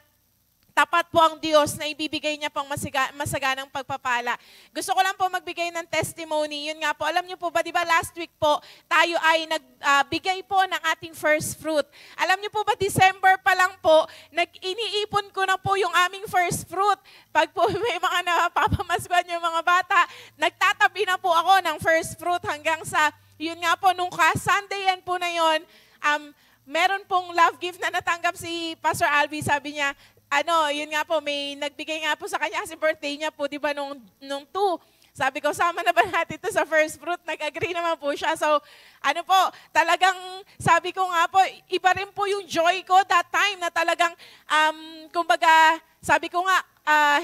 E: tapat po ang Diyos na ibibigay niya pang masaganang pagpapala. Gusto ko lang po magbigay ng testimony. Yun nga po, alam niyo po ba, di ba last week po, tayo ay nagbigay po ng ating first fruit. Alam niyo po ba, December pa lang po, iniipon ko na po yung aming first fruit. Pag po may mga napapamaskuhan yung mga bata, nagtatabi na po ako ng first fruit hanggang sa, yun nga po, nung Sunday yan po na yun, meron pong love gift na natanggap si Pastor Alvy, sabi niya, yun nga po, may nagbigay nga po sa kanya kasi birthday niya po, di ba, nung 2. Sabi ko, sama na ba natin ito sa first fruit? Nag-agree naman po siya. So, talagang, sabi ko nga po, iba rin po yung joy ko that time na talagang, kumbaga, sabi ko nga,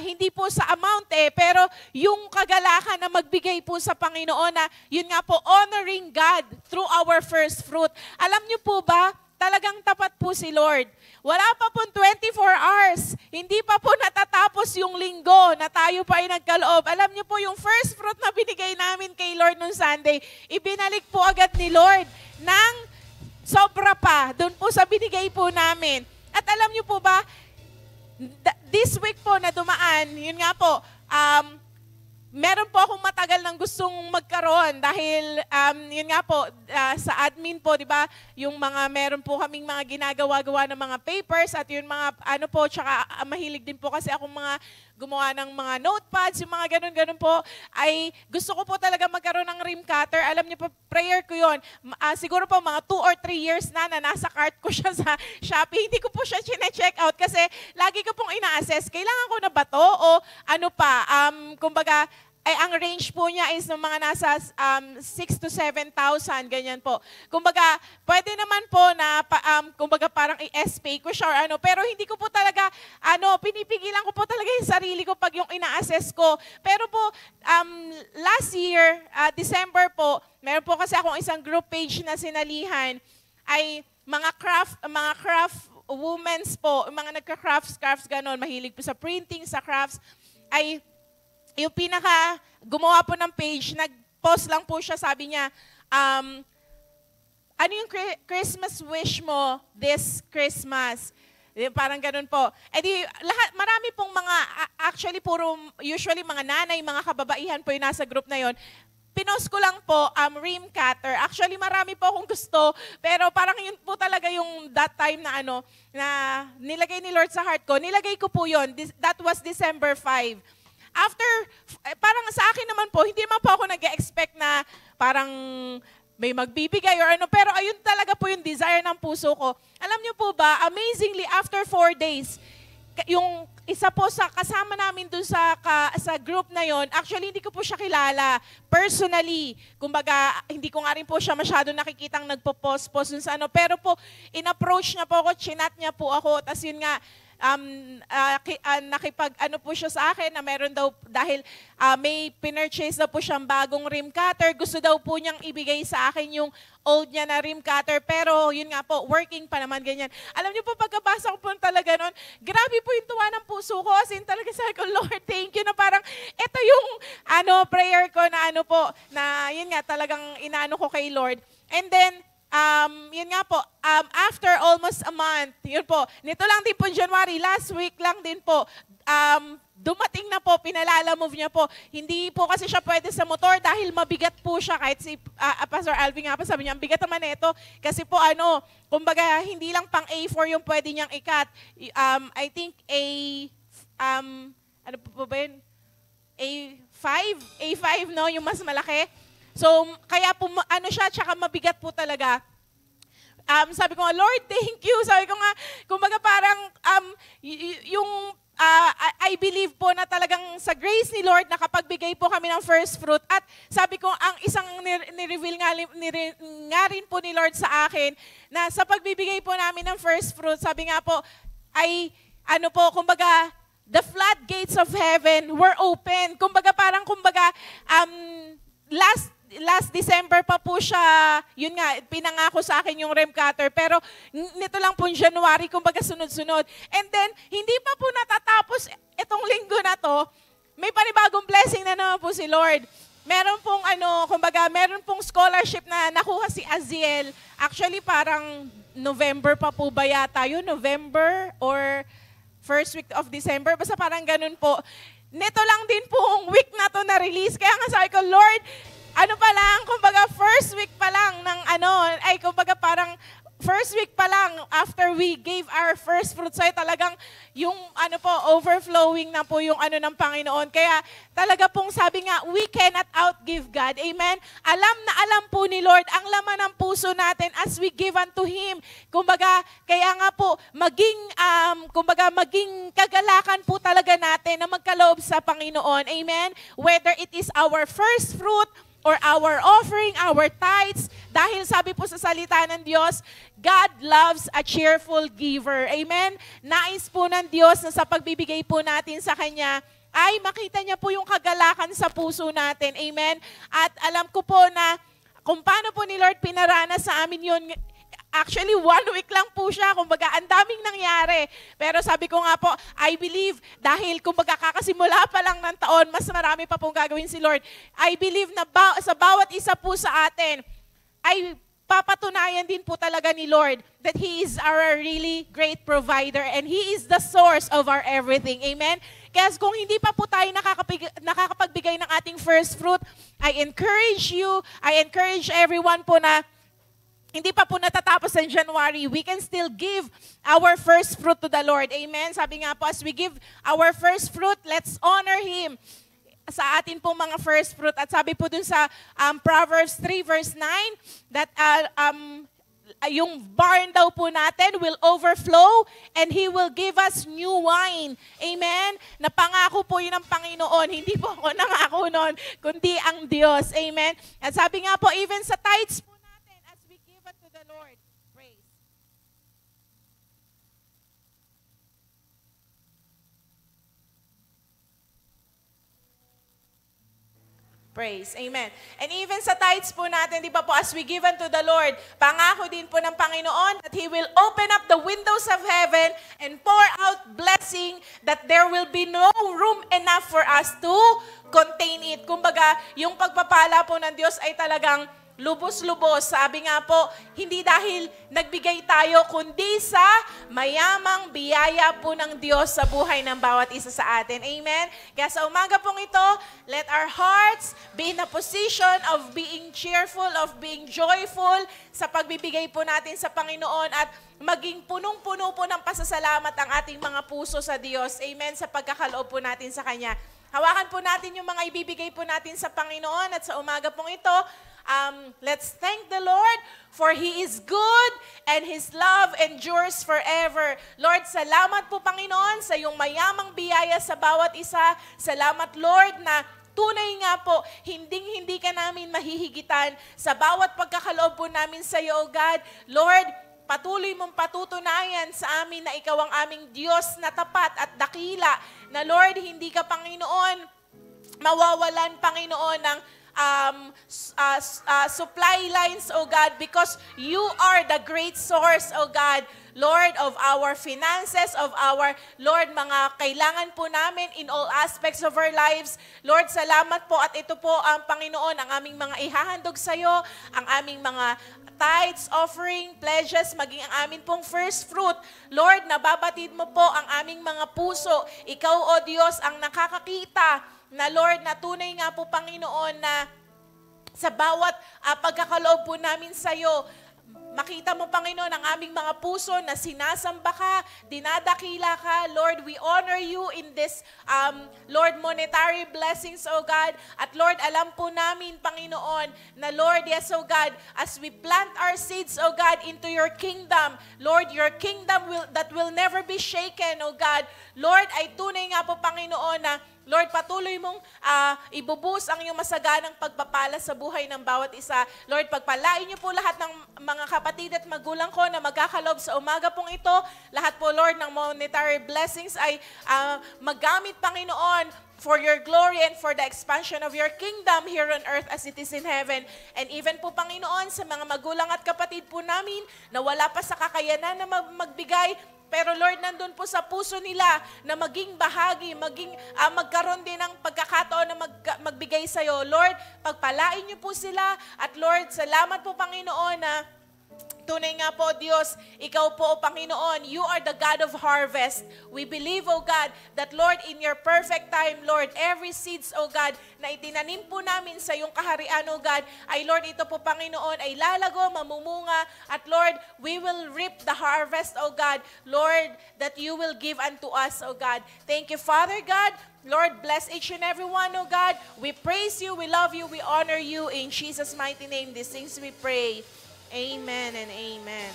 E: hindi po sa amount pero yung kagalakan na magbigay po sa Panginoon na, yun nga po, honoring God through our first fruit. Alam niyo po ba, talagang tapat po si Lord. Wala pa pong 24 hours. Hindi pa po natatapos yung linggo na tayo pa ay nagkaloob. Alam niyo po, yung first fruit na binigay namin kay Lord nung Sunday, ibinalik po agad ni Lord ng sobra pa doon po sa binigay po namin. At alam niyo po ba, this week po na dumaan, yun nga po, meron po akong matagal nang gustong magkaroon dahil yun nga po sa admin po, 'di ba? Yung mga meron po kaming mga ginagawa-gawa ng mga papers at yung mga tsaka mahilig din po kasi akong mga gumawa ng mga notepads, yung mga ganun-ganun po, ay gusto ko po talaga magkaroon ng rim cutter. Alam niyo po, prayer ko yun. Siguro po mga 2 or 3 years na nasa cart ko siya sa Shopee. Hindi ko po siya chine-check out kasi lagi ko pong ina-assess, kailangan ko na ba to o kumbaga, ang range po niya is ng mga nasa 6,000 to 7,000, ganyan po. Kumbaga, pwede naman po na, kumbaga parang i-S-pay ko siya or pero hindi ko po talaga, pinipigilan ko po talaga yung sarili ko pag yung ina-assess ko. Pero po, last year, December po, meron po kasi akong isang group page na sinalihan, ay mga craft women's po, mga nagka-crafts, ganon, mahilig po sa printing, sa crafts, ay yung gumawa po ng page, nag-post lang po siya, sabi niya, ano yung Christmas wish mo this Christmas? Parang ganun po. Eh di, marami pong actually usually mga nanay, mga kababaihan po yung nasa group na yon. Pinost ko lang po, rim cutter. Actually, marami po akong gusto, pero parang yun po talaga yung that time na na nilagay ni Lord sa heart ko. Nilagay ko po yun. That was December 5. After, parang sa akin naman po, hindi man po ako nag-expect na parang may magbibigay or pero ayun talaga po yung desire ng puso ko. Alam niyo po ba, amazingly, after 4 days, yung isa po sa kasama namin dun sa group na yon, actually hindi ko po siya kilala personally. Kumbaga, hindi ko nga rin po siya masyado nakikitang nagpo-post dun sa pero po, in-approach niya po ako, chinat niya po ako, tas yun nga, po siya sa akin na meron daw, dahil may pinurchase daw po siyang bagong rim cutter, gusto daw po niyang ibigay sa akin yung old niya na rim cutter, pero yun nga po, working pa naman ganyan. Alam niyo po, pagkabasa ko po talaga nun, grabe po yung tuwa ng puso ko, as in talaga sabi ko, Lord, thank you, na parang, ito yung prayer ko na na yun nga, talagang inaano ko kay Lord. And then, yun nga po, after almost a month, yun po, nito lang din po January, last week lang din po, dumating na po, pinalala-move niya po. Hindi po kasi siya pwede sa motor dahil mabigat po siya. Kahit si Pastor Alvin nga po sabi niya, ang bigat naman ito. Kasi po kumbaga hindi lang pang A4 yung pwede niyang ikat. I think ano po ba yun? A5 no, yung mas malaki. So, kaya po, siya, tsaka mabigat po talaga. Sabi ko nga, Lord, thank you. Sabi ko nga, kumbaga parang, I believe po na talagang sa grace ni Lord, nakapagbigay po kami ng first fruit. At sabi ko, ang isang ni-reveal nga rin po ni Lord sa akin, na sa pagbibigay po namin ng first fruit, sabi nga po, ay, kumbaga, the floodgates of heaven were open. Kumbaga, last December pa po siya, yun nga, pinangako sa akin yung rim cutter. Pero nito lang po January, kumbaga sunod-sunod. And then, hindi pa po natatapos itong linggo na to, may panibagong blessing na naman po si Lord. Meron pong meron pong scholarship na nakuha si Aziel. Actually, parang November pa po ba yata yun? November or first week of December? Basta parang ganun po. Nito lang din po ang week na to na-release. Kaya nga sabi ko, Lord, kumbaga first week pa lang ng kumbaga parang first week pa lang after we gave our first fruit, so talagang yung overflowing na po yung ng Panginoon. Kaya talaga pong sabi nga, we cannot outgive God. Amen? Alam na alam po ni Lord ang laman ng puso natin as we give unto Him. Kumbaga, kaya nga po, maging kagalakan po talaga natin na magkaloob sa Panginoon. Amen? Whether it is our first fruit, or our offering, our tithes, dahil sabi po sa salita ng Diyos, God loves a cheerful giver. Amen? Nais po ng Diyos na sa pagbibigay po natin sa Kanya, ay makita niya po yung kagalakan sa puso natin. Amen? At alam ko po na kung paano po ni Lord pinaranas sa amin yun. Actually, 1 week lang po siya. Kumbaga, ang daming nangyari. Pero sabi ko nga po, I believe, dahil kumbaga kakasimula pa lang ng taon, mas marami pa pong gagawin si Lord. I believe na sa bawat isa po sa atin, ay papatunayan din po talaga ni Lord that He is our really great provider and He is the source of our everything. Amen? Kaya kung hindi pa po tayo nakakapagbigay ng ating first fruit, I encourage everyone po na hindi pa po natatapos ng January, we can still give our first fruit to the Lord. Amen? Sabi nga po, as we give our first fruit, let's honor Him sa atin pong mga first fruit. At sabi po dun sa Proverbs 3 verse 9, that yung barn daw po natin will overflow and He will give us new wine. Amen? Napangako po yun ng Panginoon. Hindi po ako nangako nun, kundi ang Diyos. Amen? At sabi nga po, even sa tithes po, Lord, praise. Praise. Amen. And even sa tithes po natin, di ba po, as we give unto the Lord, pangako din po ng Panginoon that He will open up the windows of heaven and pour out blessing that there will be no room enough for us to contain it. Kumbaga, yung pagpapala po ng Diyos ay talagang lubos-lubos. Sabi nga po, hindi dahil nagbigay tayo, kundi sa mayamang biyaya po ng Diyos sa buhay ng bawat isa sa atin. Amen? Kaya sa umaga pong ito, let our hearts be in a position of being cheerful, of being joyful sa pagbibigay po natin sa Panginoon at maging punong-puno po ng pasasalamat ang ating mga puso sa Diyos. Amen? Sa pagkakaloob po natin sa Kanya. Hawakan po natin yung mga ibibigay po natin sa Panginoon at sa umaga pong ito, let's thank the Lord for He is good and His love endures forever. Lord, salamat po Panginoon sa iyong mayamang biyaya sa bawat isa. Salamat Lord na tunay nga po, hindi ka namin mahihigitan sa bawat pagkakaloob po namin sa iyo, O God. Lord, patuloy mong patutunayan sa amin na ikaw ang aming Diyos na tapat at dakila. Na Lord, hindi ka Panginoon mawawalan Panginoon ng supply lines, O God, because you are the great source, O God, Lord, of our finances, of our, Lord, mga kailangan po namin in all aspects of our lives. Lord, salamat po at ito po ang Panginoon, ang aming mga ihahandog sa iyo, ang aming mga tithes, offering, pledges, maging ang amin pong first fruit. Lord, nababatid mo po ang aming mga puso. Ikaw, O Diyos, ang nakakakita na Lord, na tunay nga po Panginoon na sa bawat pagkakaloob po namin sa iyo, makita mo Panginoon ang aming mga puso na sinasamba ka, dinadakila ka. Lord, we honor you in this, Lord, monetary blessings, O God. At Lord, alam po namin Panginoon na Lord, yes, O God, as we plant our seeds, O God, into your kingdom, Lord, your kingdom that will never be shaken, O God. Lord, ay tunay nga po Panginoon na Lord, patuloy mong ibubuhos ang iyong masaganang pagpapala sa buhay ng bawat isa. Lord, pagpalain niyo po lahat ng mga kapatid at magulang ko na magkakalob sa umaga pong ito. Lahat po, Lord, ng monetary blessings ay magamit, Panginoon, for your glory and for the expansion of your kingdom here on earth as it is in heaven. And even po, Panginoon, sa mga magulang at kapatid po namin na wala pa sa kakayanan na magbigay, pero Lord, nandun po sa puso nila na maging bahagi, magkaroon din ng pagkakataon na magbigay sa iyo. Lord, pagpalain niyo po sila. At Lord, salamat po Panginoon na tunay nga po, Diyos, ikaw po, Panginoon, you are the God of harvest. We believe, O God, that Lord, in your perfect time, Lord, every seeds, O God, na itinanim po namin sa iyong kaharian, O God, ay Lord, ito po, Panginoon, ay lalago, mamumunga, at Lord, we will reap the harvest, O God, Lord, that you will give unto us, O God. Thank you, Father God. Lord, bless each and every one, O God. We praise you, we love you, we honor you. In Jesus' mighty name, these things we pray. Amen and amen.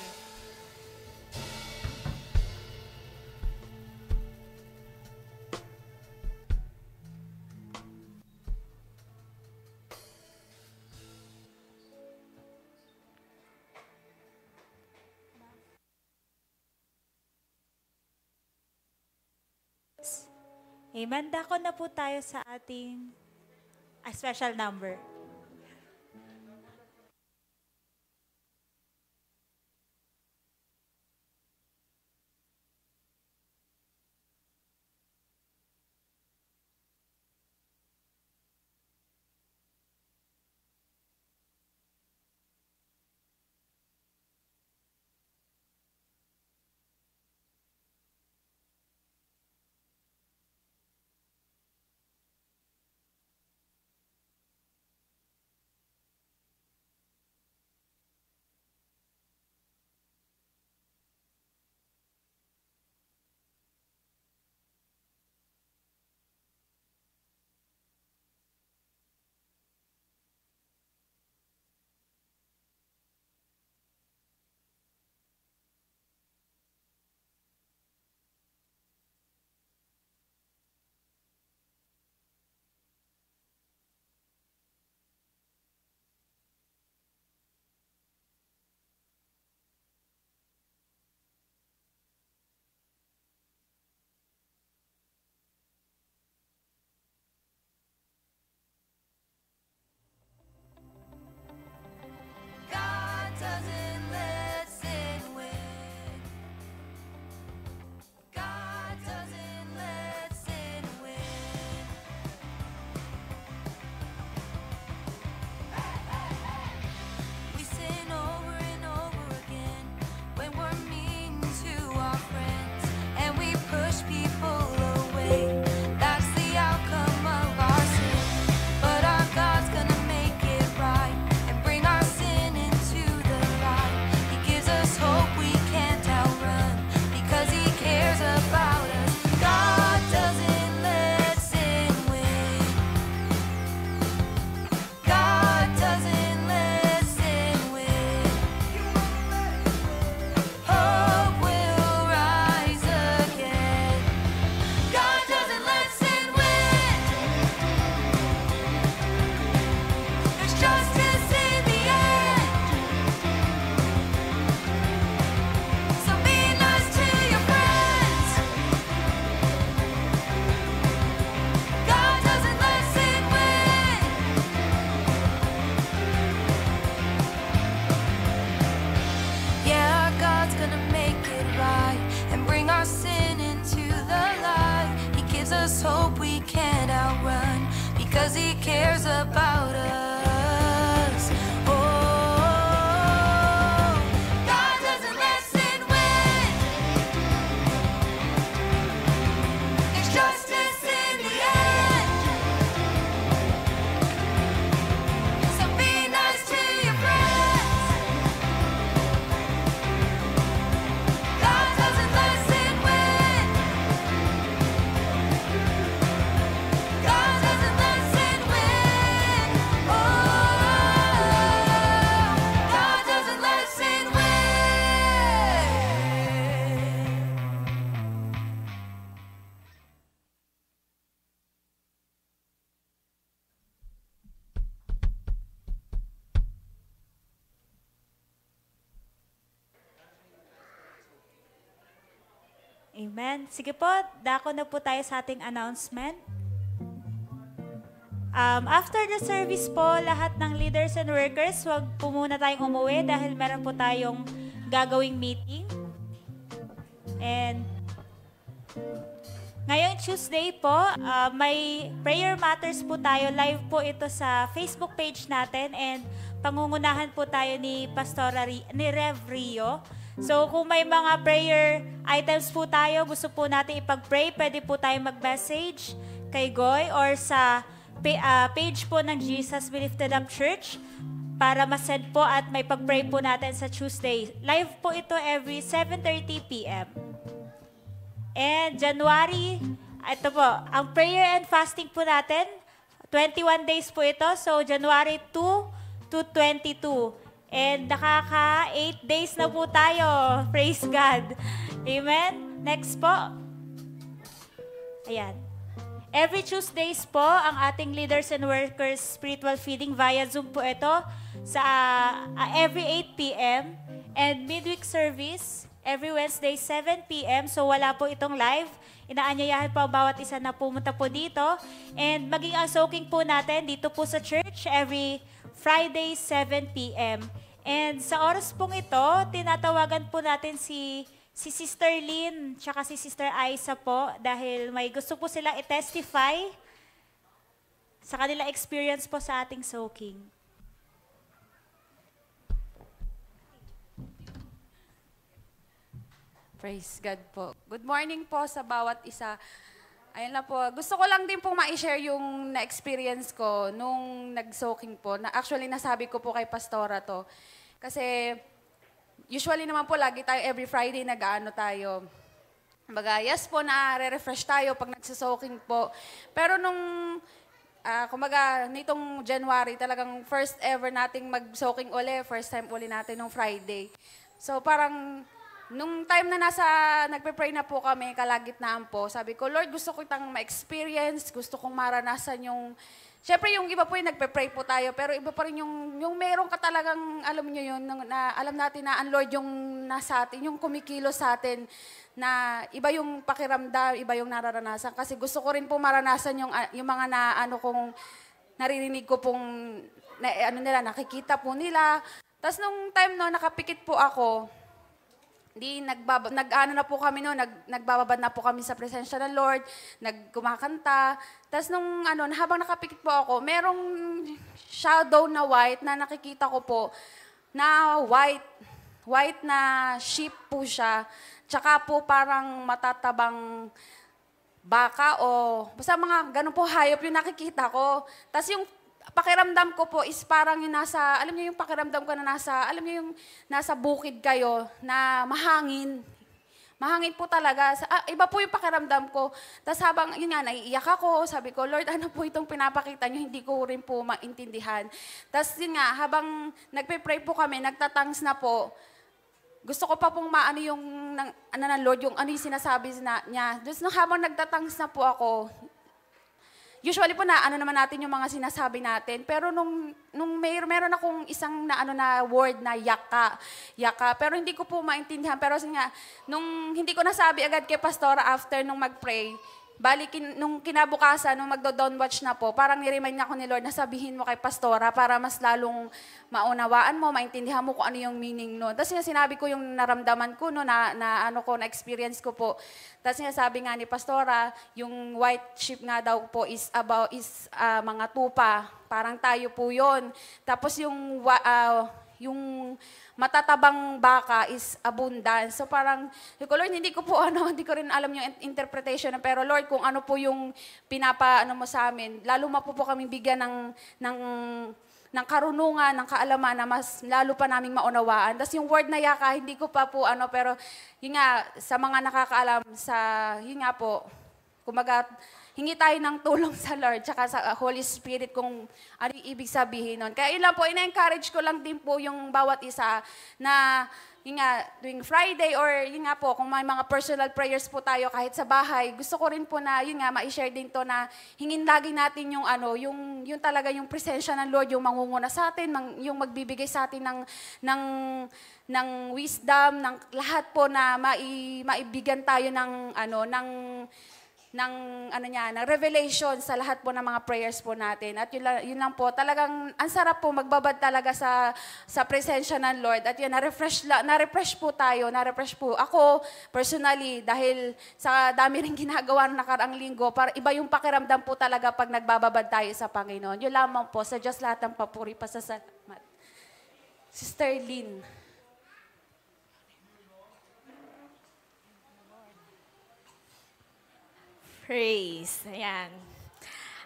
A: Amen. Dako na po tayo sa ating special number.
G: us hope we can't outrun because He cares about us. Oh, God doesn't listen when there's justice in the end. So be nice to your friends. God doesn't listen when God doesn't listen when oh God doesn't listen when.
A: Amen. Sige po, dako na po tayo sa ating announcement. After the service po, lahat ng leaders and workers, wag po muna tayong umuwi dahil meron po tayong gagawing meeting. And ngayong Tuesday po, may prayer matters po tayo. Live po ito sa Facebook page natin and pangungunahan po tayo ni ni Rev Rio. So kung may mga prayer items po tayo, gusto po natin ipag-pray, pwede po tayo mag-message kay Goy or sa page po ng Jesus We Lifted Up Church para masend po at may pag-pray po natin sa Tuesday. Live po ito every 7:30 p.m. And January, ito po, ang prayer and fasting po natin, 21 days po ito. So January 2 to 22. And nakaka 8 days na po tayo. Praise God. Amen. Next po. Ayan. Every Tuesdays po, ang ating leaders and workers spiritual feeding via Zoom po ito sa every 8 p.m. And midweek service every Wednesday 7 p.m. So wala po itong live. Inaanyayahan po ang bawat isa na pumunta po dito. And maging ang soaking po natin dito po sa church every Friday 7 p.m. And sa oras pong ito, tinatawagan po natin si Sister Lynn tsaka si Sister Aiza po dahil may gusto po sila i-testify sa kanila experience po sa ating soaking.
H: Praise God po. Good morning po sa bawat isa. Ayun na po. Gusto ko lang din pong ma-share yung na-experience ko nung nag-soaking po. Actually, nasabi ko po kay Pastora to. Kasi usually naman po, lagi tayo every Friday nag-ano tayo. Kumbaga, yes po, na-refresh tayo pag nagsasoaking po. Pero nung, kumbaga, nitong January, talagang first ever nating mag-soaking uli. First time uli natin nung Friday. So parang, nung time na nagpe-pray na po kami, kalagitnaan po, sabi ko, Lord, gusto ko itang ma-experience, gusto kong maranasan yung, syempre yung iba po yung nagpe-pray po tayo, pero iba pa rin yung meron ka talagang, alam niyo yun, na alam natin na ang Lord yung nasa atin, yung kumikilos sa atin, na iba yung pakiramdam, iba yung nararanasan. Kasi gusto ko rin po maranasan yung mga naririnig ko pong, nakikita po nila. Tapos nung time no, nakapikit po ako, nag-ano na po kami no, nagbababad na po kami sa presensya ng Lord, nagkumakanta. Tapos nung habang nakapikit po ako, merong shadow na white na nakikita ko po, na white na sheep po siya. Tsaka po parang matatabang baka o basta mga ganun po hayop yung nakikita ko. Tapos yung pakiramdam ko po is parang yung nasa, alam niyo yung pakiramdam ko na nasa, alam niyo yung nasa bukid kayo na mahangin. Mahangin po talaga. Iba po yung pakiramdam ko. Tapos habang, yun nga, naiiyak ako. Sabi ko, Lord, ano po itong pinapakita niyo? Hindi ko rin po maintindihan. Tapos yun nga, habang nagpe-pray po kami, nagtatangs na po, gusto ko pa pong maano yung, ng Lord, yung ano yung sinasabi niya. Tapos habang nagtatangs na po ako, usually po na naman natin yung mga sinasabi natin, pero nung meron akong isang na word na yaka, pero hindi ko po maintindihan. Pero nga, nung hindi ko nasabi agad kay Pastora after nung mag-pray, nung kinabukasan, nung magdo-dawn watch na po, parang niremind niya ako ni Lord na sabihin mo kay Pastora para mas lalong maunawaan mo, maintindihan mo kung ano yung meaning nun. Tapos sinabi ko yung naramdaman ko, no, na experience ko po. Tapos sabi nga ni Pastora, yung white sheep nga daw po is mga tupa. Parang tayo po yun. Tapos yung matatabang baka is abundance. So parang, Lord, hindi ko rin alam yung interpretation, pero Lord, kung ano po yung mo sa amin, lalo po kami bigyan ng karunungan, ng kaalaman na mas lalo pa naming maunawaan. Tapos yung word na yaka, hindi ko pa po pero yun nga, sa mga nakakaalam, yun nga po, kumaga, hingi tayo ng tulong sa Lord tsaka sa Holy Spirit kung ano yung ibig sabihin nun. Kaya yun lang po, ina-encourage ko lang din po yung bawat isa na yun nga, tuwing Friday or yun nga po, kung may mga personal prayers po tayo kahit sa bahay, gusto ko rin po na yun nga, ma-share din to na hingin lagi natin yung yung talaga yung presensya ng Lord, yung mangunguna sa atin, yung magbibigay sa atin ng wisdom, ng lahat po na maibigyan tayo ng revelation sa lahat po ng mga prayers po natin. At yun lang po, talagang ang sarap po magbabad talaga sa presensya ng Lord. At yun, na-refresh po tayo, na-refresh po ako personally dahil sa dami rin ginagawa ng nakaraang linggo, para iba yung pakiramdam po talaga pag nagbababad tayo sa Panginoon. Yun lamang po, sa Diyos lahat ng papuri, pasasalamat. Sister Lynn.
I: Praise. Ayan.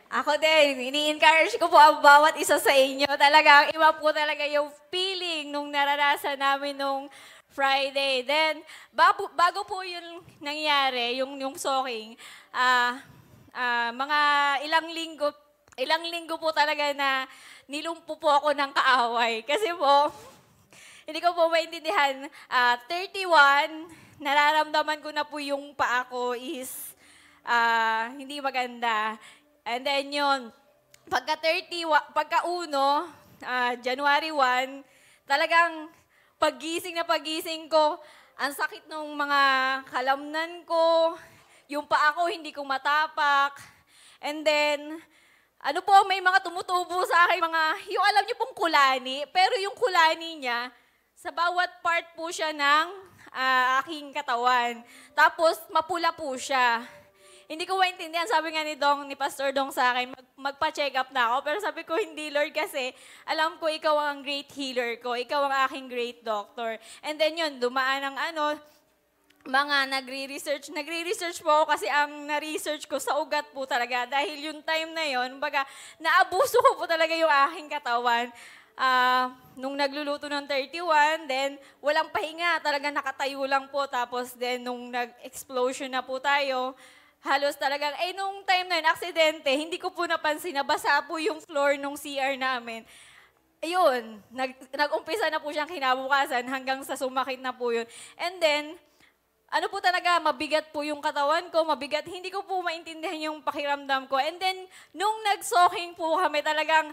I: Ako din, ini-encourage ko po ang bawat isa sa inyo. Talagang iba po talaga yung feeling nung naranasan namin nung Friday. Then, bago po yung nangyari, yung soaking, mga ilang linggo po talaga na nilumpo po ako ng kaaway. Kasi po, hindi ko po maintindihan, 31, nararamdaman ko na po yung paa ko is hindi maganda. And then yun, pagka January 1, talagang pagising ko, ang sakit ng mga kalamnan ko, yung paa ko hindi ko matapak. And then, may mga tumutubo sa akin, yung alam niyo pong kulani, pero yung kulani niya, sa bawat part po siya ng aking katawan. Tapos, mapula po siya. Hindi ko maintindihan, sabi nga ni Pastor Dong sa akin, magpa-check up na ako. Pero sabi ko, hindi Lord kasi alam ko ikaw ang great healer ko, ikaw ang aking great doctor. And then yun, dumaan ang mga nagre-research po ako kasi ang na-research ko sa ugat po talaga. Dahil yung time na yun, naabuso ko po talaga yung aking katawan. Nung nagluluto ng 31, then walang pahinga, talaga nakatayo lang po. Tapos then nung nag-explosion na po tayo, halos talagang, nung time na yun, aksidente, hindi ko po napansin na basa po yung floor nung CR namin. Ayun, nag-umpisa na po siyang kinabukasan hanggang sa sumakit na po yun. And then, po talaga, mabigat po yung katawan ko, mabigat, hindi ko po maintindihan yung pakiramdam ko. And then, nung nag-soaking po kami talagang,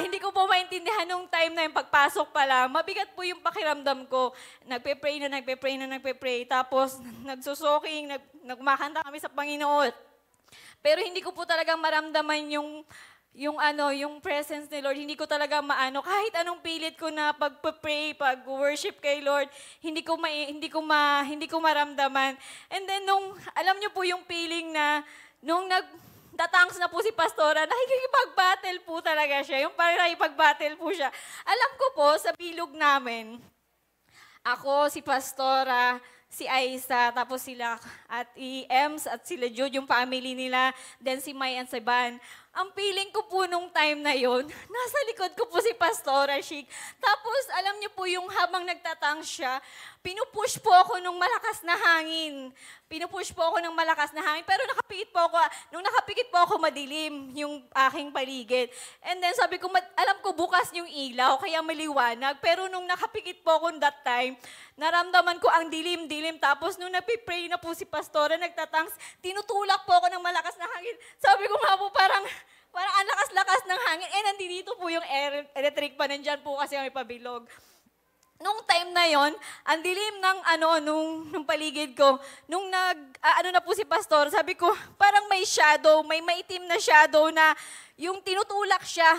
I: hindi ko po maintindihan nung time na yung pagpasok pa lang. Mabigat po yung pakiramdam ko. Nagpe-pray. Tapos, nagsusoking, nagmakanta kami sa Panginoon. Pero hindi ko po talaga maramdaman yung presence ni Lord. Hindi ko talaga kahit anong pilit ko na pag-pray, pag-worship kay Lord, hindi ko maramdaman. And then, alam niyo po yung feeling na, nung tatangs na po si Pastora, nakikipag-battle po talaga siya. Yung parang nakikipag-battle po siya. Alam ko po, sa bilog namin, ako, si Pastora, si Aisa, tapos sila at Ems at sila Jude, yung family nila, then si May and si Van. Ang feeling ko po nung time na yon, nasa likod ko po si Pastora Chic. Tapos, alam niyo po yung habang nagtatang siya, pinupush po ako ng malakas na hangin. Pero nung nakapikit po ako, madilim yung aking paligid. And then sabi ko, alam ko bukas yung ilaw, kaya maliwanag. Pero nung nakapikit po ako that time, naramdaman ko ang dilim-dilim. Tapos nung napipray na po si Pastora, nagtatangs, tinutulak po ako ng malakas na hangin. Sabi ko nga po, parang ang lakas-lakas ng hangin. Nandito po yung electric pa, nandyan po kasi may pabilog. nung time na yon, ang dilim ng nung paligid ko, nung na po si pastor, sabi ko, parang may shadow, may maitim na shadow na yung tinutulak siya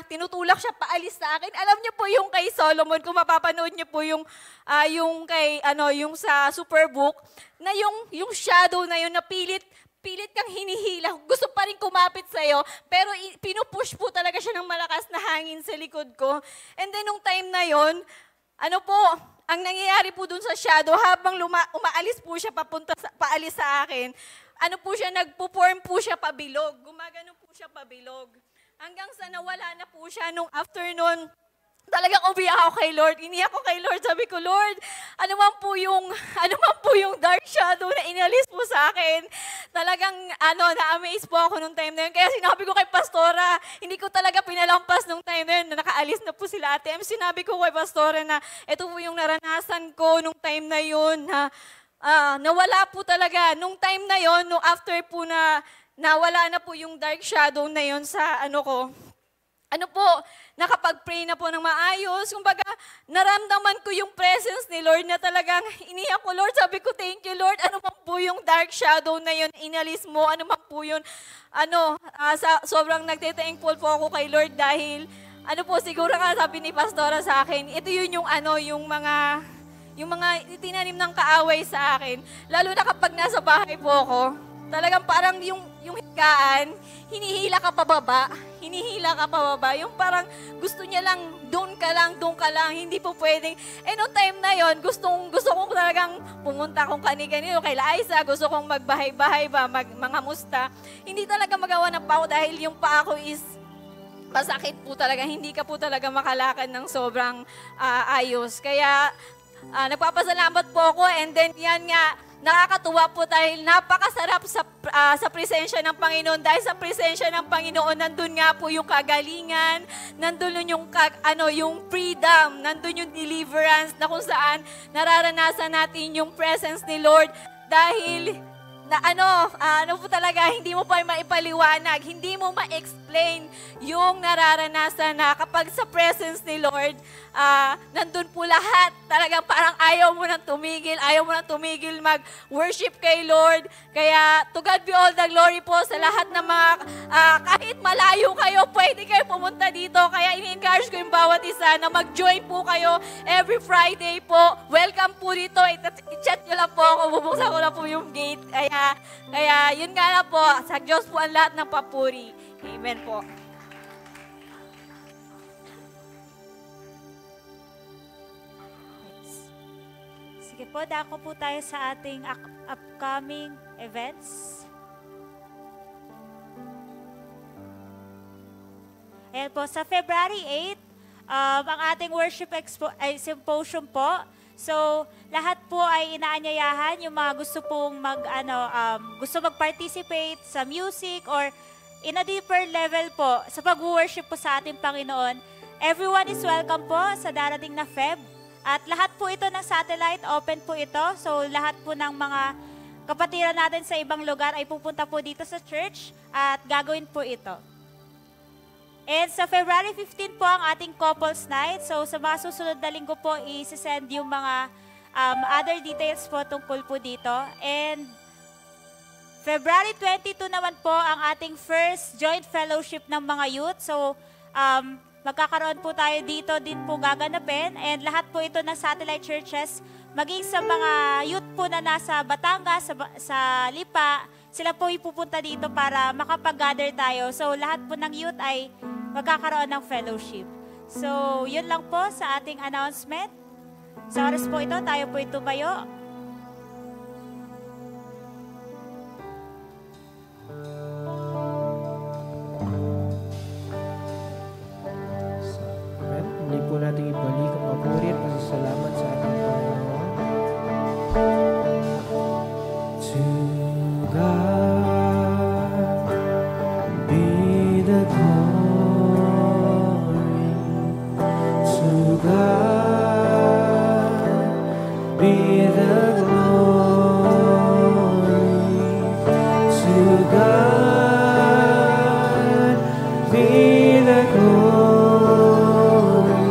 I: paalis sa akin. Alam niyo po yung kay Solomon, kung mapapanood niyo po yung kay yung sa Superbook, na yung shadow na yun na pilit kang hinihila. Gusto pa rin kumapit sa'yo, pero pinupush po talaga siya ng malakas na hangin sa likod ko. And then nung time na yon, ang nangyayari po dun sa shadow, habang umaalis po siya paalis sa akin, nagpo-form po siya pabilog. Gumagano po siya pabilog. Hanggang sa nawala na po siya nung afternoon, talagang umiyak ako kay Lord. Iniyak ko kay Lord. Sabi ko, Lord, ano man po yung dark shadow na inalis mo sa akin. Talagang, na-amaze po ako nung time na yun. Kaya sinabi ko kay Pastora, hindi ko talaga pinalampas nung time na yun, na nakaalis na po sila Ate Em. Sinabi ko kay Pastora na ito po yung naranasan ko nung time na yun, na nawala po talaga. Nung time na yun, nung after po na nawala na po yung dark shadow na yun sa nakapag-pray na po ng maayos. Kumbaga, naramdaman ko yung presence ni Lord na talagang iniyak ko, Lord. Sabi ko, thank you, Lord. Ano man po yung dark shadow na yun, inalis mo. Ano man po yun, sobrang nagte-thankful po ako kay Lord dahil, siguro nga sabi ni Pastora sa akin, ito yun yung mga itinanim ng kaaway sa akin. Lalo na kapag nasa bahay po ako, talagang parang yung higaan, hinihila ka pababa. Yung parang gusto niya lang, doon ka lang, hindi po pwedeng. Noong time na yon, gusto kong talagang pumunta kung kani-kanino, kay Liza, gusto kong magbahay-bahay ba, mangamusta. Hindi talaga magawa ng pao dahil yung paa ko is masakit po talaga, hindi ka po talaga makalakad ng sobrang ayos. Kaya nagpapasalamat po ako, and then yan nga, nakakatuwa po dahil napakasarap sa presensya ng Panginoon. Dahil sa presensya ng Panginoon, nandun nga po yung kagalingan, nandun yung freedom, nandun yung deliverance na kung saan nararanasan natin yung presence ni Lord. Dahil po talaga, hindi mo pa maipaliwanag, hindi mo ma-explain yung nararanasan na kapag sa presence ni Lord, nandun po lahat. Talagang parang ayaw mo nang tumigil mag-worship kay Lord. Kaya to God be all the glory po sa lahat ng mga, kahit malayo kayo, pwede kayo pumunta dito. Kaya ini-encourage ko yung bawat isa na mag-join po kayo every Friday po. Welcome po dito. I-chat nyo lang po ako, bubuksan ko lang po yung gate. Kaya yun nga na po, sa Diyos po ang lahat ng papuri. Amen po.
A: Sige po, dako po tayo sa ating upcoming events. Ayan po, sa February 8, ang ating worship symposium po. So, lahat po ay inaanyayahan yung mga gusto pong gusto mag-participate sa music or in a deeper level po sa pag-worship po sa ating Panginoon. Everyone is welcome po sa darating na Feb. At lahat po ito ng satellite, open po ito. So, lahat po ng mga kapatiran natin sa ibang lugar ay pupunta po dito sa church at gagawin po ito. And sa February 15 po ang ating couples night. So sa mga susunod na linggo po, isi-send yung mga other details po tungkol po dito. And February 22 naman po ang ating first joint fellowship ng mga youth. So magkakaroon po tayo dito din po gaganapin. And lahat po ito ng satellite churches, maging sa mga youth po na nasa Batangas, sa Lipa, sila po ipupunta dito para makapag-gather tayo. So lahat po ng youth ay magkakaroon ng fellowship. So yun lang po sa ating announcement. Sa oras po ito, tayo po itumayo.
D: Amen. Hindi po natin ibalik ang papuri at pasasalamat sa ating Panginoon. To God be the glory. To God be the glory. To God be the glory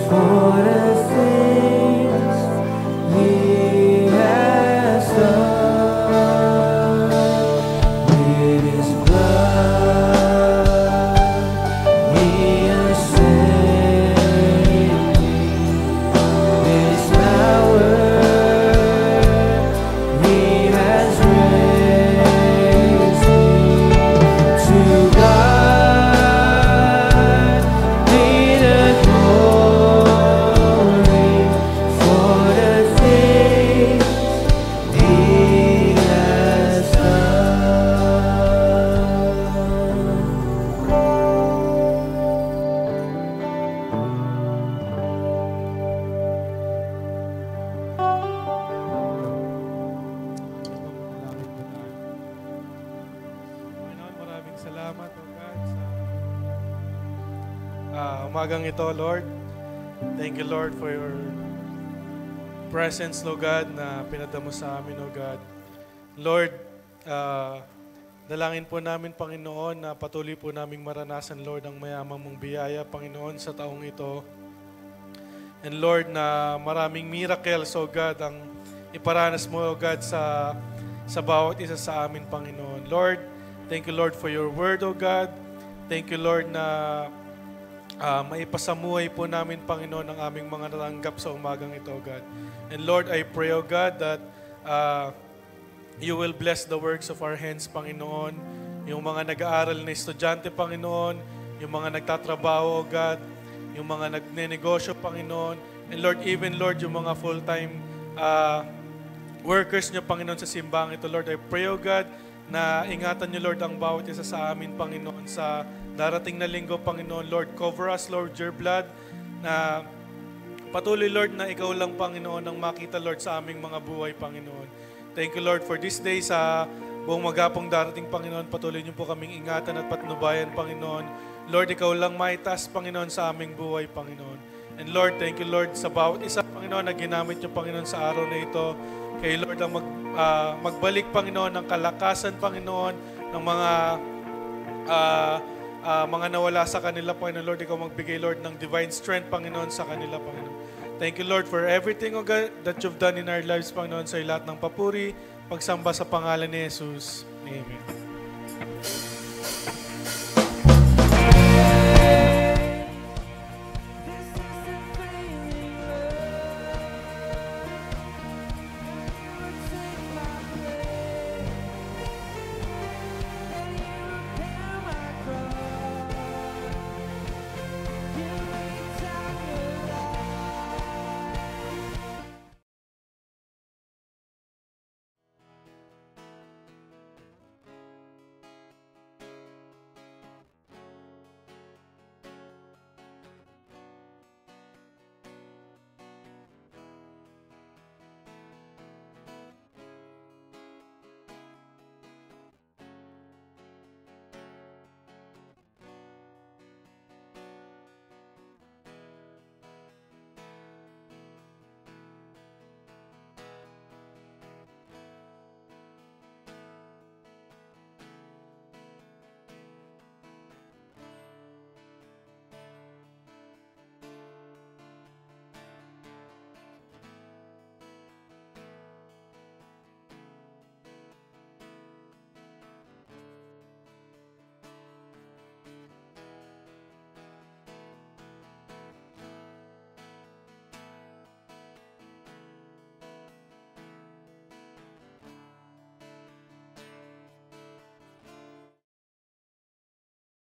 D: for the things
J: salamat, O God, sa umagang ito, Lord. Thank you, Lord, for your presence, Lord God, na pinadamo sa amin, O God. Lord, dalangin po namin, Panginoon, na patuloy po naming maranasan, Lord, ang mayamang mong biyaya, Panginoon, sa taong ito. And Lord, na maraming miracles, O God, ang iparanas mo, O God, sa bawat isa sa amin, Panginoon. Lord, thank you, Lord, for your word, O God. Thank you, Lord, na maipasamuhay po namin, Panginoon, ang aming mga natanggap sa umagang ito, O God. And Lord, I pray, O God, that you will bless the works of our hands, Panginoon. Yung mga nag-aaral na estudyante, Panginoon. Yung mga nagtatrabaho, O God. Yung mga nagnenegosyo, Panginoon. And Lord, even, Lord, yung mga full-time workers niyo, Panginoon, sa simbang ito, Lord, I pray, O God, na ingatan niyo, Lord, ang bawat isa sa amin, Panginoon, sa darating na linggo, Panginoon. Lord, cover us, Lord, your blood, na patuloy, Lord, na ikaw lang, Panginoon, ang makita, Lord, sa aming mga buhay, Panginoon. Thank you, Lord, for this day, sa buong magapong darating, Panginoon. Patuloy niyo po kaming ingatan at patnubayan, Panginoon. Lord, ikaw lang maitas, Panginoon, sa aming buhay, Panginoon. And Lord, thank you, Lord, sa bawat isa, Panginoon, na ginamit niyo, Panginoon, sa araw na ito. Kay Lord, ang magbalik, Panginoon, ng kalakasan, Panginoon, ng mga nawala sa kanila, Panginoon. Lord, ikaw magbigay, Lord, ng divine strength, Panginoon, sa kanila, Panginoon. Thank you, Lord, for everything, O God, that you've done in our lives, Panginoon, sa lahat ng papuri, pagsamba sa pangalan ni Jesus. Amen.